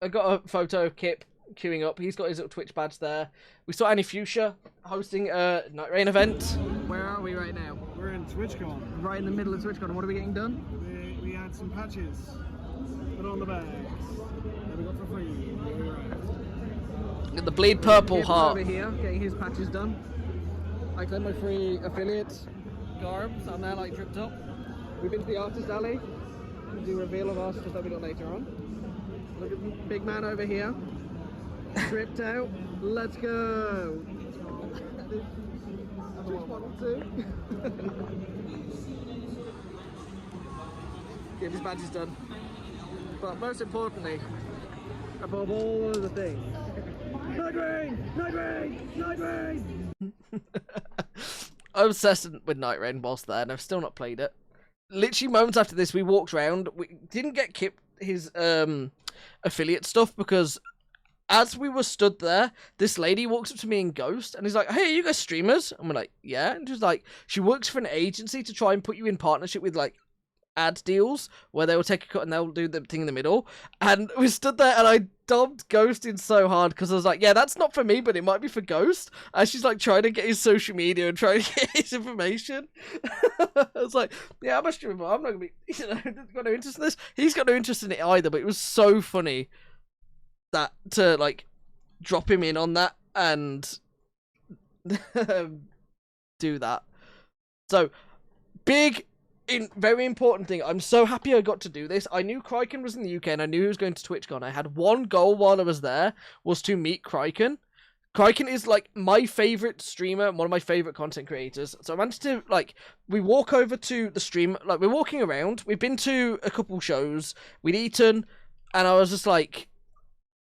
I got a photo of Kip queuing up. He's got his little Twitch badge there. We saw Annie Fuchsia hosting a Night Rain event. Where are we right now? We're in Twitchcon. Right in the middle of Twitchcon. What are we getting done? We had some patches put on the bags that we got for free. Get the bleed purple Kip's heart. over here getting his patches done. I got my free affiliate garb, so I'm now like dripped up. We've been to the artist alley. We'll do a reveal of our stuff that we got later on. Look at the big man over here. Dripped out. Let's go. Twitch model 2. Get his badge is done. But most importantly, above all other things, Night Rain! Night Rain! Night Rain! I'm obsessed with Night Rain whilst there, and I've still not played it. Literally moments after this, we walked around. We didn't get Kip his affiliate stuff because as we were stood there, this lady walks up to me in Ghost and is like, "Hey, are you guys streamers?" And we're like, "Yeah." And she's like, she works for an agency to try and put you in partnership with like ad deals where they will take a cut and they'll do the thing in the middle. And we stood there and I dubbed Ghost in so hard because I was like, yeah, that's not for me, but it might be for Ghost. And she's like trying to get his social media and trying to get his information. I was like, yeah, I'm a streamer, but I'm not going to be, got no interest in this. He's got no interest in it either, but it was so funny that to like drop him in on that and do that. So, very important thing. I'm so happy I got to do this. I knew Kryken was in the UK and I knew he was going to TwitchCon. I had one goal while I was there, was to meet Kryken. Kryken is like my favorite streamer and one of my favorite content creators. So I managed to we walk over to the stream, like we're walking around. We've been to a couple shows. We'd eaten, and I was just like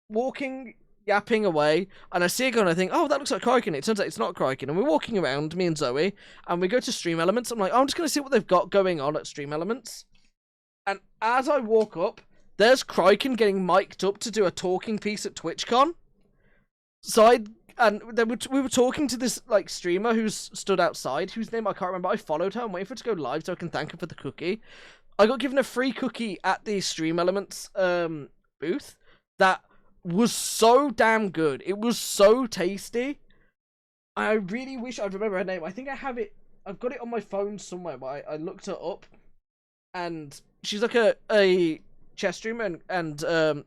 walking, yapping away, and I see a guy and I think, oh, that looks like Kryken. It turns out it's not Kryken. And we're walking around, me and Zoe, and we go to Stream Elements. I'm like, oh, I'm just going to see what they've got going on at Stream Elements. And as I walk up, there's Kryken getting mic'd up to do a talking piece at TwitchCon. So we were talking to this like streamer who's stood outside, whose name I can't remember. I followed her. I'm waiting for her to go live so I can thank her for the cookie. I got given a free cookie at the Stream Elements booth that was so damn good. It was so tasty. I really wish I'd remember her name. I think I have it. I've got it on my phone somewhere, but I looked her up. And she's like a chess streamer and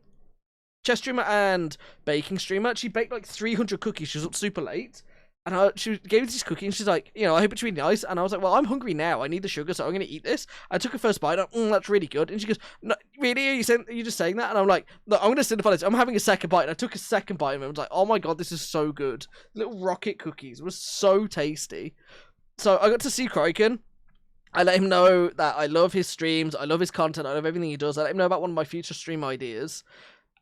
chess streamer and baking streamer. She baked like 300 cookies. She was up super late. And she gave me this cookie and she's like, you know, I hope it's really nice. And I was like, well, I'm hungry now. I need the sugar, so I'm going to eat this. I took a first bite. That's really good. And she goes, no, really? Are you just saying that? And I'm like, look, I'm going to simplify this. I'm having a second bite. And I took a second bite and I was like, oh my God, this is so good. Little rocket cookies. Was so tasty. So I got to see Kryken. I let him know that I love his streams. I love his content. I love everything he does. I let him know about one of my future stream ideas.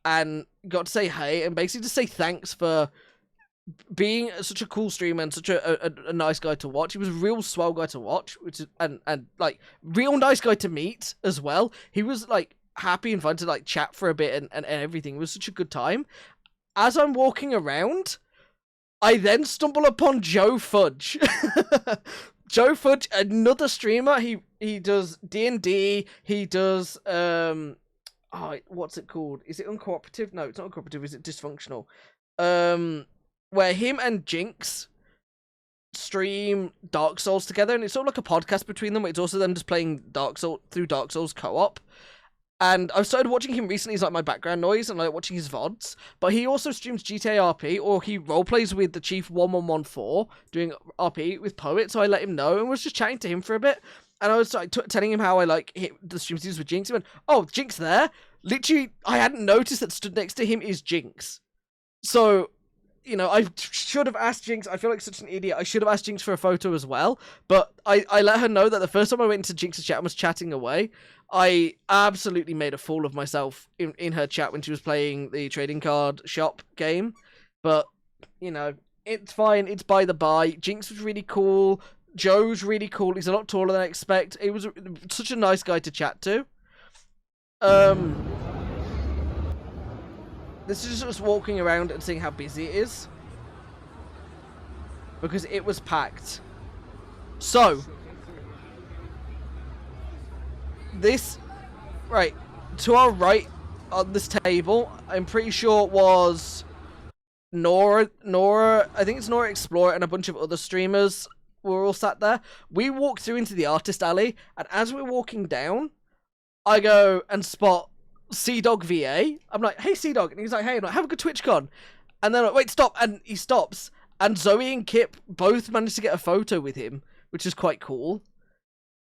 And got to say hey and basically just say thanks for being such a cool streamer and such a nice guy to watch. He was a real swell guy to watch, which is and like real nice guy to meet as well. He was like happy and fun to like chat for a bit and everything. It was such a good time. As I'm walking around, I then stumble upon Joe Fudge. Joe Fudge, another streamer. He does D&D. He does what's it called? Is it uncooperative? No, it's not uncooperative. Is it dysfunctional? Where him and Jinx stream Dark Souls together, and it's sort of like a podcast between them. It's also them just playing Dark Souls co-op. And I've started watching him recently. He's like my background noise, and I like watching his VODs. But he also streams GTA RP, or he roleplays with the Chief 1114 doing RP with Poet. So I let him know, and was just chatting to him for a bit. And I was like telling him how I like hit the streams with Jinx. He went, "Oh, Jinx there." Literally, I hadn't noticed that stood next to him is Jinx. So, you know, I should have asked Jinx. I feel like such an idiot. I should have asked Jinx for a photo as well. But I let her know that the first time I went into Jinx's chat and was chatting away, I absolutely made a fool of myself in her chat when she was playing the trading card shop game. But, you know, it's fine. It's by the by. Jinx was really cool. Joe's really cool. He's a lot taller than I expect. He was such a nice guy to chat to. this is just walking around and seeing how busy it is. Because it was packed. So, this, right, to our right on this table, I'm pretty sure it was Nora, I think it's Nora Explorer and a bunch of other streamers were all sat there. We walked through into the artist alley, and as we're walking down, I go and spot Sea-Dog VA. I'm like, hey, Sea-Dog. And he's like, hey, I'm like, have a good TwitchCon. And then I'm like, wait, stop. And he stops. And Zoe and Kip both managed to get a photo with him, which is quite cool.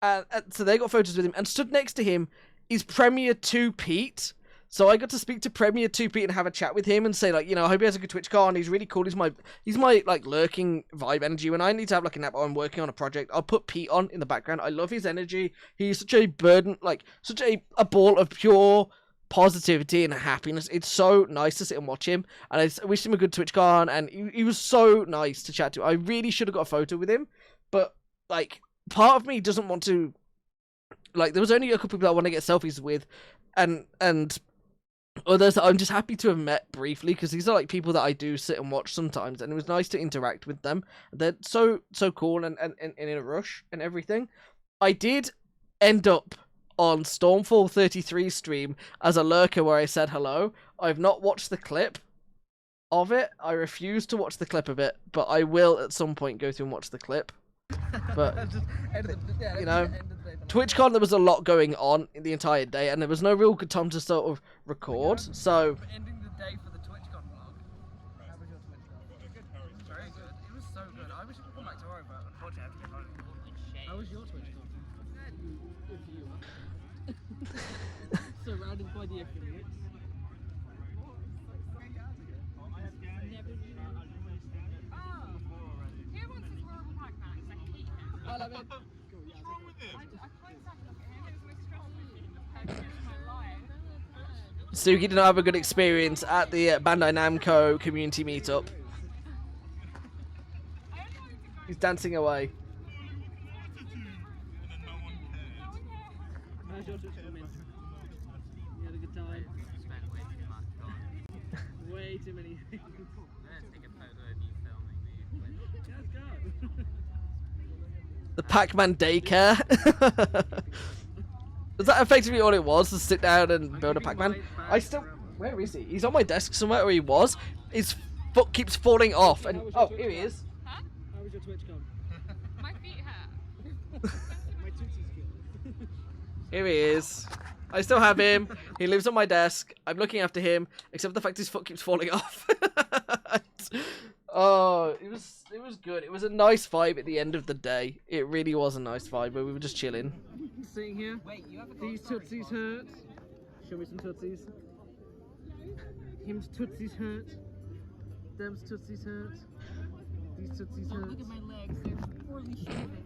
And so they got photos with him. And stood next to him is Premier 2 Pete. So I got to speak to Premier 2 Pete and have a chat with him and say, like, you know, I hope he has a good TwitchCon. He's really cool. He's my like lurking vibe energy. When I need to have like a nap or I'm working on a project, I'll put Pete on in the background. I love his energy. He's such a burden, like such a ball of pure positivity and happiness. It's so nice to sit and watch him. And I wish him a good TwitchCon. And he was so nice to chat to. I really should have got a photo with him. But like, part of me doesn't want to, like, there was only a couple people I want to get selfies with. And others I'm just happy to have met briefly, because these are like people that I do sit and watch sometimes, and it was nice to interact with them. They're so cool and in a rush and everything. I did end up on Stormfall 33 stream as a lurker where I said hello. I've not watched the clip of it. I refuse to watch the clip of it, but I will at some point go through and watch the clip. But you know, TwitchCon, there was a lot going on in the entire day, and there was no real good time to sort of record. So Ending the day for the TwitchCon vlog. How was your TwitchCon? Very good. It was so good. I wish I could come back tomorrow, but unfortunately I have to get home. How was your TwitchCon? Good. Surrounded by the affiliates. I love it. Suki did not have a good experience at the Bandai Namco community meetup. He's dancing away. How's your TwitchCon been? You had a good time? Spent way too much on. Way too many things. Let's take a photo of you filming me. Let's go. The Pac-Man daycare. Is that effectively all it was, to sit down and build a Pac-Man? Where is he? He's on my desk somewhere, or he was. His foot keeps falling off, and oh, here he is. Huh? How was your TwitchCon? My feet hurt. My tootsie's good. Here he is. I still have him. He lives on my desk. I'm looking after him, except for the fact his foot keeps falling off. Oh, it was good. It was a nice vibe at the end of the day. It really was a nice vibe where we were just chilling. Sitting here. Wait, you have these tootsies hurt. Show me some tootsies. Him's tootsies hurt. Them's tootsies hurt. These tootsies hurt. Look at my legs. They're poorly shaven.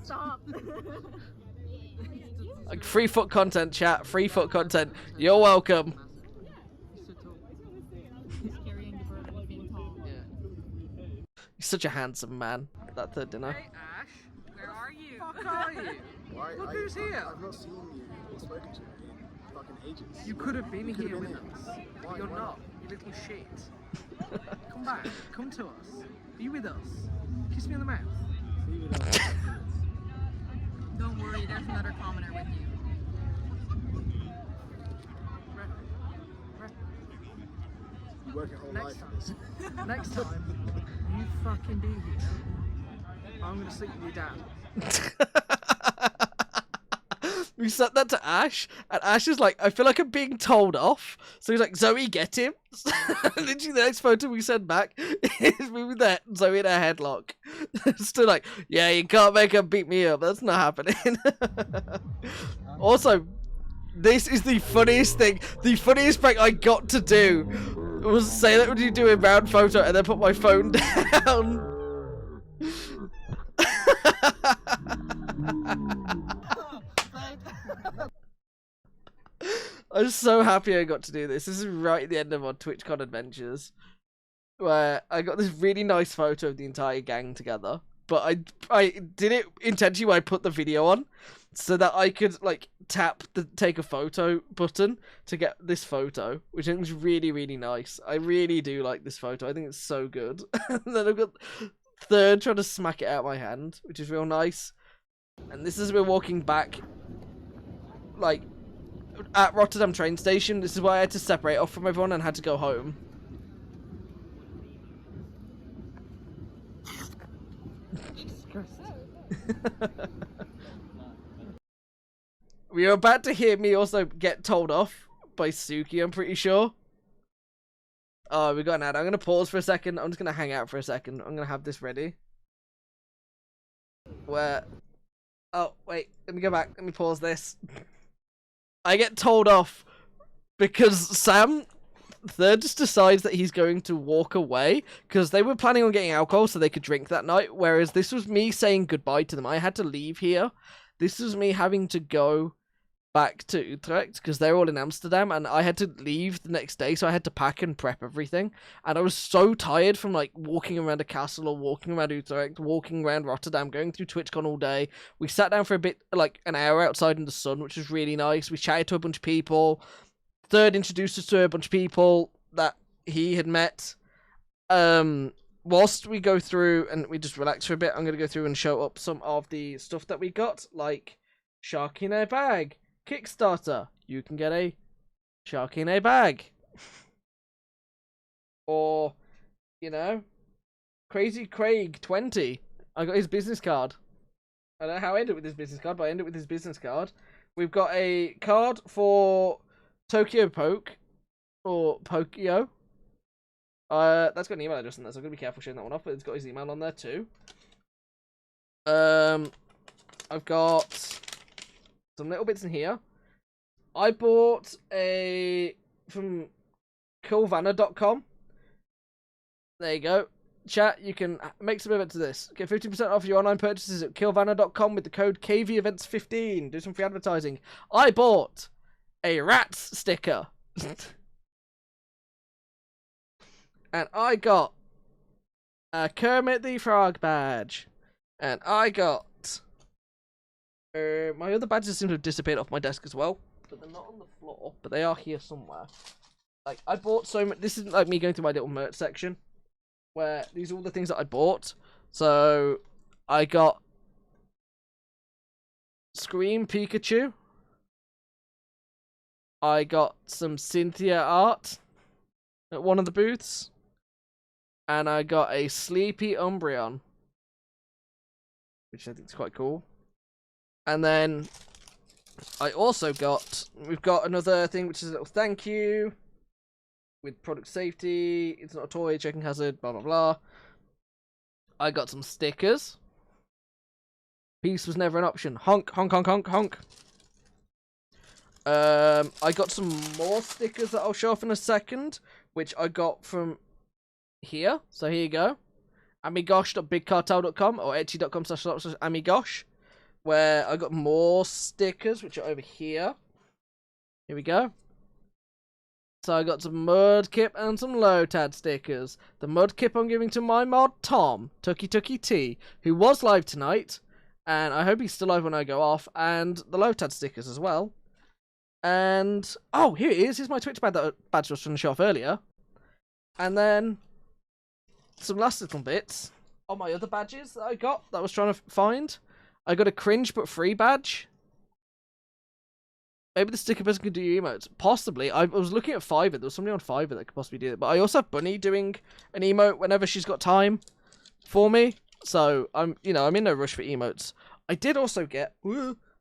Stop. Like, free foot content, chat. Free foot content. You're welcome. He's such a handsome man. That third dinner. Hey Ash, where are you? Fuck are you? Look who's here. I've not seen you or spoken to you in fucking ages. You could have been here with here. us. Why? You're Why not. You little shit. Come back. Come to us. Be with us. Kiss me on the mouth. See you with us. Don't worry, there's another commoner with you. You work your whole life for this. Next time, you fucking be here. I'm gonna sleep with your dad. We said that to Ash, and Ash is like, I feel like I'm being told off. So he's like, Zoe, get him. Literally, the next photo we send back is me with that Zoe in a headlock. Still like, yeah, you can't make her beat me up. That's not happening. Also, this is the funniest thing. The funniest prank I got to do was say that when you do a round photo and then put my phone down. I'm so happy I got to do this. This is right at the end of our TwitchCon adventures, where I got this really nice photo of the entire gang together. But I did it intentionally when I put the video on, so that I could like tap the take a photo button to get this photo, which I think is really, really nice. I really do like this photo. I think it's so good. And then I've got Third trying to smack it out of my hand, which is real nice. And this is we're walking back, like, at Rotterdam train station. This is why I had to separate off from everyone and had to go home. Jesus Christ. We are about to hear me also get told off by Suki, I'm pretty sure. Oh, we got an ad. I'm going to pause for a second. I'm just going to hang out for a second. I'm going to have this ready. Where... Oh, wait. Let me go back. Let me pause this. I get told off because Sam Third just decides that he's going to walk away because they were planning on getting alcohol so they could drink that night, whereas this was me saying goodbye to them. I had to leave here. This was me having to go back to Utrecht because they're all in Amsterdam, and I had to leave the next day, so I had to pack and prep everything. And I was so tired from like walking around a castle or walking around Utrecht, walking around Rotterdam, going through Twitchcon all day. We sat down for a bit, like an hour outside in the sun, which was really nice. We chatted to a bunch of people. Third introduced us to a bunch of people that he had met. Whilst we go through and we just relax for a bit, I'm going to go through and show up some of the stuff that we got, like Shark in a Bag. Kickstarter, you can get a Shark in a Bag. Or, you know, Crazy Craig 20. I got his business card. I don't know how I ended with his business card, but I ended with his business card. We've got a card for Tokyo Poke, or Pokio. That's got an email address on there, so I'm going to be careful showing that one off, but it's got his email on there too. I've got some little bits in here. I bought a from Kilvana.com. There you go. Chat, you can make some event to this. Get 50% off your online purchases at Kilvana.com with the code KVEvents15. Do some free advertising. I bought a rats sticker. And I got a Kermit the Frog badge. And I got my other badges seem to have disappeared off my desk as well, but they're not on the floor, but they are here somewhere. Like, I bought so much. This isn't like me going through my little merch section, where these are all the things that I bought. So, I got Scream Pikachu. I got some Cynthia art at one of the booths. And I got a Sleepy Umbreon, which I think is quite cool. And then I also we've got another thing, which is a little thank you with product safety. It's not a toy, checking hazard, blah, blah, blah. I got some stickers. Peace was never an option. Honk, honk, honk, honk, honk. I got some more stickers that I'll show off in a second, which I got from here. So here you go. amigosh.bigcartel.com or etsy.com/amigosh. Where I got more stickers, which are over here. Here we go. So I got some Mudkip and some Lotad stickers. The Mudkip I'm giving to my mod Tom, Tucky T, who was live tonight, and I hope he's still live when I go off. And the Lotad stickers as well. And oh, here it is. Here's my Twitch badge that I was trying to show off earlier. And then some last little bits on my other badges that I got that I was trying to find. I got a cringe but free badge. Maybe the sticker person could do emotes. Possibly. I was looking at Fiverr. There was somebody on Fiverr that could possibly do it. But I also have Bunny doing an emote whenever she's got time for me. So I'm in no rush for emotes. I did also get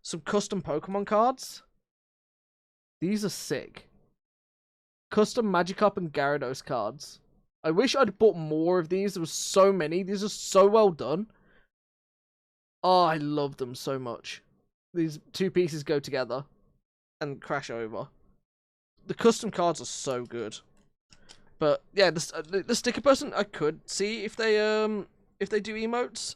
some custom Pokemon cards. These are sick. Custom Magikarp and Gyarados cards. I wish I'd bought more of these. There was so many. These are so well done. Oh, I love them so much. These two pieces go together and crash over. The custom cards are so good. But yeah, the sticker person, I could see if they do emotes.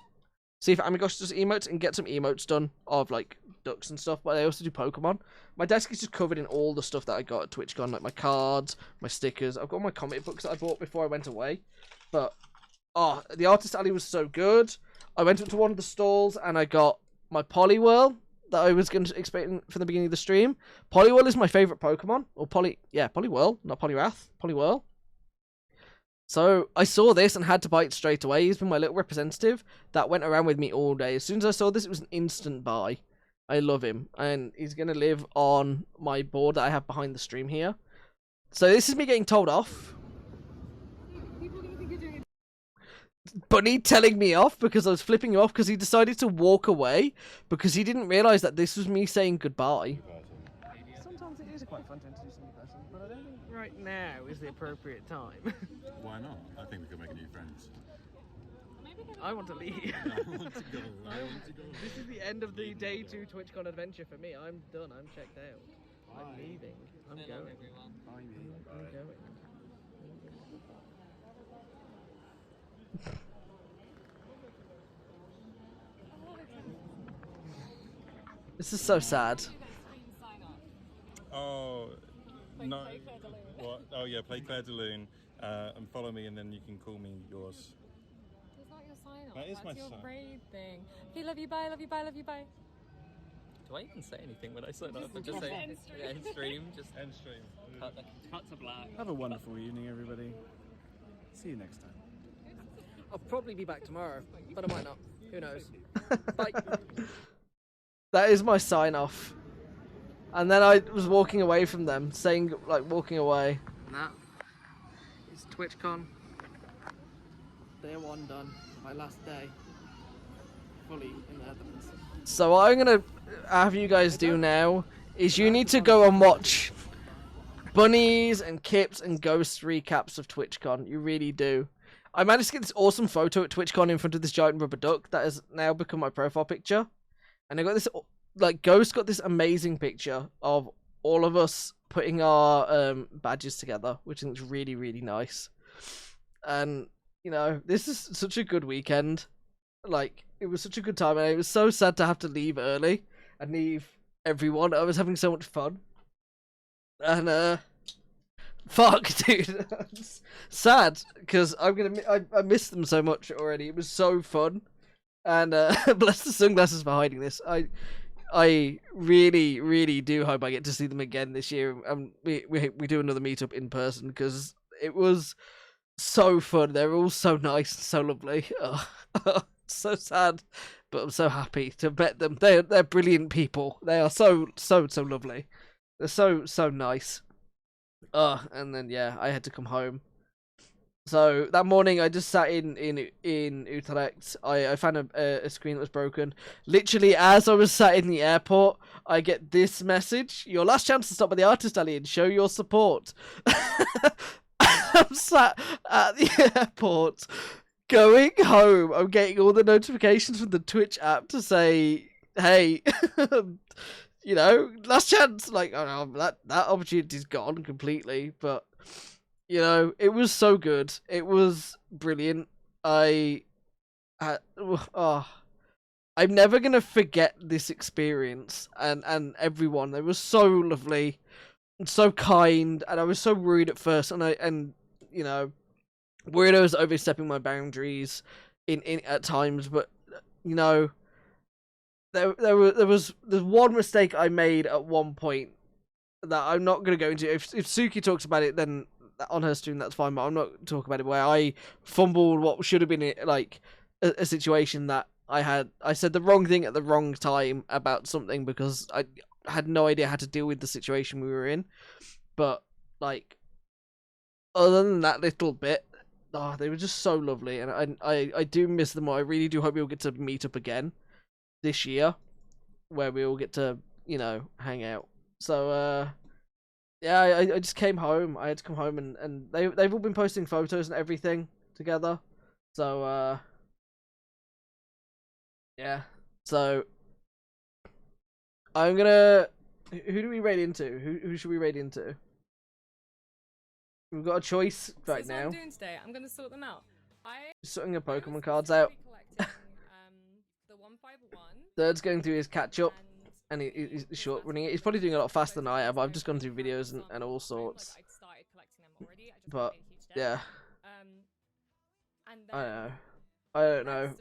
See if Amigosh does emotes and get some emotes done of like ducks and stuff. But they also do Pokemon. My desk is just covered in all the stuff that I got at TwitchCon, like my cards, my stickers. I've got my comic books that I bought before I went away. But oh, the artist alley was so good. I went up to one of the stalls and I got my Poliwhirl, that I was going to expect from the beginning of the stream. Poliwhirl is my favorite Pokemon, or Poliwhirl, not Poliwrath, Poliwhirl. So I saw this and had to buy it straight away. He's been my little representative that went around with me all day. As soon as I saw this, it was an instant buy. I love him, and he's gonna live on my board that I have behind the stream here. So this is me getting told off. Bunny telling me off because I was flipping him off because he decided to walk away because he didn't realise that this was me saying goodbye. Sometimes it is quite fun to introduce a new person, but I don't think right now is the appropriate time. Why not? I think we could make new friends. I want to leave. I want to go. I want to go. This is the end of the day 2 TwitchCon adventure for me. I'm done. I'm checked out. I'm leaving. I'm going. I'm going. This is so sad. Oh, no. What? Oh, yeah, play Claire de Lune and follow me, and then you can call me yours. It's not your sign-off. That is That's my your sign. raid thing. Okay, love you, bye, love you, bye, love you, bye. Do I even say anything when I sign up? Just Just say end stream. yeah, end stream. Just end stream. Cut to black. Have a wonderful evening, everybody. See you next time. I'll probably be back tomorrow, but I might not. Who knows? Bye. That is my sign off. And then I was walking away from them, saying, like, walking away. And that is TwitchCon. Day 1 done. My last day. Fully in the Netherlands. So what I'm gonna have you guys do now is you need to go and watch Bunnies and Kips and Ghost recaps of TwitchCon. You really do. I managed to get this awesome photo at TwitchCon in front of this giant rubber duck that has now become my profile picture. And I got this, like, Ghost got this amazing picture of all of us putting our badges together, which I think is really, really nice. And, you know, this is such a good weekend. Like, it was such a good time, and it was so sad to have to leave early and leave everyone. I was having so much fun. And, fuck, dude. Sad, because I miss them so much already. It was so fun. And bless the sunglasses for hiding this. I really, really do hope I get to see them again this year. And we do another meetup in person because it was so fun. They're all so nice and so lovely. So sad, but I'm so happy to have met them. They're brilliant people. They are so lovely. They're so nice. And then yeah, I had to come home. So that morning, I just sat in Utrecht. I found a screen that was broken. Literally, as I was sat in the airport, I get this message: "Your last chance to stop by the Artist Alley and show your support." I'm sat at the airport, going home. I'm getting all the notifications from the Twitch app to say, "Hey, you know, last chance." Like, oh no, that opportunity's gone completely, but. You know, it was so good. It was brilliant. I'm never gonna forget this experience and everyone. They were so lovely and so kind, and I was so rude at first, and you know, weirdos overstepping my boundaries in at times, but you know, there's one mistake I made at one point that I'm not gonna go into. If Suki talks about it, then on her stream, that's fine, but I'm not talking about it where I fumbled what should have been like a situation that I said the wrong thing at the wrong time about something because I had no idea how to deal with the situation we were in. But like, other than that little bit, they were just so lovely, and I do miss them all. I really do hope we'll get to meet up again this year, where we all get to, you know, hang out. So yeah, I just came home. I had to come home, and they've all been posting photos and everything together. So yeah. So I'm gonna. Who do we raid into? Who should we raid into? We've got a choice right now. What I'm doing today, I'm gonna sort them out. Sorting your Pokemon cards out. The 151. Third's going through his catch up. And he's short running it. He's probably doing a lot faster than I have. I've just gone through videos and all sorts. But yeah, I don't know. New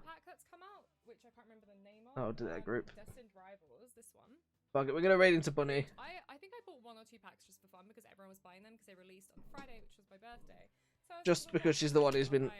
pack that's come out, which I can't remember the name Oh, do that group. Destined Rivals, this one. Fuck it, we're gonna raid into Bunny. I think I bought 1 or 2 packs just for fun because everyone was buying them because they released on Friday, which was my birthday. So Just because she's the one who's been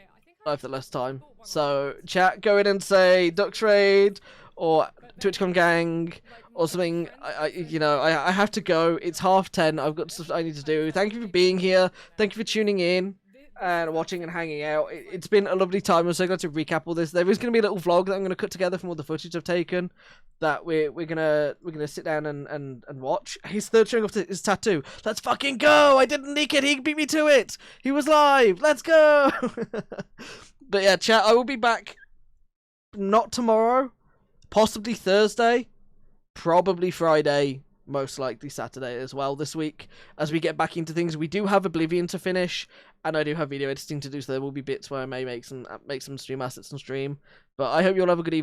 live the less time. So, chat, go in and say Ducks Raid or Twitchcon Gang or something. I have to go. It's 10:30. I've got stuff I need to do. Thank you for being here. Thank you for tuning in and watching and hanging out. It's been a lovely time. I'm so glad to recap all this. There is going to be a little vlog that I'm going to cut together from all the footage I've taken that we're gonna sit down and watch. His third showing off his tattoo. Let's fucking go! I didn't leak it. He beat me to it. He was live. Let's go. But yeah, chat. I will be back. Not tomorrow. Possibly Thursday. Probably Friday. Most likely Saturday as well this week. As we get back into things, we do have Oblivion to finish, and I do have video editing to do. So there will be bits where I may make some stream assets and stream. But I hope you all have a good evening.